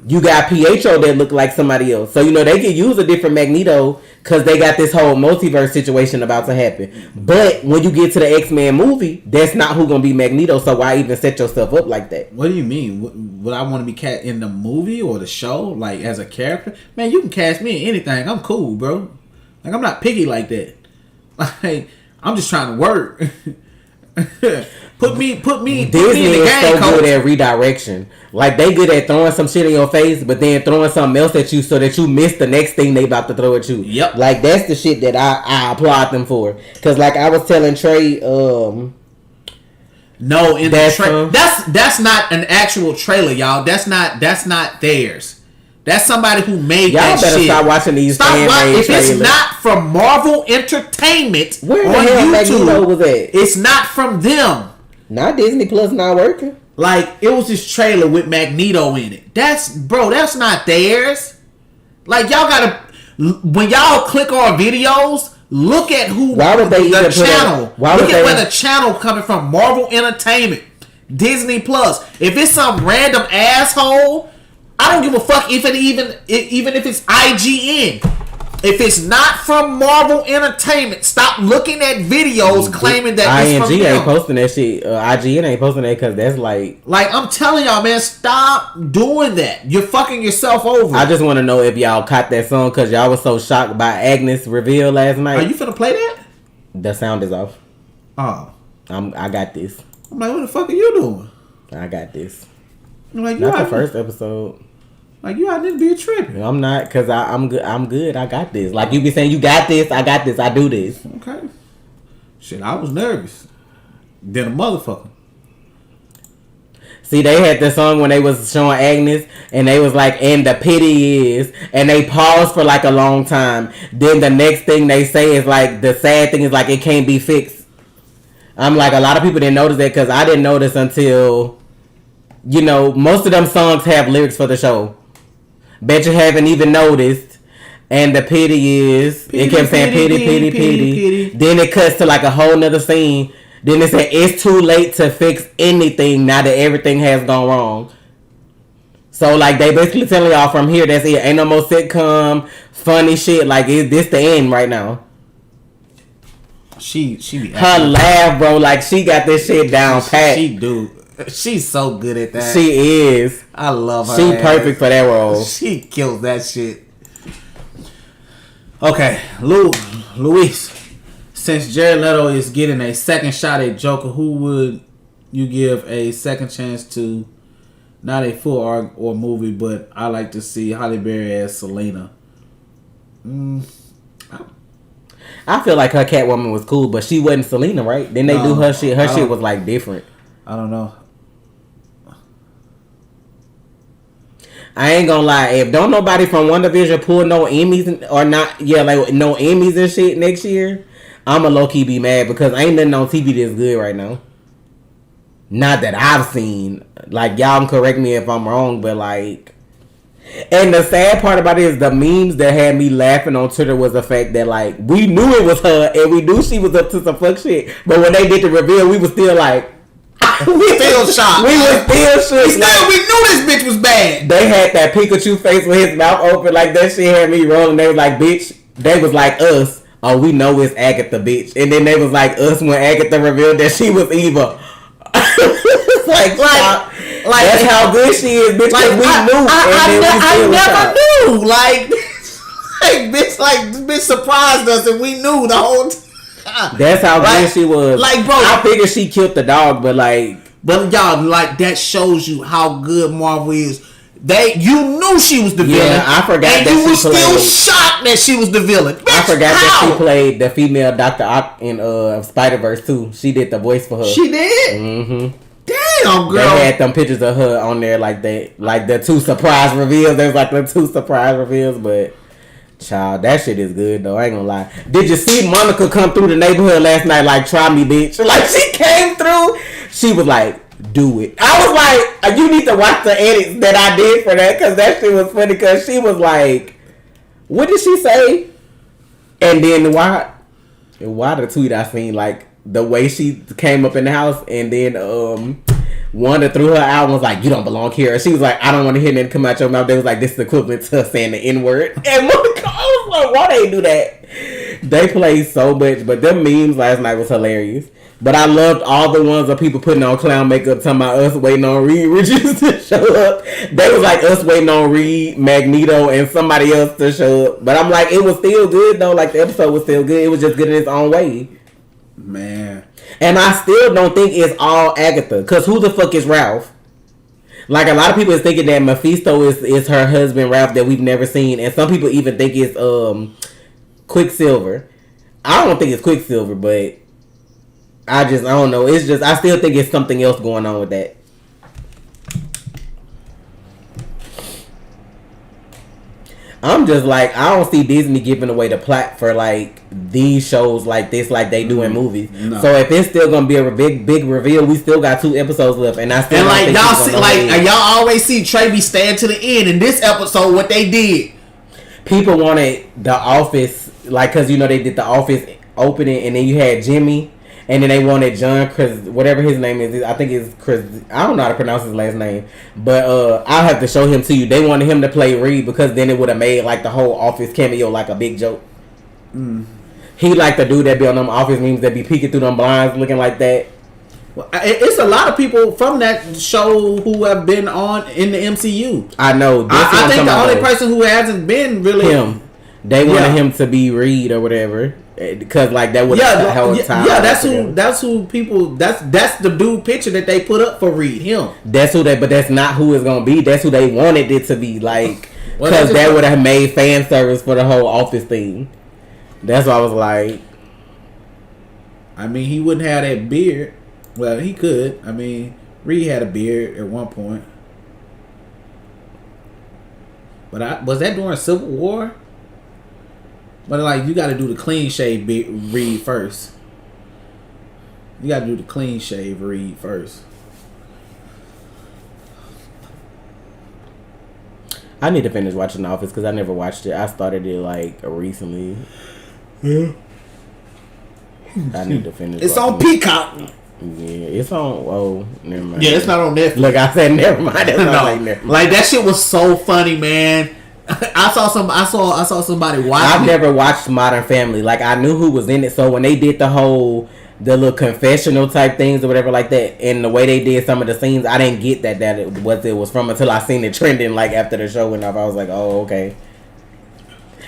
Speaker 1: you got Pietro that look like somebody else. So, you know, they could use a different Magneto because they got this whole multiverse situation about to happen. But when you get to the X-Men movie, that's not who going to be Magneto. So why even set yourself up like that?
Speaker 3: What do you mean? Would I want to be cast in the movie or the show, like as a character? Man, you can cast me in anything. I'm cool, bro. Like, I'm not picky like that. Like, I'm just trying to work. Put me
Speaker 1: Disney
Speaker 3: in the
Speaker 1: is
Speaker 3: game,
Speaker 1: so
Speaker 3: coach.
Speaker 1: good at redirection. Like, they good at throwing some shit in your face, but then throwing something else at you so that you miss the next thing they about to throw at you.
Speaker 3: Yep.
Speaker 1: Like, that's the shit that I applaud them for. Because, like, I was telling Trey,
Speaker 3: No, in the trailer. That's not an actual trailer, y'all. That's not theirs. That's somebody who made
Speaker 1: y'all
Speaker 3: that
Speaker 1: better
Speaker 3: shit.
Speaker 1: stop watching these fan-made
Speaker 3: If
Speaker 1: trailers.
Speaker 3: it's not from Marvel Entertainment
Speaker 1: Where
Speaker 3: on
Speaker 1: the hell Magneto
Speaker 3: YouTube,
Speaker 1: was at?
Speaker 3: it's not from them.
Speaker 1: Not Disney Plus not working.
Speaker 3: Like, it was this trailer with Magneto in it. That's not theirs. Like, y'all gotta, when y'all click on videos, look at who
Speaker 1: Why would they
Speaker 3: the
Speaker 1: even put
Speaker 3: channel. Look at where
Speaker 1: they
Speaker 3: the channel coming from. Marvel Entertainment, Disney Plus. If it's some random asshole, I don't give a fuck if it even if it's IGN. If it's not from Marvel Entertainment, stop looking at videos claiming that it's from
Speaker 1: ING
Speaker 3: them.
Speaker 1: ain't posting that shit. IGN ain't posting that because that's like
Speaker 3: I'm telling y'all, man, stop doing that. You're fucking yourself over.
Speaker 1: I just want to know if y'all caught that song because y'all was so shocked by Agnes' reveal last night.
Speaker 3: Are you finna play that?
Speaker 1: The sound is off.
Speaker 3: Oh.
Speaker 1: I got this.
Speaker 3: I'm like, what the fuck are you doing?
Speaker 1: I got this.
Speaker 3: I'm like, you
Speaker 1: Not the
Speaker 3: out
Speaker 1: first episode.
Speaker 3: Like, you out there be tripping.
Speaker 1: I'm not because I'm good. I'm good. I got this. Like you be saying, you got this. I got this. I do this.
Speaker 3: Okay. Shit, I was nervous. Then a motherfucker.
Speaker 1: See, they had the song when they was showing Agnes, and they was like, and the pity is, and they paused for like a long time. Then the next thing they say is like, the sad thing is like, it can't be fixed. I'm like, a lot of people didn't notice that because I didn't notice until, you know, most of them songs have lyrics for the show. Bet you haven't even noticed. And the pity is, it kept saying pity. Then it cuts to like a whole nother scene. Then it said, it's too late to fix anything now that everything has gone wrong. So, like, they basically telling y'all from here, that's it. Ain't no more sitcom, funny shit. Like, this the end right now.
Speaker 3: She be
Speaker 1: Her laugh, bro, like, she got this shit down pat.
Speaker 3: She do. She's so good at that.
Speaker 1: She is.
Speaker 3: I love her.
Speaker 1: She
Speaker 3: ass.
Speaker 1: perfect for that role.
Speaker 3: She kills that shit. Okay, Luis. Since Jared Leto is getting a second shot at Joker, who would you give a second chance to? Not a full arc or movie, but I like to see Halle Berry as Selena.
Speaker 1: I feel like her Catwoman was cool, but she wasn't Selena, right? Then they do her shit. Her shit was like different.
Speaker 3: I don't know.
Speaker 1: I ain't gonna lie. If don't nobody from WandaVision pull no Emmys or not, like no Emmys and shit next year, I'ma low key be mad because ain't nothing on TV that's good right now. Not that I've seen. Like, y'all can correct me if I'm wrong, but like. And the sad part about it is the memes that had me laughing on Twitter was the fact that like we knew it was her and we knew she was up to some fuck shit, but when they did the reveal, we was still like.
Speaker 3: We still shocked.
Speaker 1: We was still shook.
Speaker 3: We knew this bitch was bad.
Speaker 1: They had that Pikachu face with his mouth open like that shit had me rolling. They was like, bitch. They was like us. Oh, we know it's Agatha, bitch. And then they was like us when Agatha revealed that she was evil. like that's how good she is, bitch. Like, we knew.
Speaker 3: I never knew. Like, bitch surprised us and we knew the whole time.
Speaker 1: That's how good she was.
Speaker 3: Like, bro,
Speaker 1: I figured she killed the dog, but
Speaker 3: y'all, like, that shows you how good Marvel is. You knew she was the villain.
Speaker 1: Yeah, I forgot
Speaker 3: and
Speaker 1: that
Speaker 3: you
Speaker 1: she
Speaker 3: were still
Speaker 1: played.
Speaker 3: shocked that she was the villain. Bitch,
Speaker 1: I forgot
Speaker 3: how?
Speaker 1: that she played the female Dr. Ock in Spider-Verse too. She did the voice for her.
Speaker 3: She did?
Speaker 1: Mm-hmm.
Speaker 3: Damn, girl.
Speaker 1: They had them pictures of her on there like that, like the two surprise reveals. There's like the two surprise reveals, but child, that shit is good though. I ain't gonna lie. Did you see Monica come through the neighborhood last night? Like, try me, bitch. Like, she came through. She was like, do it. I was like, you need to watch the edits that I did for that because that shit was funny. Because she was like, what did she say? And then why? Why the tweet I seen, like the way she came up in the house and then Wanda threw her out and was like, "You don't belong here." And she was like, "I don't want to hear nothing come out your mouth." They was like, "This is equivalent to her saying the N-word." And Monica, I was like, "Why they do that?" They played so much, but them memes last night was hilarious. But I loved all the ones of people putting on clown makeup, talking about us waiting on Reed Richards to show up. They was like us waiting on Reed, Magneto, and somebody else to show up. But I'm like, it was still good though. Like the episode was still good. It was just good in its own way.
Speaker 2: Man.
Speaker 1: And I still don't think it's all Agatha. Because who the fuck is Ralph? Like, a lot of people is thinking that Mephisto is her husband, Ralph, that we've never seen. And some people even think it's Quicksilver. I don't think it's Quicksilver, but I don't know. It's just, I still think it's something else going on with that. I'm just like, I don't see Disney giving away the plot for like these shows like this, like they do in movies. No. So if it's still gonna be a big reveal, we still got 2 episodes left, and I still
Speaker 3: and like y'all see, like y'all always see Trey be staying to the end. In this episode, what they did,
Speaker 1: people wanted The Office, like, cause you know they did The Office opening, and then you had Jimmy. And then they wanted John Chris, whatever his name is. I think it's Chris. I don't know how to pronounce his last name, but I'll have to show him to you. They wanted him to play Reed because then it would have made like the whole Office cameo like a big joke. He like the dude that be on them Office memes that be peeking through them blinds looking like that.
Speaker 3: Well, it's a lot of people from that show who have been on in the MCU.
Speaker 1: I know.
Speaker 3: I think the only person who hasn't been really
Speaker 1: him. They wanted him to be Reed or whatever. Because like that would
Speaker 3: that's who people that's the dude picture that they put up for Reed, him.
Speaker 1: That's who but that's not who it's gonna be. That's who they wanted it to be, like, because that would have made fan service for the whole Office thing. That's why I was like,
Speaker 2: I mean, he wouldn't have that beard. Well, he could. I mean, Reed had a beard at one point, but was that during Civil War? But like, you got to do the clean shave Reed first. You got to do the clean shave Reed first.
Speaker 1: I need to finish watching The Office because I never watched it. I started it like recently. Yeah. I need to finish.
Speaker 3: It's on Peacock.
Speaker 1: Yeah, it's on. Oh, never mind.
Speaker 3: Yeah, it's not on Netflix.
Speaker 1: Look, I said never mind. That's not like Netflix.
Speaker 3: Like that shit was so funny, man. I saw somebody watching.
Speaker 1: I've never watched Modern Family. Like, I knew who was in it, so when they did the little confessional type things or whatever like that, and the way they did some of the scenes, I didn't get that it was from until I seen it trending like after the show went off. I was like, oh, okay.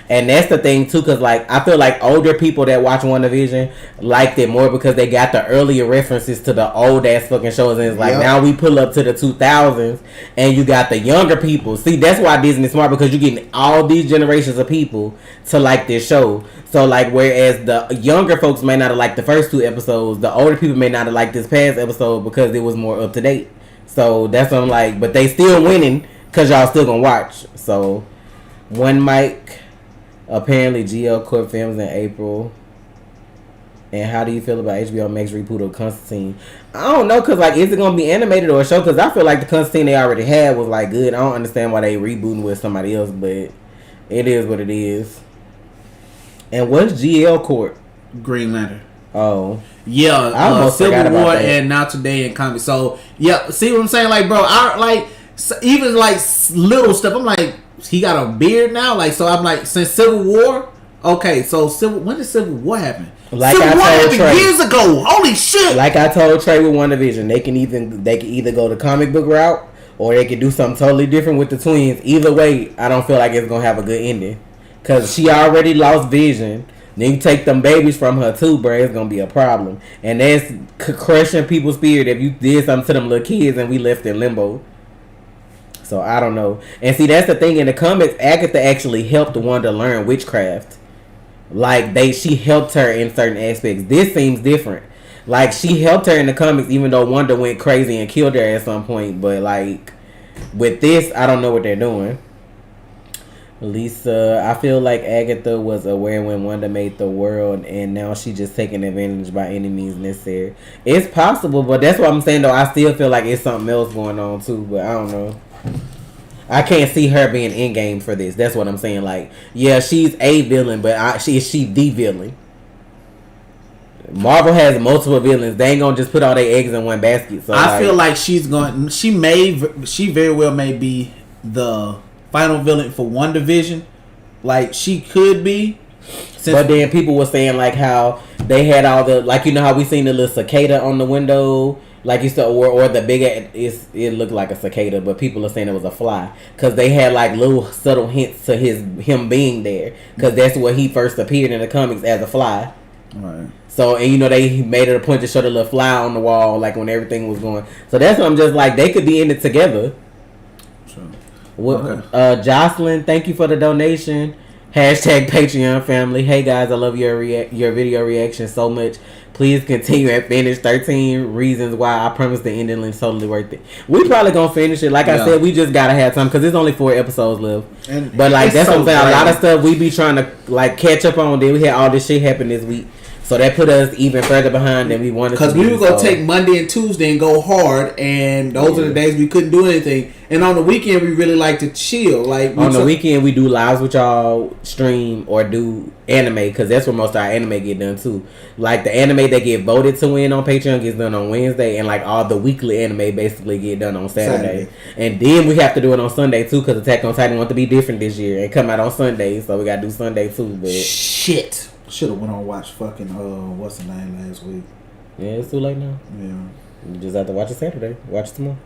Speaker 1: And that's the thing too, because like I feel like older people that watch WandaVision liked it more because they got the earlier references to the old ass fucking shows, and it's like now we pull up to the 2000s and you got the younger people. See, that's why Disney's smart, because you're getting all these generations of people to like this show. So like, whereas the younger folks may not have liked the first 2 episodes, the older people may not have liked this past episode because it was more up to date. So that's what I'm like, but they still winning because y'all still gonna watch. So one mic. Apparently, GL Corp films in April. And how do you feel about HBO Max reboot of Constantine? I don't know, because, like, is it going to be animated or a show? Because I feel like the Constantine they already had was, like, good. I don't understand why they rebooting with somebody else, but it is what it is. And what's GL Corp?
Speaker 2: Green Lantern.
Speaker 1: Oh.
Speaker 3: Yeah, Civil War and Now Today in comics. So, yeah, see what I'm saying? Like, bro, even, like, little stuff, I'm like, he got a beard now, like, so I'm like, since Civil War, okay, so when did Civil War happen?
Speaker 1: Like
Speaker 3: Civil
Speaker 1: War
Speaker 3: happened years ago. Holy shit!
Speaker 1: Like I told Trey with WandaVision, they can either go the comic book route or they can do something totally different with the twins. Either way, I don't feel like it's gonna have a good ending, cause she already lost Vision. Then you take them babies from her too, bro. It's gonna be a problem, and that's crushing people's spirit if you did something to them little kids and we left in limbo. So I don't know. And see, that's the thing, in the comics, Agatha actually helped Wanda learn witchcraft. Like she helped her in certain aspects. This seems different. Like, she helped her in the comics, even though Wanda went crazy and killed her at some point. But like with this, I don't know what they're doing. Lisa, I feel like Agatha was aware when Wanda made the world, and now she just taking advantage by any means necessary. It's possible, but that's what I'm saying though. I still feel like it's something else going on too, but I don't know. I can't see her being in game for this. That's what I'm saying. Like, yeah, she's a villain, but is she the villain? Marvel has multiple villains. They ain't gonna just put all their eggs in one basket. So
Speaker 3: I feel like she's going. She very well may be the final villain for WandaVision. Like she could be.
Speaker 1: But then people were saying like how they had all the like how we seen the little cicada on the window, like you said, or the bigger it looked like a cicada, but people are saying it was a fly because they had like little subtle hints to him being there because that's where he first appeared in the comics as a fly.
Speaker 3: Right.
Speaker 1: So and they made it a point to show the little fly on the wall like when everything was going. So that's what I'm just like they could be in it together. Sure. Okay. Jocelyn, thank you for the donation. Hashtag Patreon family. Hey guys, I love your video reaction so much. Please continue and finish 13 reasons why I promise the ending is totally worth it. We probably gonna finish it. Like I said, we just gotta have time because there's only 4 episodes left. But like that's what I'm saying. A lot of stuff we be trying to like catch up on. Then we had all this shit happen this week. So that put us even further behind than we wanted to.
Speaker 3: Because we were going to take Monday and Tuesday and go hard. And those are the days we couldn't do anything. And on the weekend, we really like to chill. Like
Speaker 1: on the weekend, we do lives with y'all, stream, or do anime. Because that's where most of our anime get done, too. Like the anime that get voted to win on Patreon gets done on Wednesday. And like all the weekly anime basically get done on Saturday. And then we have to do it on Sunday, too. Because Attack on Titan want to be different this year. And come out on Sunday. So we got to do Sunday, too. But
Speaker 3: shit. Should have went on watch fucking what's the name last week.
Speaker 1: Yeah, it's too late now.
Speaker 3: Yeah.
Speaker 1: You just have to watch it Saturday. Watch it tomorrow.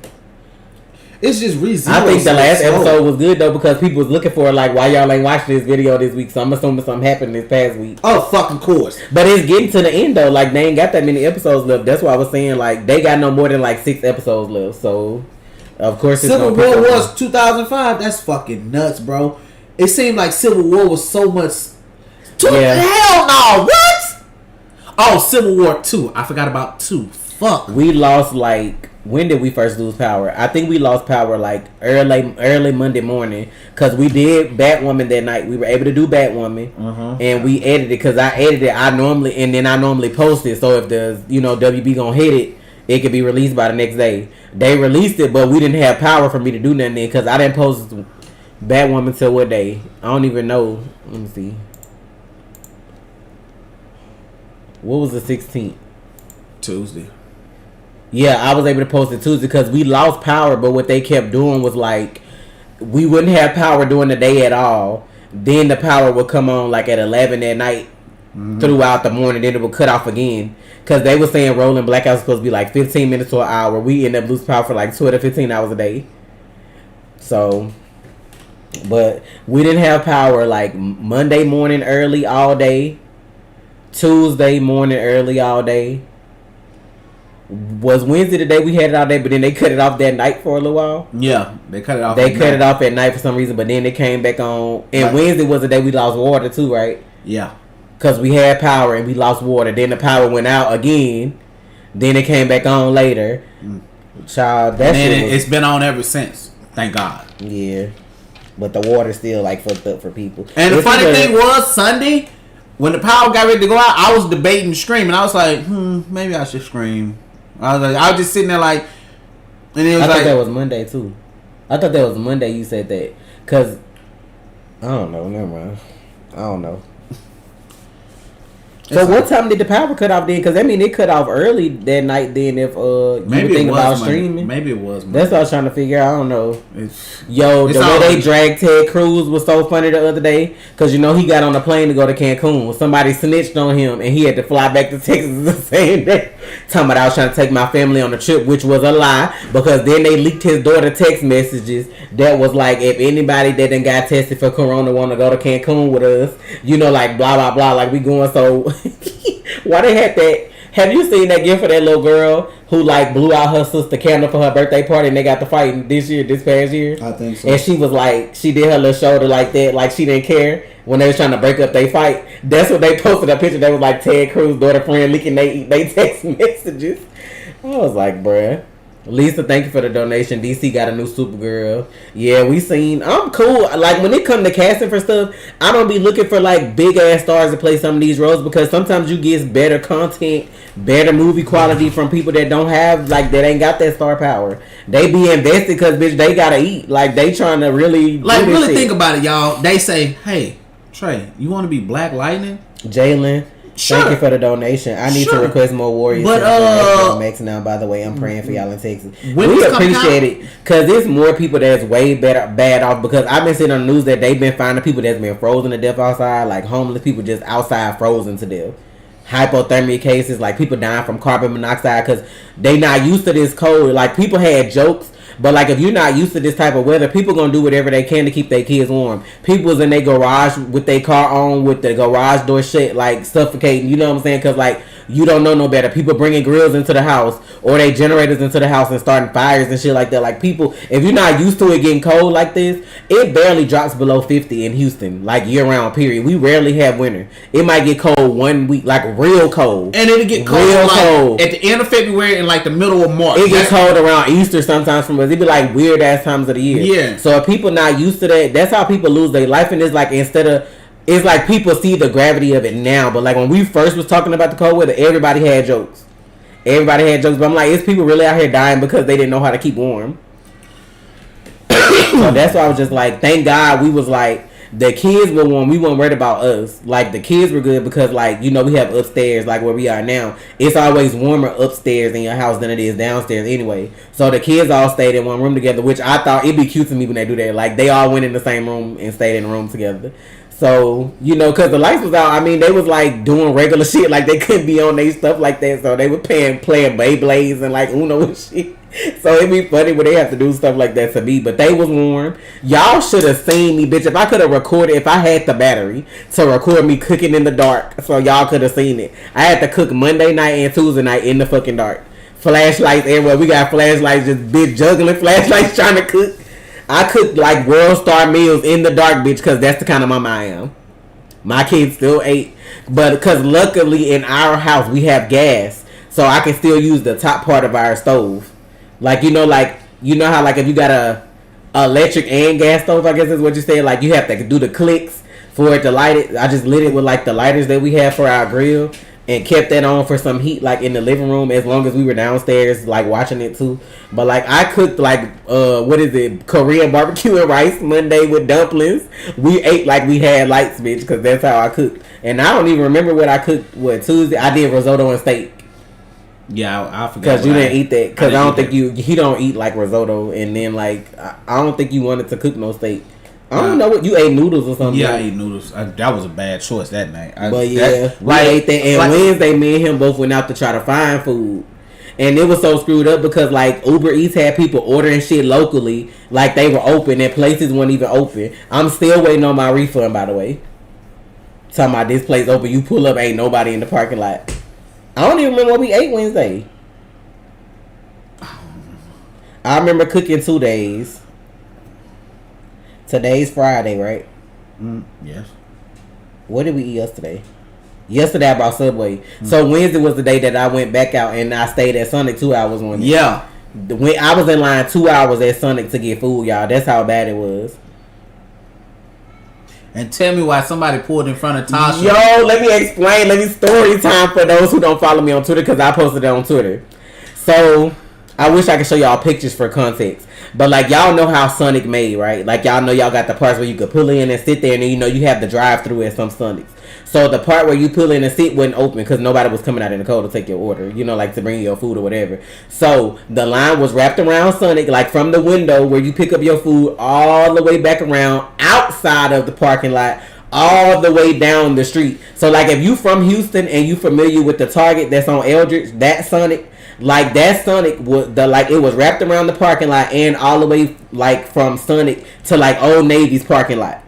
Speaker 3: It's just reason.
Speaker 1: I think the last episode was good though because people was looking for like why y'all ain't watching this video this week. So I'm assuming something happened this past week.
Speaker 3: Oh fucking course.
Speaker 1: But it's getting to the end though. Like they ain't got that many episodes left. That's why I was saying like they got no more than like 6 episodes left. So of course it's
Speaker 3: Civil War was 2005. That's fucking nuts, bro. It seemed like Civil War was so much. Hell no! What? Oh, Civil War 2. I forgot about 2. Fuck.
Speaker 1: We lost like when did we first lose power? I think we lost power like early Monday morning because we did Batwoman that night. We were able to do Batwoman, and we edited because I edited. I normally post it. So if the WB gonna hit it, it could be released by the next day. They released it, but we didn't have power for me to do nothing because I didn't post Batwoman till what day? I don't even know. Let me see. What was the 16th?
Speaker 3: Tuesday.
Speaker 1: Yeah, I was able to post it Tuesday because we lost power, but what they kept doing was like we wouldn't have power during the day at all. Then the power would come on like at 11 at night throughout the morning. Then it would cut off again because they were saying rolling blackout was supposed to be like 15 minutes to an hour. We ended up losing power for like 12 to 15 hours a day. So, but we didn't have power like Monday morning early all day. Tuesday morning early all day. Was Wednesday the day we had it all day, but then they cut it off that night for a little while.
Speaker 3: Yeah, they cut it off.
Speaker 1: They cut it off at night for some reason, but then it came back on. And Wednesday was the day we lost water too, right?
Speaker 3: Yeah,
Speaker 1: because we had power and we lost water. Then the power went out again. Then it came back on later. Child,
Speaker 3: it's been on ever since. Thank God.
Speaker 1: Yeah, but the water still like fucked up for people.
Speaker 3: And the funny thing was Sunday. When the power got ready to go out, I was debating screaming. I was like, maybe I should scream. I was just sitting there like, and it was
Speaker 1: I thought that was Monday too. I thought that was Monday you said that. Cause, I don't know, never mind. I don't know. So what time did the power cut off then? Because I mean it cut off early that night. Then if you
Speaker 3: maybe
Speaker 1: think about
Speaker 3: Monday.
Speaker 1: streaming,
Speaker 3: maybe it was Monday.
Speaker 1: That's what I was trying to figure out. I don't know. The way they dragged Ted Cruz was so funny the other day because he got on a plane to go to Cancun. Somebody snitched on him and he had to fly back to Texas the same day. Talking about I was trying to take my family on a trip, which was a lie because then they leaked his daughter text messages that was like if anybody that done got tested for corona want to go to Cancun with us, like blah blah blah, like we going so. Why they had that? Have you seen that gift for that little girl who like blew out her sister candle for her birthday party and they got to fighting this past year?
Speaker 3: I think so.
Speaker 1: And she was like, she did her little shoulder like that, like she didn't care when they was trying to break up their fight. That's what they posted a picture. They was like Ted Cruz daughter friend leaking they text messages. I was like, bruh. Lisa, thank you for the donation. DC got a new Supergirl. Yeah, we seen. I'm cool. Like when it come to casting for stuff, I don't be looking for like big ass stars to play some of these roles because sometimes you get better content, better movie quality from people that don't have that ain't got that star power. They be invested because bitch they gotta eat. Like they trying to really
Speaker 3: really think about it, y'all. They say, hey Trey, you want to be Black Lightning?
Speaker 1: Jalen.
Speaker 3: Sure.
Speaker 1: Thank you for the donation. I need to request more Warriors.
Speaker 3: But
Speaker 1: Max now. By the way, I'm praying for y'all in Texas.
Speaker 3: When
Speaker 1: We
Speaker 3: it's coming
Speaker 1: appreciate it because there's more people that's way bad off. Because I've been seeing on the news that they've been finding people that's been frozen to death outside, like homeless people just outside frozen to death. Hypothermia cases, like people dying from carbon monoxide because they not used to this cold. Like people had jokes. But like if you're not used to this type of weather, people gonna do whatever they can to keep their kids warm. People was in their garage with their car on, with the garage door shut, like suffocating. You know what I'm saying? Because like you don't know no better. People bringing grills into the house or they generators into the house and starting fires and shit like that. Like people, if you're not used to it getting cold like this, it barely drops below 50 in Houston, like year round period. We rarely have winter. It might get cold 1 week, like real cold,
Speaker 3: and it'll get cold,
Speaker 1: real
Speaker 3: like,
Speaker 1: cold
Speaker 3: at the end of February and like the middle of March.
Speaker 1: It gets cold around Easter sometimes from us. It be like weird ass times of the year.
Speaker 3: Yeah.
Speaker 1: So if people not used to that, that's how people lose their life. And it's like instead of, it's like people see the gravity of it now. But like when we first was talking about the cold weather, everybody had jokes. Everybody had jokes. But I'm like, is people really out here dying because they didn't know how to keep warm? So that's why I was just like, thank God we was like, the kids were warm. We weren't worried about us. Like the kids were good because like, you know, we have upstairs like where we are now. It's always warmer upstairs in your house than it is downstairs anyway. So the kids all stayed in one room together, which I thought it'd be cute to me when they do that. Like they all went in the same room and stayed in the room together. So, you know, because the lights was out, I mean, they was like doing regular shit. Like they couldn't be on their stuff like that. So they were playing Beyblades and like Uno and shit. So it'd be funny when they have to do stuff like that to me. But they was warm. Y'all should have seen me, bitch. If I could have recorded, if I had the battery to record me cooking in the dark, so y'all could have seen it. I had to cook Monday night and Tuesday night in the fucking dark. Flashlights everywhere. We got flashlights, just bitch juggling flashlights trying to cook. I cooked like World Star meals in the dark, bitch, because that's the kind of mama I am. My kids still ate. But because luckily in our house we have gas, so I can still use the top part of our stove. Like, you know how like if you got a electric and gas stove, I guess is what you say. Like you have to do the clicks for it to light it. I just lit it with like the lighters that we have for our grill and kept that on for some heat like in the living room as long as we were downstairs like watching it too. But like I cooked like Korean barbecue and rice Monday with dumplings. We ate like we had lights, bitch, because that's how I cooked. And I don't even remember what I cooked. Tuesday I did risotto and steak.
Speaker 3: Yeah, I forgot.
Speaker 1: Because you didn't eat that. Because I don't think he don't eat like risotto. And then like I don't think you wanted to cook no steak. I don't know what you ate, noodles or something.
Speaker 3: Yeah, I ate noodles. That was a bad choice that night.
Speaker 1: We ate that. And Wednesday, me and him both went out to try to find food. And it was so screwed up because like Uber Eats had people ordering shit locally, like they were open and places weren't even open. I'm still waiting on my refund, by the way. Talking about this place open, you pull up, ain't nobody in the parking lot. I don't even remember what we ate Wednesday. I remember cooking 2 days. Today's Friday, right?
Speaker 3: Yes.
Speaker 1: What did we eat yesterday? Yesterday I brought Subway. So Wednesday was the day that I went back out and I stayed at Sonic 2 hours one day.
Speaker 3: Yeah.
Speaker 1: When I was in line 2 hours at Sonic to get food, y'all. That's how bad it was.
Speaker 3: And tell me why somebody pulled in front of Tasha.
Speaker 1: Yo, let me explain. Let me story time for those who don't follow me on Twitter because I posted it on Twitter. So I wish I could show y'all pictures for context. But like y'all know how Sonic made, right? Like y'all know y'all got the parts where you could pull in and sit there and then you know you have the drive through at some Sonics. So the part where you pull in and sit wasn't open because nobody was coming out in the cold to take your order, you know, like to bring you your food or whatever. So the line was wrapped around Sonic, like from the window where you pick up your food all the way back around outside of the parking lot, all the way down the street. So like if you from Houston and you familiar with the Target that's on Eldridge, that Sonic, like that Sonic was it was wrapped around the parking lot and all the way like from Sonic to like Old Navy's parking lot.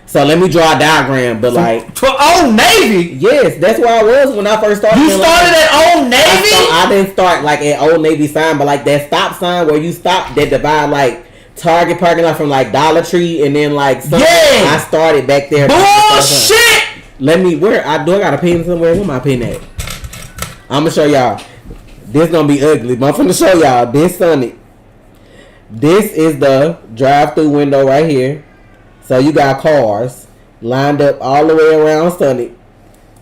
Speaker 1: So let me draw a diagram, but like
Speaker 3: to Old Navy.
Speaker 1: Yes, that's where I was when I first started.
Speaker 3: You started at Old Navy?
Speaker 1: I didn't start like at Old Navy sign, but like that stop sign where you stop that divide like Target parking lot from like Dollar Tree and then like something.
Speaker 3: Yeah.
Speaker 1: I started back there.
Speaker 3: Bullshit.
Speaker 1: Let me I got a pin somewhere. Where my pin at? I'm gonna show y'all. This gonna be ugly, but I'm gonna show y'all this Sonic. This is the drive-through window right here. So you got cars lined up all the way around Sonic.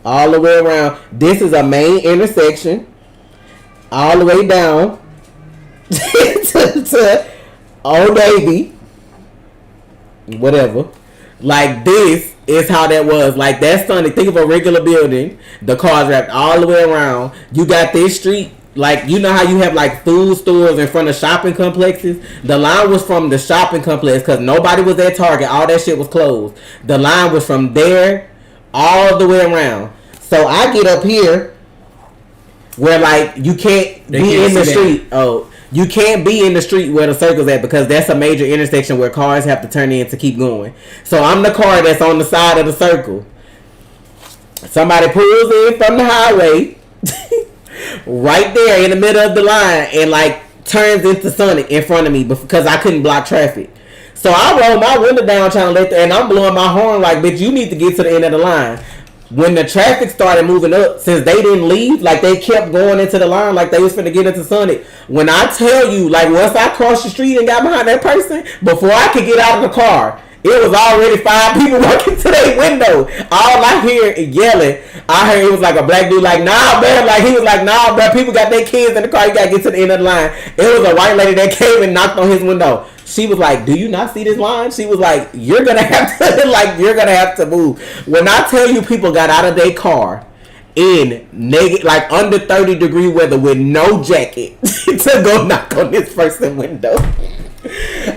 Speaker 1: All the way around. This is a main intersection. All the way down to Old Navy. Whatever. Like this is how that was. Like, that's stunning. Think of a regular building. The cars wrapped all the way around. You got this street. Like, you know how you have, like, food stores in front of shopping complexes? The line was from the shopping complex because nobody was at Target. All that shit was closed. The line was from there all the way around. So I get up here where, like, you can't be in the street. Oh, you can't be in the street where the circle's at because that's a major intersection where cars have to turn in to keep going. So I'm the car that's on the side of the circle. Somebody pulls in from the highway right there in the middle of the line and like turns into Sonic in front of me because I couldn't block traffic. So I roll my window down trying to and I'm blowing my horn like, bitch, you need to get to the end of the line. When the traffic started moving up, since they didn't leave, like they kept going into the line like they was finna get into Sonic. When I tell you, like once I crossed the street and got behind that person, before I could get out of the car, it was already 5 people walking to their window. All I hear is yelling. I heard it was like a black dude like, nah, man. Like, he was like, nah, bro. People got their kids in the car. You got to get to the end of the line. It was a white lady that came and knocked on his window. She was like, do you not see this line? She was like, you're going to have to, like, you're going to have to move. When I tell you people got out of their car in like under 30-degree weather with no jacket to go knock on this person's window.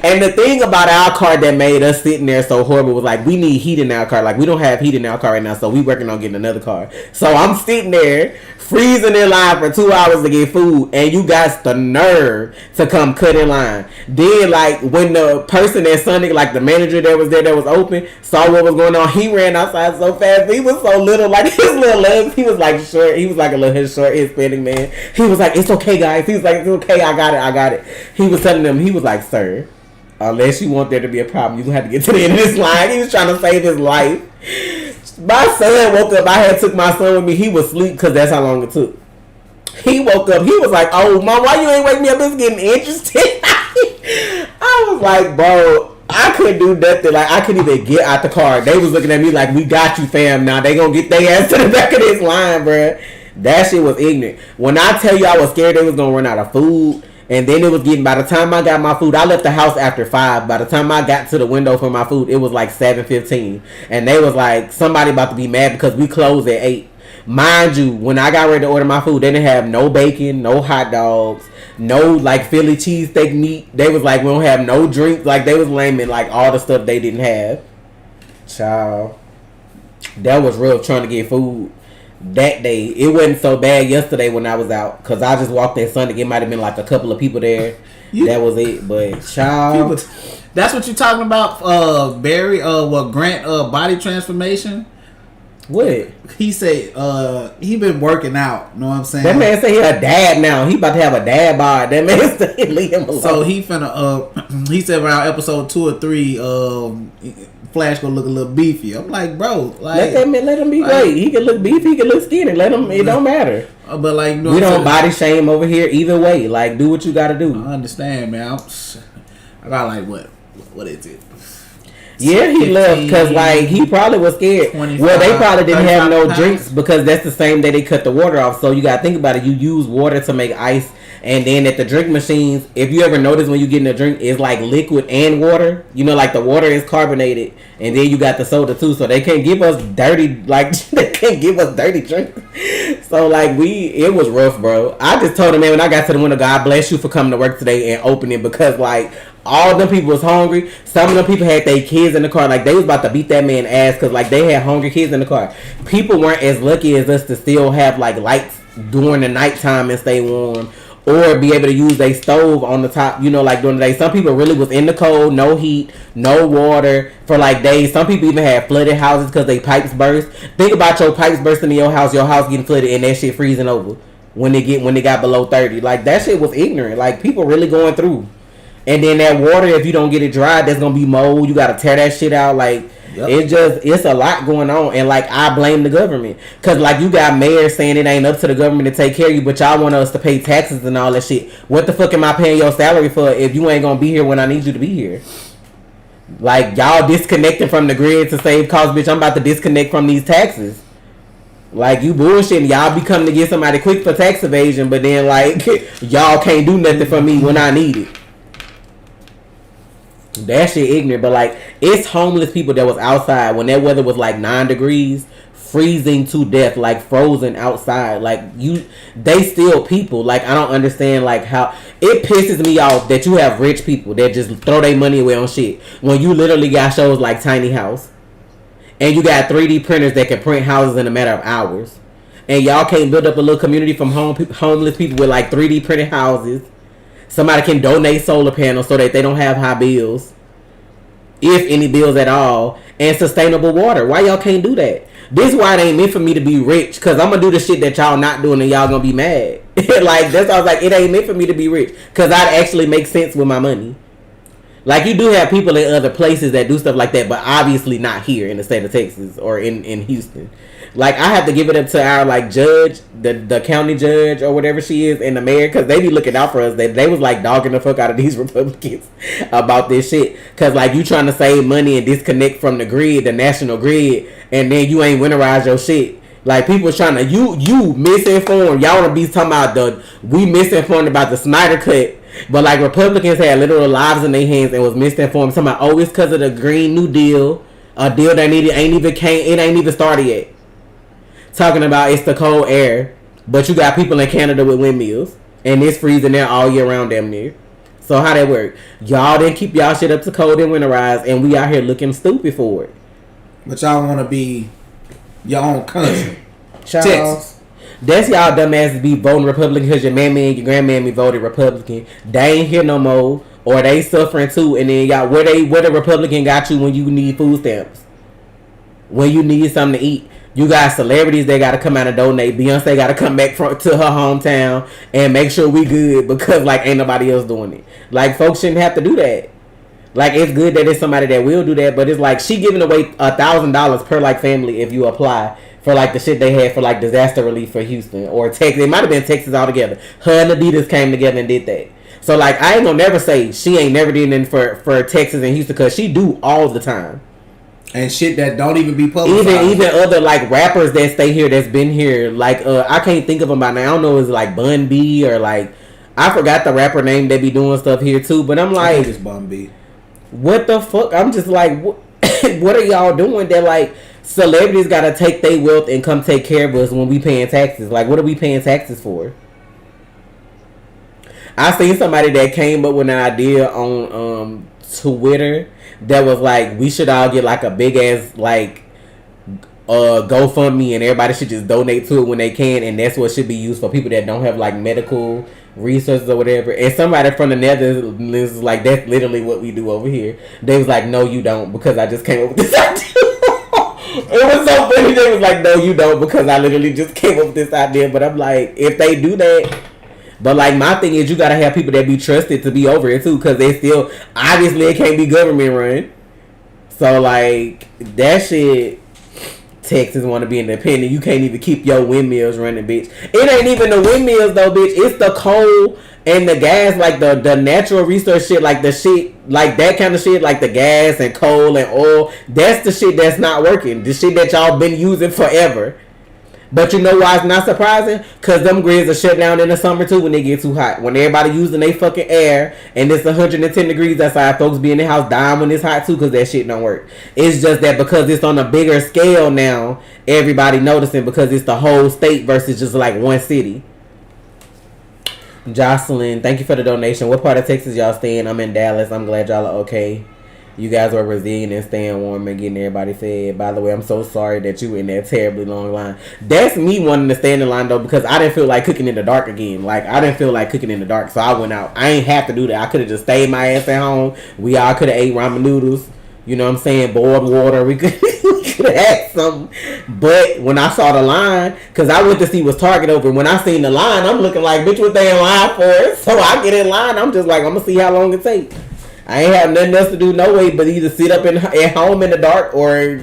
Speaker 1: And the thing about our car that made us sitting there so horrible was like, we need heat in our car. Like, we don't have heat in our car right now, so we working on getting another car. So I'm sitting there freezing in line for 2 hours to get food, and you got the nerve to come cut in line. Then, like, when the person at Sonic, like the manager that was there that was open, saw what was going on, he ran outside so fast. He was so little, like his little legs. He was like short. He was like a little short, Hispanic man. He was like, it's okay, guys. He was like, it's okay. I got it. He was telling them, he was like, sir, unless you want there to be a problem, you're going to have to get to the end of this line. He was trying to save his life. My son woke up. I had took my son with me. He was asleep because that's how long it took. He woke up. He was like, oh, Mom, why you ain't wake me up? It's getting interesting. I was like, bro, I couldn't do nothing. Like, I couldn't even get out the car. They was looking at me like, we got you, fam. Now they going to get their ass to the back of this line, bro. That shit was ignorant. When I tell you I was scared they was going to run out of food, and then it was getting, by the time I got my food, I left the house after 5. By the time I got to the window for my food, it was like 7:15. And they was like, somebody about to be mad because we closed at 8. Mind you, when I got ready to order my food, they didn't have no bacon, no hot dogs, no like Philly cheesesteak meat. They was like, we don't have no drinks. Like, they was laming like all the stuff they didn't have. Child, that was rough trying to get food. That day, it wasn't so bad yesterday when I was out, because I just walked in Sunday. It might have been like a couple of people there. That was it. But child,
Speaker 3: that's what you talking about, Barry, Grant, body transformation.
Speaker 1: What?
Speaker 3: He said he been working out, know what I'm saying?
Speaker 1: That man say he a dad now. He about to have a dad bod. That man say leave him alone.
Speaker 3: So he finna he said around episode 2 or 3 Flash gonna look a little beefy. I'm like, bro, like
Speaker 1: let him be great. He can look beefy, he can look skinny. Let him. It don't matter.
Speaker 3: But like, you know,
Speaker 1: we don't body shame over here either way. Like, do what you gotta do.
Speaker 3: I understand, man. I got like what is it?
Speaker 1: Yeah, he left because like he probably was scared. Well, they probably didn't have no drinks because that's the same day they cut the water off. So you gotta think about it. You use water to make ice. And then at the drink machines, if you ever notice when you get in a drink, it's like liquid and water. You know, like the water is carbonated, and then you got the soda too. So they can't give us dirty, like they can't give us dirty drinks. So like it was rough, bro. I just told him, man, when I got to the window, God bless you for coming to work today and opening, because like all them people was hungry. Some of them people had their kids in the car, like they was about to beat that man ass because like they had hungry kids in the car. People weren't as lucky as us to still have like lights during the nighttime and stay warm, or be able to use their stove on the top, you know, like during the day. Some people really was in the cold, no heat, no water for like days. Some people even had flooded houses because they pipes burst. Think about your pipes bursting in your house getting flooded, and that shit freezing over when it got below 30. Like, that shit was ignorant. Like, people really going through. And then that water, if you don't get it dried, there's gonna be mold. You gotta tear that shit out. Like, it's a lot going on. And like, I blame the government, because like, you got mayors saying it ain't up to the government to take care of you, but y'all want us to pay taxes and all that shit. What the fuck am I paying your salary for if you ain't gonna be here when I need you to be here? Like, y'all disconnecting from the grid to save costs. Bitch, I'm about to disconnect from these taxes. Like, you bullshitting. Y'all be coming to get somebody quick for tax evasion, but then like y'all can't do nothing for me when I need it. That shit ignorant, but like it's homeless people that was outside when that weather was like 9 degrees, freezing to death, like frozen outside. Like they still people. Like I don't understand like how it pisses me off that you have rich people that just throw their money away on shit when you literally got shows like Tiny House, and you got 3D printers that can print houses in a matter of hours, and y'all can't build up a little community from homeless people with like 3D printed houses. Somebody can donate solar panels so that they don't have high bills, if any bills at all, and sustainable water. Why y'all can't do that? This is why it ain't meant for me to be rich, because I'm going to do the shit that y'all not doing and y'all going to be mad. Like, that's why I was like, it ain't meant for me to be rich, because I'd actually make sense with my money. Like, you do have people in other places that do stuff like that, but obviously not here in the state of Texas or in Houston. Like, I have to give it up to our, like, judge, the county judge or whatever she is, and the mayor, because they be looking out for us. They was, like, dogging the fuck out of these Republicans about this shit. Because, like, you trying to save money and disconnect from the grid, the national grid, and then you ain't winterize your shit. Like, people trying to, you misinformed. Y'all want to be talking about we misinformed about the Snyder Cut. But, like, Republicans had literal lives in their hands and was misinformed. Talking about, oh, it's because of the Green New Deal. A deal that it ain't even started yet. Talking about it's the cold air, but you got people in Canada with windmills, and it's freezing there all year round damn near. So how that work? Y'all didn't keep y'all shit up to cold and winterize, and we out here looking stupid for it.
Speaker 3: But y'all want to be your own country.
Speaker 1: Texas. That's y'all dumbasses be voting Republican because your mammy and your grandmammy voted Republican. They ain't here no more, or they suffering too, and then y'all where the Republican got you when you need food stamps, when you need something to eat. You got celebrities that got to come out and donate. Beyonce got to come back to her hometown and make sure we good because, like, ain't nobody else doing it. Like, folks shouldn't have to do that. Like, it's good that it's somebody that will do that, but it's like she giving away $1,000 per, like, family if you apply for, like, the shit they had for, like, disaster relief for Houston or Texas. It might have been Texas altogether. Her and Adidas came together and did that. So, like, I ain't gonna never say she ain't never did anything for Texas and Houston because she do all the time.
Speaker 3: And shit that don't even be publicized.
Speaker 1: Even other like rappers that stay here that's been here. Like I can't think of them by now. I don't know if it's like Bun B or like I forgot the rapper name that be doing stuff here too. But I'm like,
Speaker 3: it's Bun B.
Speaker 1: What the fuck? I'm just like, what are y'all doing? That like celebrities gotta take their wealth and come take care of us when we paying taxes. Like, what are we paying taxes for? I seen somebody that came up with an idea on Twitter that was like, we should all get like a big ass like GoFundMe and everybody should just donate to it when they can, and that's what should be used for people that don't have like medical resources or whatever. And somebody from the Netherlands was like, that's literally what we do over here. They was like, no you don't, because I just came up with this idea. It was so funny. They was like, no you don't, because I literally just came up with this idea. But I'm like, if they do that. But, like, my thing is you got to have people that be trusted to be over it, too. Because they still... Obviously, it can't be government run. So, like, that shit... Texas want to be independent. You can't even keep your windmills running, bitch. It ain't even the windmills, though, bitch. It's the coal and the gas. Like, the natural resource shit. Like, the shit... Like, that kind of shit. Like, the gas and coal and oil. That's the shit that's not working. The shit that y'all been using forever. But you know why it's not surprising? Because them grids are shut down in the summer too when they get too hot. When everybody using their fucking air and it's 110 degrees outside, folks be in the house dying when it's hot too because that shit don't work. It's just that because it's on a bigger scale now, everybody noticing because it's the whole state versus just like one city. Jocelyn, thank you for the donation. What part of Texas y'all stay in? I'm in Dallas. I'm glad y'all are okay. You guys are resilient and staying warm and getting everybody fed. By the way, I'm so sorry that you were in that terribly long line. That's me wanting to stay in the line, though, because I didn't feel like cooking in the dark again. Like, I didn't feel like cooking in the dark, so I went out. I ain't have to do that. I could have just stayed my ass at home. We all could have ate ramen noodles. You know what I'm saying? Boiled water. We could have had something. But when I saw the line, because I went to see what's Target open. When I seen the line, I'm looking like, bitch, what they in line for? So I get in line. I'm just like, I'm going to see how long it takes. I ain't have nothing else to do no way but either sit up at home in the dark or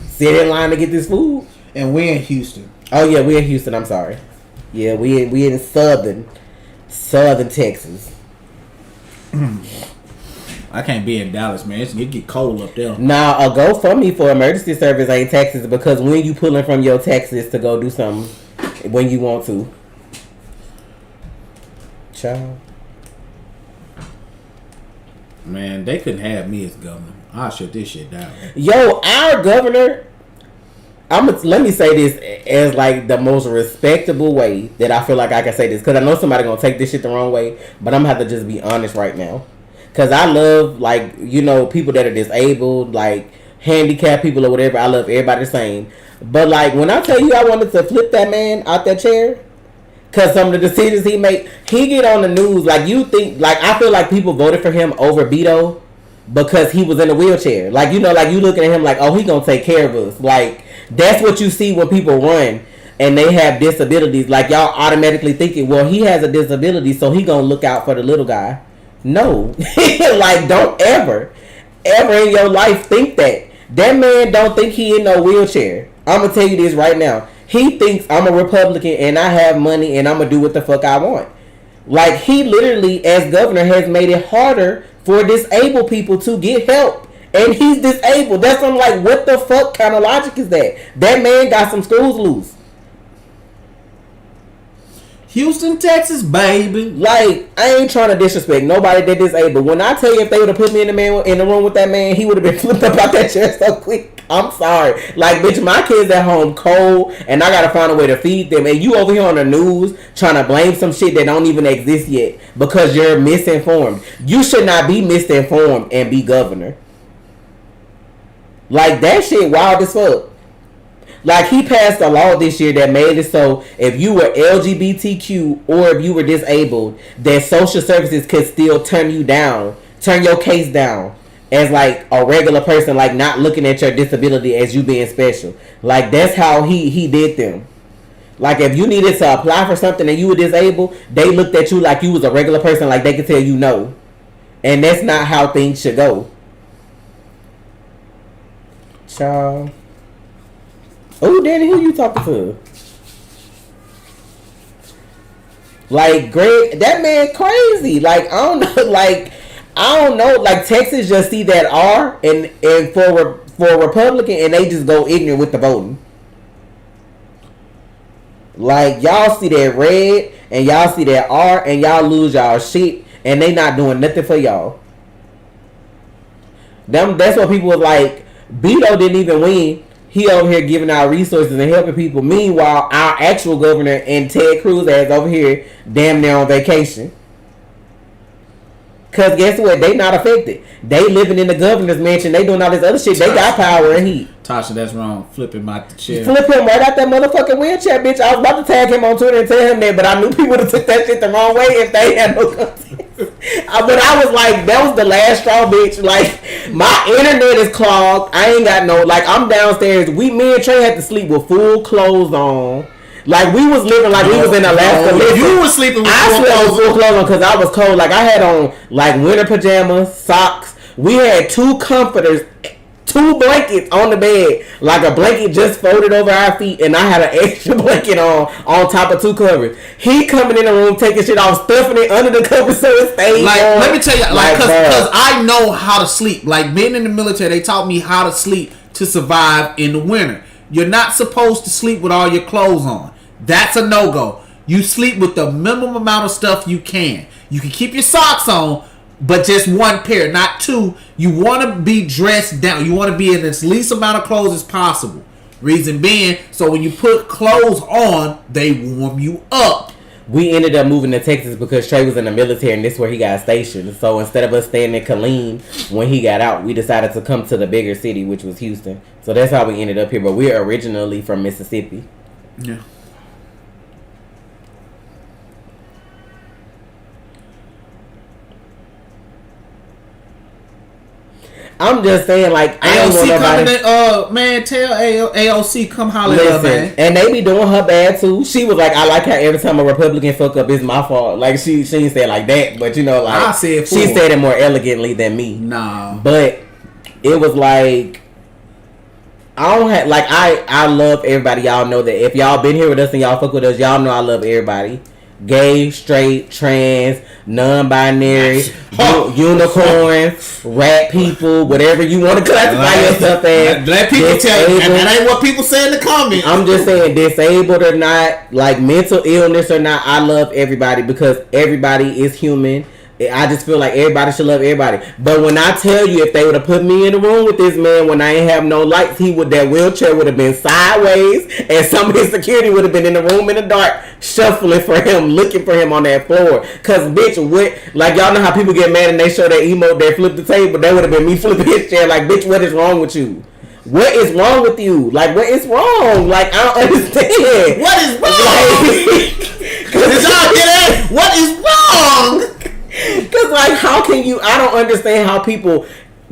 Speaker 1: sit in line to get this food.
Speaker 3: And we in Houston.
Speaker 1: Oh yeah, we in Houston. I'm sorry. Yeah, we in southern Texas.
Speaker 3: I can't be in Dallas, man. It get cold up there.
Speaker 1: Nah, a GoFundMe for emergency service ain't taxes because when you pulling from your taxes to go do something when you want to. Child.
Speaker 2: Man, they couldn't have me as governor. I'll shut this shit down.
Speaker 1: Yo, our governor, let me say this as like the most respectable way that I feel like I can say this, because I know somebody gonna take this shit the wrong way, but I'm gonna have to just be honest right now. Because I love, like, you know, people that are disabled, like handicapped people or whatever. I love everybody the same. But like, when I tell you I wanted to flip that man out that chair, because some of the decisions he make, he get on the news. Like, you think, like, I feel like people voted for him over Beto because he was in a wheelchair. Like, you know, like, you looking at him like, oh, he gonna take care of us. Like, that's what you see when people run and they have disabilities. Like, y'all automatically thinking, well, he has a disability, so he gonna look out for the little guy. No. Like, don't ever in your life think that. That man don't think he in no wheelchair. I'm gonna tell you this right now. He thinks I'm a Republican and I have money and I'm gonna do what the fuck I want. Like, he literally, as governor, has made it harder for disabled people to get help. And he's disabled. That's, I'm like, what the fuck kind of logic is that? That man got some screws loose.
Speaker 3: Houston, Texas, baby.
Speaker 1: Like, I ain't trying to disrespect nobody that disabled. When I tell you, if they would have put me in the room with that man, he would have been flipped up out that chair so quick. I'm sorry. Like, bitch, my kids at home cold, and I gotta find a way to feed them. And you over here on the news trying to blame some shit that don't even exist yet because you're misinformed. You should not be misinformed and be governor. Like, that shit wild as fuck. Like, he passed a law this year that made it so if you were LGBTQ or if you were disabled, that social services could still turn your case down as like a regular person, like not looking at your disability as you being special. Like, that's how he did them. Like, if you needed to apply for something and you were disabled, they looked at you like you was a regular person, like they could tell you no. And that's not how things should go. Child. Oh, Danny, who you talking to? Like, Greg, that man crazy. Like, I don't know. Like, Texas just see that R and for a Republican, and they just go ignorant with the voting. Like, y'all see that red and y'all see that R and y'all lose y'all shit, and they not doing nothing for y'all. That's what people was like. Beto didn't even win. He over here giving out resources and helping people. Meanwhile, our actual governor and Ted Cruz is over here damn near on vacation. Because guess what? They not affected. They living in the governor's mansion. They doing all this other shit. They got power and heat.
Speaker 2: Tasha, that's wrong. Flip him out the chair.
Speaker 1: Flip him right out that motherfucking wheelchair, bitch. I was about to tag him on Twitter and tell him that, but I knew people would have took that shit the wrong way if they had no context. But I was like, that was the last straw, bitch. Like, my internet is clogged. I ain't got no, like, I'm downstairs. Me and Trey had to sleep with full clothes on. Like, we was living like we was in Alaska.
Speaker 3: You was sleeping with
Speaker 1: full clothes on because I was cold. Like, I had on, like, winter pajamas, socks. We had 2 comforters, 2 blankets on the bed. Like, a blanket just folded over our feet, and I had an extra blanket on top of 2 covers. He coming in the room, taking shit off, stuffing it under the covers so it stays
Speaker 3: like,
Speaker 1: on.
Speaker 3: let me tell you, like, because I know how to sleep. Like, being in the military, they taught me how to sleep to survive in the winter. You're not supposed to sleep with all your clothes on. That's a no-go. You sleep with the minimum amount of stuff you can. You can keep your socks on, but just 1 pair, not 2. You want to be dressed down. You want to be in as least amount of clothes as possible. Reason being, so when you put clothes on, they warm you up.
Speaker 1: We ended up moving to Texas because Trey was in the military and this is where he got stationed. So instead of us staying in Killeen when he got out, we decided to come to the bigger city, which was Houston. So that's how we ended up here. But we're originally from Mississippi.
Speaker 3: Yeah.
Speaker 1: I'm just saying, like, I don't want nobody.
Speaker 3: Coming in, man, tell AOC come holler at her, man.
Speaker 1: And they be doing her bad too. She was like, I like how every time a Republican fuck up, it's my fault. Like, she didn't say it like that, but you know, like, she said it more elegantly than me.
Speaker 3: Nah,
Speaker 1: but it was like, I don't have, like, I love everybody. Y'all know that if y'all been here with us and y'all fuck with us, y'all know I love everybody. Gay, straight, trans, non-binary, unicorn, rat people, whatever you want to classify yourself as.
Speaker 3: Let people tell you, and that ain't what people say in the comments.
Speaker 1: I'm just saying, disabled or not, like mental illness or not, I love everybody because everybody is human. I just feel like everybody should love everybody. But when I tell you, if they would have put me in the room with this man when I ain't have no lights, that wheelchair would have been sideways, and some of his security would have been in the room in the dark, shuffling for him, looking for him on that floor. Cause bitch, what? Like y'all know how people get mad and they show their emote, they flip the table. That would have been me flipping his chair. Like bitch, what is wrong with you? What is wrong with you? Like, what is wrong? Like, I don't understand.
Speaker 3: What is wrong? Did y'all get it? What is wrong?
Speaker 1: Because, like, how can you... I don't understand how people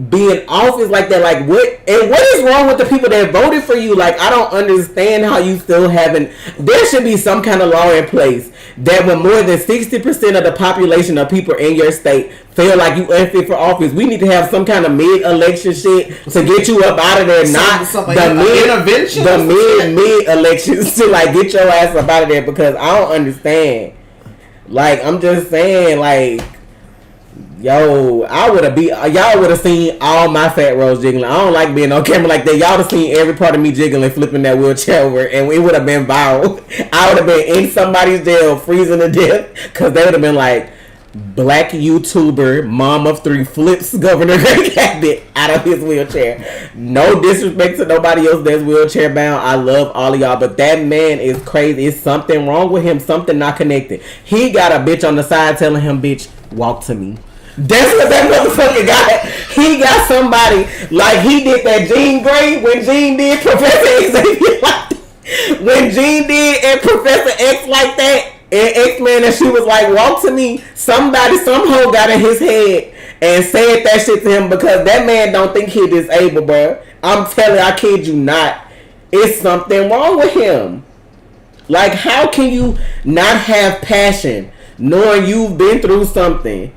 Speaker 1: be in office like that. Like, what... And what is wrong with the people that voted for you? Like, I don't understand how you still haven't... There should be some kind of law in place that when more than 60% of the population of people in your state feel like you unfit for office, we need to have some kind of mid-election shit to get you up out of there. Not the mid-elections to, like, get your ass up out of there, because I don't understand. Like, I'm just saying, like, yo, y'all would have seen all my fat rolls jiggling. I don't like being on camera like that. Y'all would have seen every part of me jiggling, flipping that wheelchair over, and it would have been viral. I would have been in somebody's jail, freezing to death, because they would have been like, black YouTuber, mom of 3 flips Governor Greg Abbott out of his wheelchair. No disrespect to nobody else that's wheelchair bound. I love all of y'all, but that man is crazy. It's something wrong with him. Something not connected. He got a bitch on the side telling him, bitch, walk to me. That's what that motherfucker got. He got somebody like he did that Jean Grey when Jean did Professor Xavier like that. When Jean did and Professor X like that. And X-Men, and she was like, walk to me. Somebody, some hoe got in his head and said that shit to him, because that man don't think he disabled, bro. I'm telling you, I kid you not. It's something wrong with him. Like, how can you not have passion knowing you've been through something?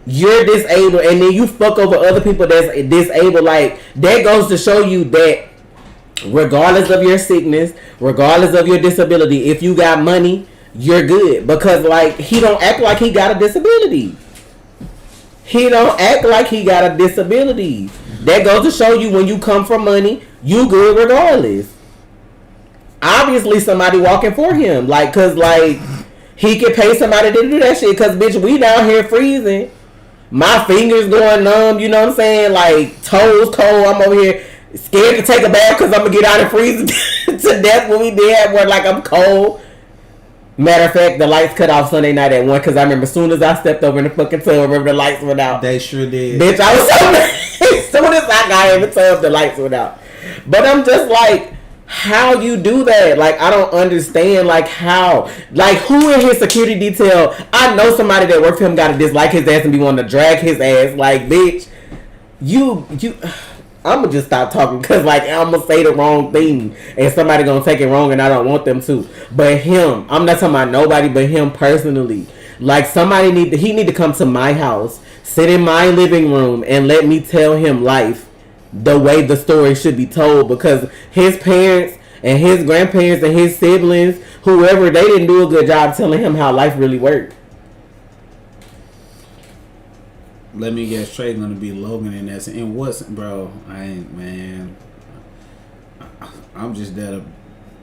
Speaker 1: You're disabled, and then you fuck over other people that's disabled. Like, that goes to show you that regardless of your sickness, regardless of your disability, if you got money, you're good. Because, like, he don't act like he got a disability. He don't act like he got a disability. That goes to show you when you come from money, you good regardless. Obviously, somebody walking for him. Like, because, like, he could pay somebody to do that shit. Because, bitch, we down here freezing. My fingers going numb, you know what I'm saying? Like, toes cold. I'm over here scared to take a bath because I'm going to get out and freeze to death when we did have one. Like, I'm cold. Matter of fact, the lights cut off Sunday night at 1, because I remember as soon as I stepped over in the fucking tub, remember the lights went out.
Speaker 2: They sure did.
Speaker 1: Bitch, I was so mad. As soon as I got in the tub, the lights went out. But I'm just like, how you do that? Like, I don't understand, like, how. Like, who in his security detail? I know somebody that worked for him got to dislike his ass and be wanting to drag his ass. Like, bitch, you I'm gonna just stop talking, because, like, I'm gonna say the wrong thing and somebody gonna take it wrong, and I don't want them to. But him, I'm not talking about nobody but him personally. Like, somebody need to come to my house, sit in my living room, and let me tell him life the way the story should be told, because his parents and his grandparents and his siblings, whoever, they didn't do a good job telling him how life really worked.
Speaker 3: Let me get straight, gonna be Logan in that. And what's, bro? I ain't, man. I'm just there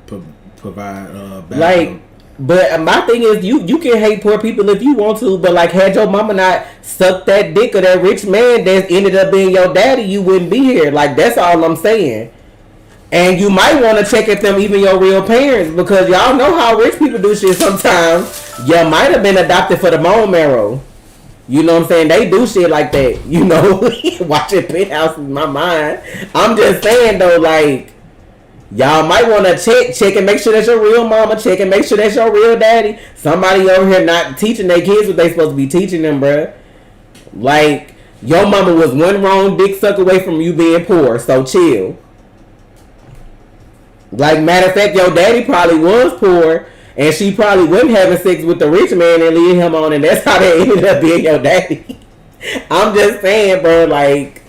Speaker 3: to provide backup.
Speaker 1: Like, but my thing is, you can hate poor people if you want to, but, like, had your mama not sucked that dick of that rich man that ended up being your daddy, you wouldn't be here. Like, that's all I'm saying. And you might want to check at them, even your real parents, because y'all know how rich people do shit sometimes. You might have been adopted for the bone marrow. You know what I'm saying? They do shit like that. You know, watching Penthouse in my mind. I'm just saying, though, like, y'all might want to check and make sure that's your real mama. Check and make sure that's your real daddy. Somebody over here not teaching their kids what they supposed to be teaching them, bruh. Like, your mama was one wrong dick suck away from you being poor, so chill. Like, matter of fact, your daddy probably was poor, and she probably wasn't having sex with the rich man and leading him on, and that's how they ended up being your daddy. I'm just saying, bro, like,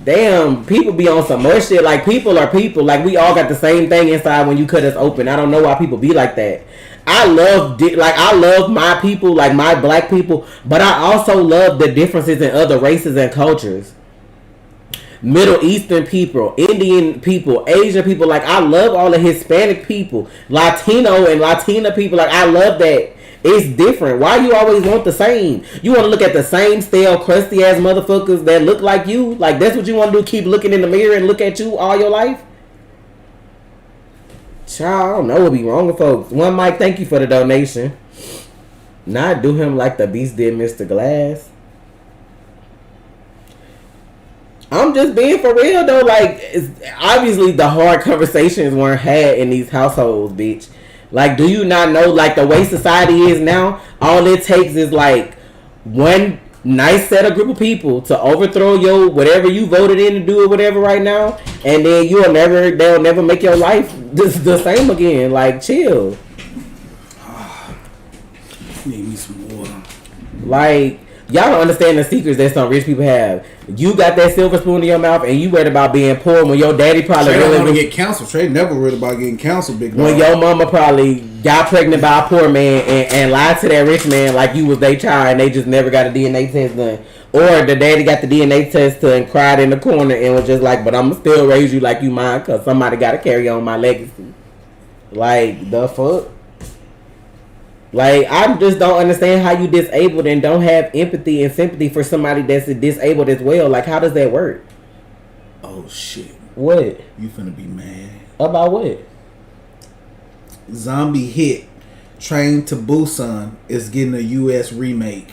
Speaker 1: damn, people be on some more shit. Like, people are people. Like, we all got the same thing inside when you cut us open. I don't know why people be like that. I love my people, like my black people, but I also love the differences in other races and cultures. Middle Eastern people, Indian people, Asian people. Like, I love all the Hispanic people, Latino and Latina people. Like, I love that. It's different. Why you always want the same? You want to look at the same stale, crusty ass motherfuckers that look like you? Like that's what you want to do? Keep looking in the mirror and look at you all your life? Child, I don't know what be wrong with folks. One Mike, thank you for the donation. Not do him like the Beast did Mr. Glass. I'm just being for real though. Like, obviously the hard conversations weren't had in these households, bitch. Like, do you not know, like, the way society is now, all it takes is, like, one nice set of group of people to overthrow your, whatever you voted in to do or whatever right now, and then they'll never make your life the same again. Like, chill.
Speaker 4: Need me some water.
Speaker 1: Like, y'all don't understand the secrets that some rich people have. You got that silver spoon in your mouth and you worried about being poor when your daddy probably
Speaker 4: Trey don't want to get counseled. Trey never worried about getting counseled, big dog.
Speaker 1: When your mama probably got pregnant by a poor man and lied to that rich man like you was their child and they just never got a DNA test done. Or the daddy got the DNA test done and cried in the corner and was just like, but I'm going to still raise you like you mine because somebody got to carry on my legacy. Like, the fuck? Like, I just don't understand how you disabled and don't have empathy and sympathy for somebody that's disabled as well. Like, how does that work?
Speaker 4: Oh, shit.
Speaker 1: What?
Speaker 4: You finna be mad.
Speaker 1: About what?
Speaker 4: Zombie hit Train to Busan is getting a U.S. remake.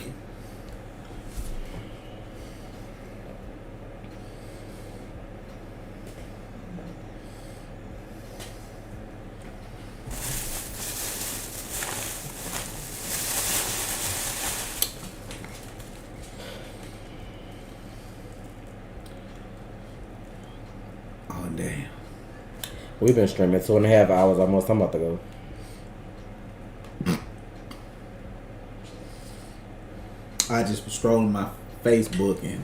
Speaker 4: Damn.
Speaker 1: We've been streaming 2.5 hours almost. I'm about to go.
Speaker 4: I just was scrolling my Facebook and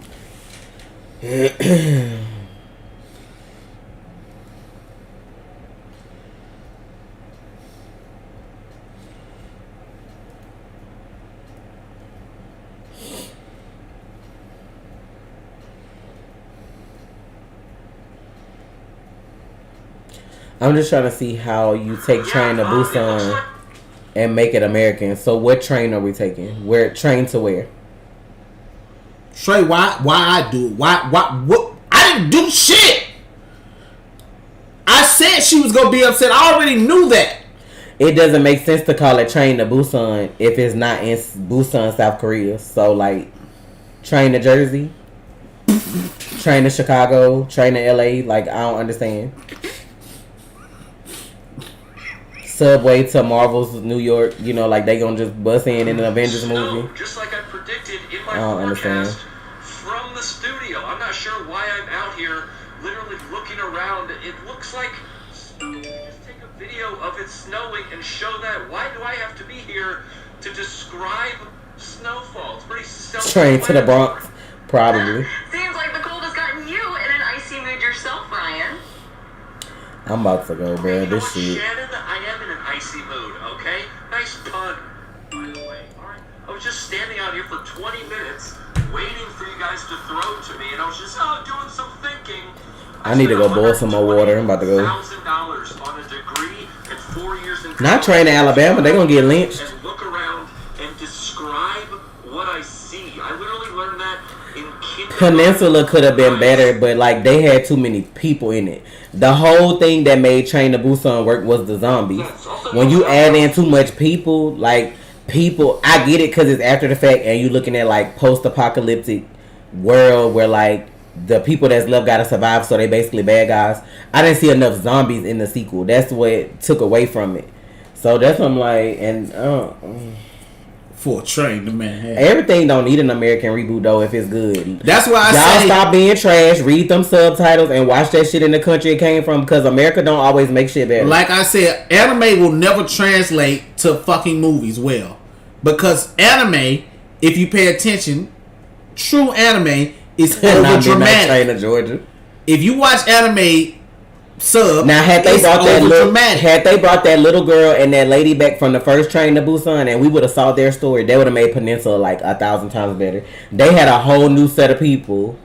Speaker 1: I'm just trying to see how you take Train to Busan and make it American. So what train are we taking? Where train to where?
Speaker 3: Trey, why I do? What? I didn't do shit. I said she was gonna be upset. I already knew that.
Speaker 1: It doesn't make sense to call it Train to Busan if it's not in Busan, South Korea. So like, Train to Jersey, Train to Chicago, Train to LA. Like, I don't understand. Subway to Marvel's New York, you know, like they gonna just bust in an Avengers movie.
Speaker 5: Just like I predicted in my
Speaker 1: I don't understand.
Speaker 5: From the studio. I'm not sure why I'm out here literally looking around. It looks like just take a video of it snowing and show that. Why do I have to be here to describe snowfall? It's pretty
Speaker 1: Train to the Bronx, probably.
Speaker 6: Seems like the cold has gotten you in an icy mood yourself, Ryan.
Speaker 1: I'm about to go, bro.
Speaker 5: You know
Speaker 1: This
Speaker 5: what,
Speaker 1: shit.
Speaker 5: Shannon? I am in an icy mood, okay? Nice pun, by the way. Alright? I was just standing out here for 20 minutes waiting for you guys to throw to me, and I was just doing some thinking.
Speaker 1: I need to go boil some more water. I'm about to go.
Speaker 5: $1,000 on a degree and 4 years in
Speaker 1: Not Train to Alabama. They gonna get lynched.
Speaker 5: and look around and describe what I see. I literally learned that in kindergarten.
Speaker 1: Peninsula could have been better, but like they had too many people in it. The whole thing that made Train to Busan work was the zombies. When you add in too much people, like people, I get it because it's after the fact, and you looking at like post-apocalyptic world where like the people that's left gotta survive, so they basically bad guys. I didn't see enough zombies in the sequel. That's what took away from it. So that's what I'm like, and
Speaker 3: For a train, the man had.
Speaker 1: everything don't need an American reboot though if it's good.
Speaker 3: That's why I
Speaker 1: Y'all
Speaker 3: say
Speaker 1: stop being trash, read them subtitles, and watch that shit in the country it came from, because America don't always make shit better.
Speaker 3: like I said, anime will never translate to fucking movies well. Because anime, if you pay attention, true anime is over dramatic.
Speaker 1: Train to Georgia.
Speaker 3: If you watch anime sub,
Speaker 1: Now had they
Speaker 3: it's
Speaker 1: brought that little girl and that lady back from the first Train to Busan, and we would have saw their story, they would have made Peninsula like 1,000 times better. They had a whole new set of people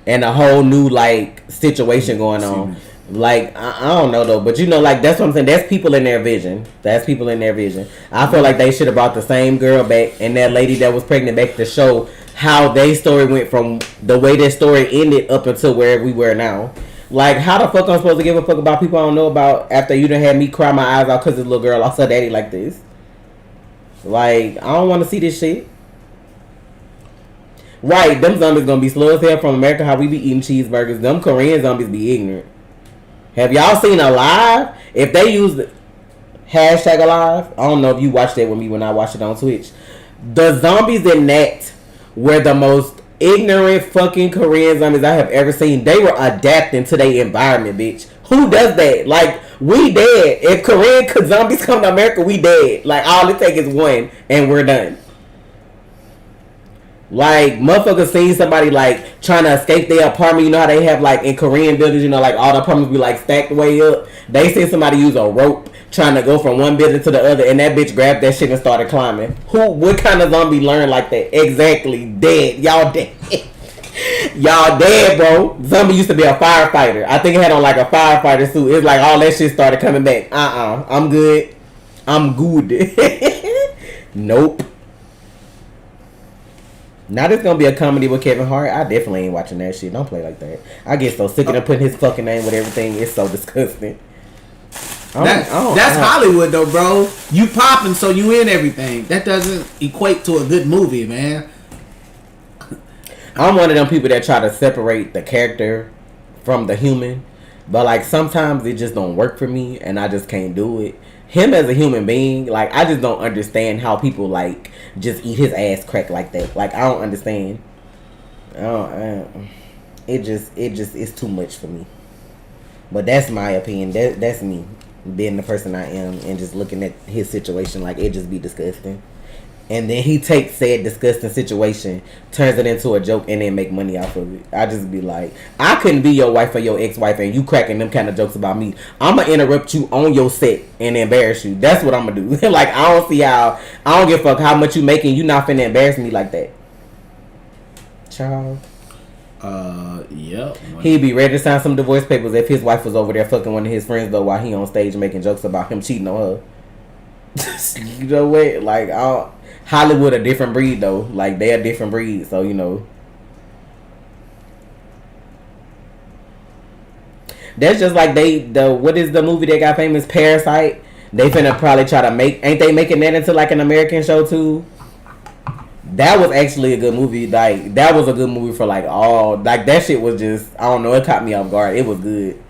Speaker 1: and a whole new like situation going on. Like I don't know though, but you know, like that's what I'm saying. That's people in their vision. That's people in their vision. I feel like they should have brought the same girl back and that lady that was pregnant back to show how their story went from the way their story ended up until where we were now. Like, how the fuck I'm supposed to give a fuck about people I don't know about after you done had me cry my eyes out because this little girl lost her daddy like this? Like, I don't want to see this shit. Right, them zombies gonna be slow as hell from America, how we be eating cheeseburgers. Them Korean zombies be ignorant. Have y'all seen Alive? If they use the hashtag Alive, I don't know if you watched that with me when I watched it on Twitch. The zombies in that were the most ignorant fucking Korean zombies I have ever seen. They were adapting to their environment, bitch. Who does that? Like, we dead. If Korean zombies come to America, we dead. Like, all it takes is one, and we're done. Like, motherfuckers seen somebody, like, trying to escape their apartment. You know how they have, like, in Korean buildings, you know, like, all the apartments be, like, stacked way up. They seen somebody use a rope trying to go from one building to the other, and that bitch grabbed that shit and started climbing. What kind of zombie learned like that? Exactly. Dead. Y'all dead. Y'all dead, bro. Zombie used to be a firefighter. I think it had on, like, a firefighter suit. It's like all that shit started coming back. I'm good. I'm good. Nope. Now there's gonna be a comedy with Kevin Hart. I definitely ain't watching that shit. Don't play like that. I get so sick of them putting his fucking name with everything. It's so disgusting.
Speaker 3: That's Hollywood though, bro. You popping, so you in everything. That doesn't equate to a good movie, man.
Speaker 1: I'm one of them people that try to separate the character from the human, but like sometimes it just don't work for me, and I just can't do it. Him as a human being, like, I just don't understand how people, like, just eat his ass crack like that. Like, I don't understand. It just it's too much for me. But that's my opinion. That's me being the person I am and just looking at his situation. Like, it just be disgusting. And then he takes said disgusting situation, turns it into a joke, and then make money off of it. I just be like, I couldn't be your wife or your ex-wife, and you cracking them kind of jokes about me. I'm going to interrupt you on your set and embarrass you. That's what I'm going to do. Like, I don't see how, I don't give a fuck how much you making. You not finna embarrass me like that. Child.
Speaker 3: Yep.
Speaker 1: He'd be ready to sign some divorce papers if his wife was over there fucking one of his friends, though, while he on stage making jokes about him cheating on her. You know what? Like, Hollywood a different breed though. Like, they a different breed, so you know. That's just like what is the movie that got famous? Parasite. They finna probably try to ain't they making that into like an American show too? That was actually a good movie. Like, that was a good movie for like all, like, that shit was just, I don't know, it caught me off guard. It was good.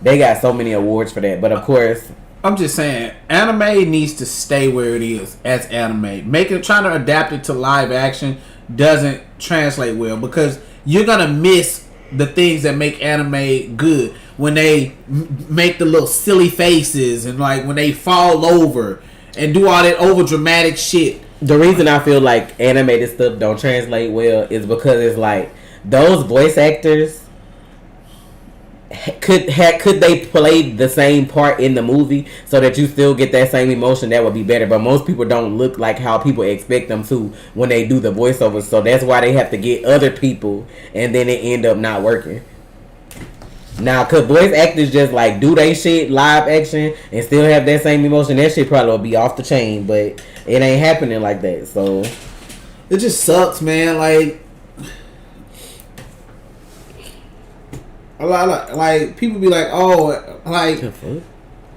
Speaker 1: They got so many awards for that, but of course,
Speaker 3: I'm just saying, anime needs to stay where it is as anime. Trying to adapt it to live action doesn't translate well because you're gonna miss the things that make anime good when they make the little silly faces and like when they fall over and do all that over dramatic shit.
Speaker 1: The reason I feel like animated stuff don't translate well is because it's like those voice actors. Could they play the same part in the movie so that you still get that same emotion? That would be better. But most people don't look like how people expect them to when they do the voiceovers. So that's why they have to get other people, and then it end up not working. Now, could voice actors just like do they shit live action and still have that same emotion? That shit probably will be off the chain, but it ain't happening like that. So
Speaker 3: it just sucks, man. Like people be like, oh, like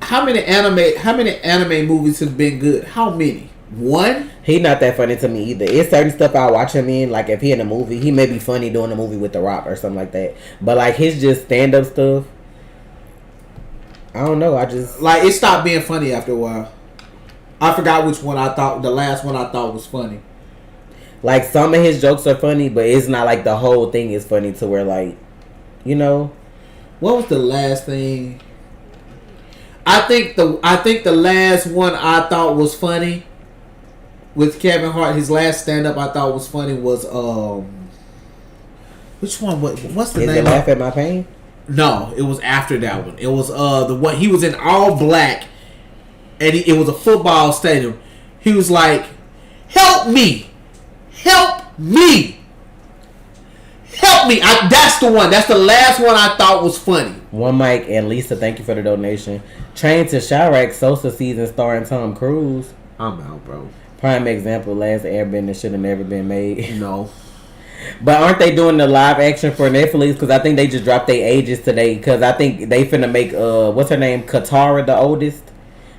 Speaker 3: how many anime movies have been good? How many? One?
Speaker 1: He not that funny to me either. It's certain stuff I watch him in. Like if he in a movie, he may be funny doing a movie with The Rock or something like that. But like his just stand up stuff, I don't know. I just
Speaker 3: like it stopped being funny after a while. I forgot which one I thought the last one I thought was funny.
Speaker 1: Like some of his jokes are funny, but it's not like the whole thing is funny to where like, you know.
Speaker 3: What was the last thing? I think the last one I thought was funny with Kevin Hart. His last stand up I thought was funny was which one? What's the name?
Speaker 1: Is it Laugh at My Pain?
Speaker 3: No, it was after that one. It was the one he was in all black, and it was a football stadium. He was like, "Help me, help me, help Help me. That's the one. That's the last one I thought was funny.
Speaker 1: One Mike and Lisa, thank you for the donation. Train to Chirac, Sosa season starring Tom Cruise.
Speaker 2: I'm out, bro.
Speaker 1: Prime example, Last Airbender should have never been made.
Speaker 3: No.
Speaker 1: But aren't they doing the live action for Netflix? Because I think they just dropped their ages today. Because I think they finna make, what's her name? Katara, the oldest.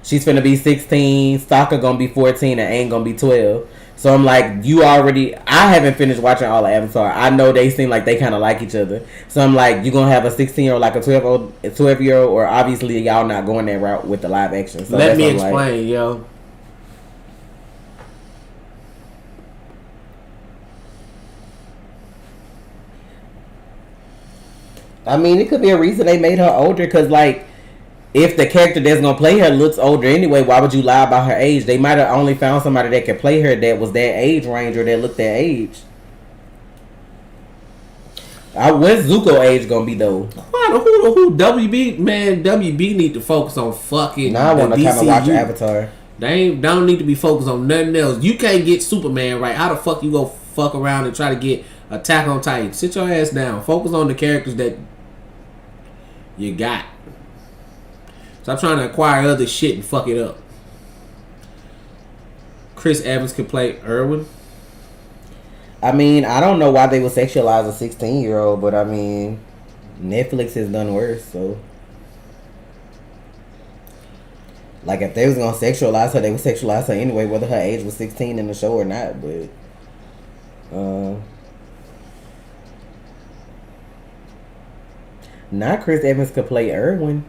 Speaker 1: She's finna be 16. Sokka gonna be 14 and Aang gonna be 12. So I'm like, I haven't finished watching all of Avatar. I know they seem like they kind of like each other. So I'm like, you gonna have a 16-year-old like a 12-year-old, or obviously y'all not going that route with the live action. So
Speaker 3: Let me
Speaker 1: explain,
Speaker 3: like, yo.
Speaker 1: I mean, it could be a reason they made her older. Because like, if the character that's gonna play her looks older anyway, why would you lie about her age? They might have only found somebody that could play her that was that age range or that looked that age. What's Zuko age gonna be though?
Speaker 3: Who WB, man? WB need to focus on fucking.
Speaker 1: Now I want to kind of watch Avatar.
Speaker 3: They don't need to be focused on nothing else. You can't get Superman right. How the fuck you go fuck around and try to get Attack on Titan? Sit your ass down. Focus on the characters that you got. Stop trying to acquire other shit and fuck it up. Chris Evans could play Irwin.
Speaker 1: I mean, I don't know why they would sexualize a 16-year-old, but I mean, Netflix has done worse, so. Like, if they was gonna sexualize her, they would sexualize her anyway, whether her age was 16 in the show or not, but. Not Chris Evans could play Irwin.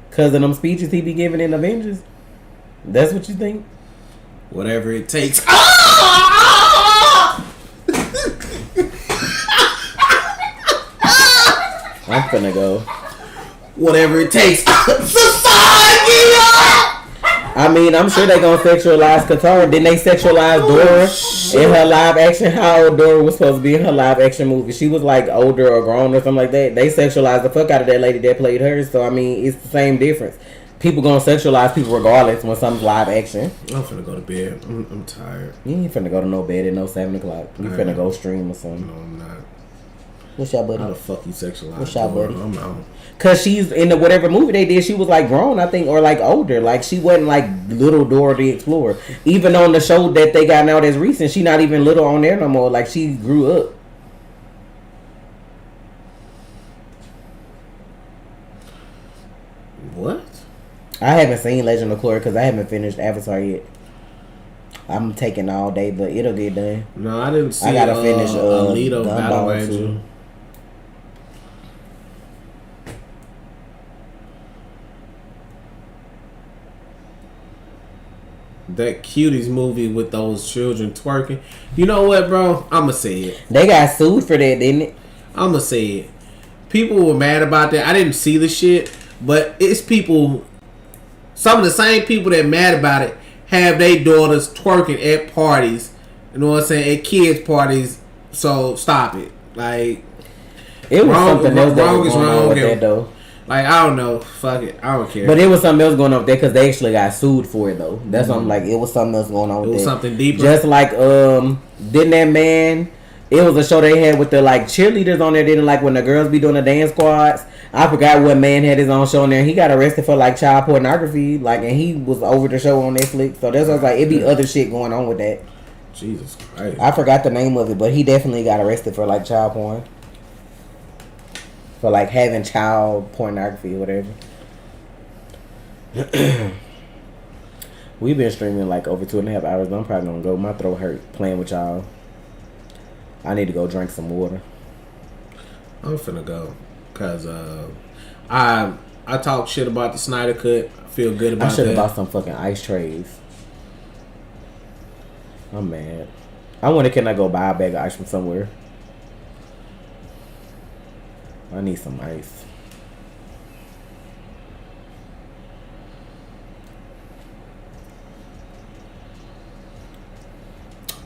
Speaker 1: Because of them speeches he be giving in Avengers. That's what you think?
Speaker 3: Whatever it takes.
Speaker 1: I'm finna go.
Speaker 3: Whatever it takes.
Speaker 1: I mean, I'm sure they gonna sexualize Katara. Didn't they sexualize Dora in her live action? How old Dora was supposed to be in her live action movie? She was like older or grown or something like that. They sexualized the fuck out of that lady that played her. So I mean, it's the same difference. People gonna sexualize people regardless when something's live action.
Speaker 2: I'm finna go to bed. I'm tired.
Speaker 1: You ain't finna go to no bed at no 7 o'clock. You finna go stream or something.
Speaker 2: No, I'm not.
Speaker 1: What's y'all buddy?
Speaker 2: How the fuck you sexualize?
Speaker 1: What's y'all buddy?
Speaker 2: I'm out.
Speaker 1: Cause she's in the whatever movie they did, she was like grown, I think, or like older. Like she wasn't like little Dora the Explorer. Even on the show that they got now that's recent, she not even little on there no more. Like she grew up.
Speaker 2: What?
Speaker 1: I haven't seen Legend of Korra because I haven't finished Avatar yet. I'm taking all day, but it'll get done.
Speaker 2: No, I didn't see.
Speaker 1: I gotta finish
Speaker 2: Alito Battle
Speaker 1: Gumball
Speaker 2: Angel.
Speaker 1: too.
Speaker 2: That Cuties movie with those children twerking. You know what, bro? I'ma say it.
Speaker 1: They got sued for that, didn't it?
Speaker 2: I'ma say it. People were mad about that. I didn't see the shit, but it's people. Some of the same people that mad about it have their daughters twerking at parties. You know what I'm saying? At kids' parties. So stop it. Like
Speaker 1: It was something else that
Speaker 2: wrong
Speaker 1: was
Speaker 2: is
Speaker 1: going on
Speaker 2: wrong.
Speaker 1: with that though.
Speaker 2: Like I don't know. Fuck it. I don't care.
Speaker 1: But it was something else going on with that because they actually got sued for it though. That's what I'm like. It was something else going on with
Speaker 2: it was
Speaker 1: that.
Speaker 2: something deeper.
Speaker 1: Just like didn't that man? It was a show they had with the like cheerleaders on there. Didn't like when the girls be doing the dance squads. I forgot what man had his own show on there. He got arrested for like child pornography. Like, and he was over the show on Netflix. So that's what I was like. It be other shit going on with that.
Speaker 2: Jesus Christ.
Speaker 1: I forgot the name of it, but he definitely got arrested for like child porn. For like having child pornography or whatever. We've been streaming like over 2.5 hours. I'm probably gonna go. My throat hurt playing with y'all. I need to go drink some water.
Speaker 2: I'm finna go. Cause I talk shit about the Snyder Cut. I feel good about
Speaker 1: I should
Speaker 2: that.
Speaker 1: have bought some fucking ice trays. I'm mad. I wonder, can I go buy a bag of ice from somewhere? I need some ice.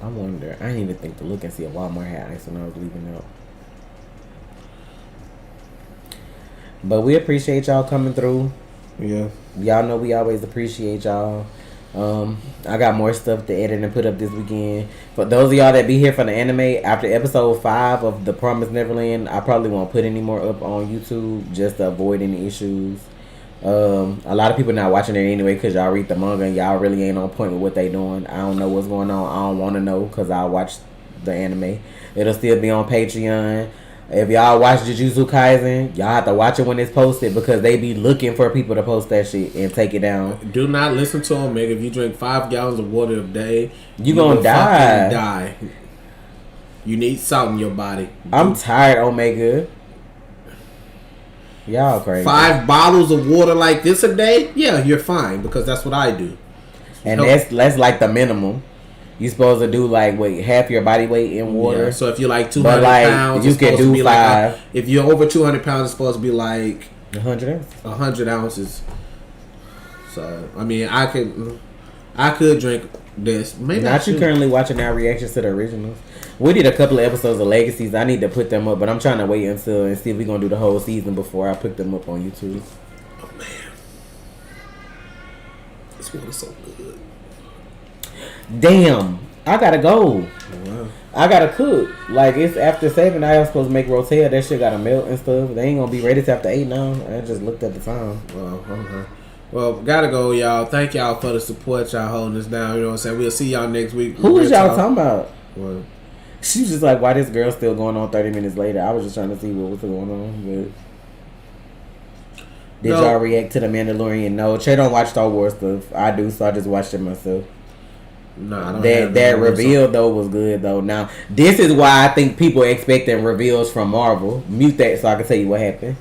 Speaker 1: I wonder. I didn't even think to look and see if Walmart had ice when I was leaving out. But we appreciate y'all coming through.
Speaker 2: Yeah.
Speaker 1: Y'all know we always appreciate y'all. I got more stuff to edit and put up this weekend. For those of y'all that be here for the anime, after episode 5 of The Promised Neverland, I probably won't put any more up on YouTube just to avoid any issues. A lot of people not watching it anyway because y'all read the manga and y'all really ain't on point with what they doing. I don't know what's going on. I don't want to know because I watch the anime. It'll still be on Patreon. If y'all watch Jujutsu Kaisen, y'all have to watch it when it's posted because they be looking for people to post that shit and take it down.
Speaker 3: Do not listen to them, Meg. If you drink 5 gallons of water a day,
Speaker 1: you gonna die.
Speaker 3: Die. You need salt in your body.
Speaker 1: I'm tired, Omega. Y'all crazy.
Speaker 3: 5 bottles of water like this a day? Yeah, you're fine because that's what I do.
Speaker 1: And that's like the minimum. You supposed to do like half your body weight in water.
Speaker 3: Yeah, so if you're like 200 pounds,
Speaker 1: you can do
Speaker 3: be
Speaker 1: 5.
Speaker 3: Like if you're over 200 pounds, it's supposed to be like
Speaker 1: 100
Speaker 3: ounces. So I mean, I could drink this. Maybe
Speaker 1: not you currently watching our reactions to the originals. We did a couple of episodes of Legacies. I need to put them up, but I'm trying to wait until and see if we're gonna do the whole season before I put them up on YouTube.
Speaker 3: Oh man, this one is so good.
Speaker 1: Damn, I gotta go.
Speaker 3: Wow.
Speaker 1: I gotta cook. Like it's after 7. I was supposed to make rotel. That shit gotta melt and stuff. They ain't gonna be ready till after 8 now. I just looked at the time.
Speaker 3: Well, okay. Well, gotta go, y'all. Thank y'all for the support. Y'all holding us down. You know what I'm saying? We'll see y'all next week.
Speaker 1: Who was y'all talking about?
Speaker 3: What?
Speaker 1: She was just like, why this girl still going on 30 minutes later? I was just trying to see what was going on. But did y'all react to The Mandalorian? No, Trey don't watch Star Wars stuff. I do, so I just watched it myself.
Speaker 3: No, I don't.
Speaker 1: That reveal though was good though. Now this is why I think people expecting reveals from Marvel. Mute that so I can tell you what happened.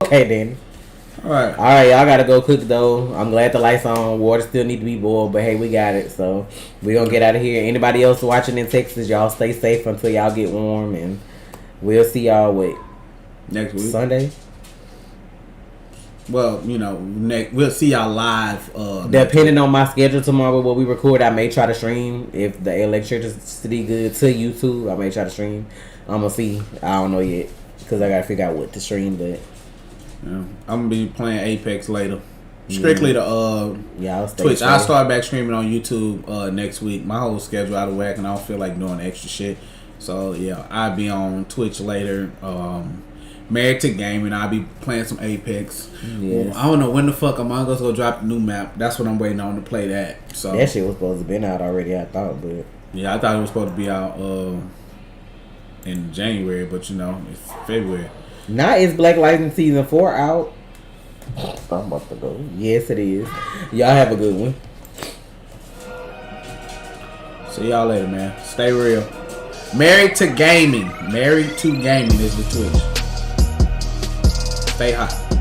Speaker 1: Okay then. Alright, y'all gotta go cook though. I'm glad the lights on. Water still need to be boiled, but hey, we got it. So we gonna get out of here. Anybody else watching in Texas, y'all stay safe until y'all get warm, and we'll see y'all
Speaker 3: next week,
Speaker 1: Sunday.
Speaker 3: Well, you know, we'll see y'all live.
Speaker 1: Depending on my schedule tomorrow, what we record, I may try to stream. If the electricity good to YouTube, I may try to stream. I'm gonna see. I don't know yet because I gotta figure out what to stream, but.
Speaker 3: Yeah. I'm gonna be playing Apex later. Strictly to Twitch.
Speaker 1: Safe.
Speaker 3: I'll start back streaming on YouTube next week. My whole schedule out of whack, and I don't feel like doing extra shit. So yeah, I'll be on Twitch later. Married to Gaming, I'll be playing some Apex.
Speaker 1: Yes.
Speaker 3: I don't know when the fuck Among Us gonna drop the new map. That's what I'm waiting on to play that. So
Speaker 1: that shit was supposed to been out already, I thought, but
Speaker 3: yeah, I thought it was supposed to be out in January, but you know, it's February.
Speaker 1: Now it's Black Lightning Season 4 out. I'm about to go. Yes, it is. Y'all have a good one.
Speaker 3: See y'all later, man. Stay real. Married to Gaming. Married to Gaming is the Twitch. Stay hot.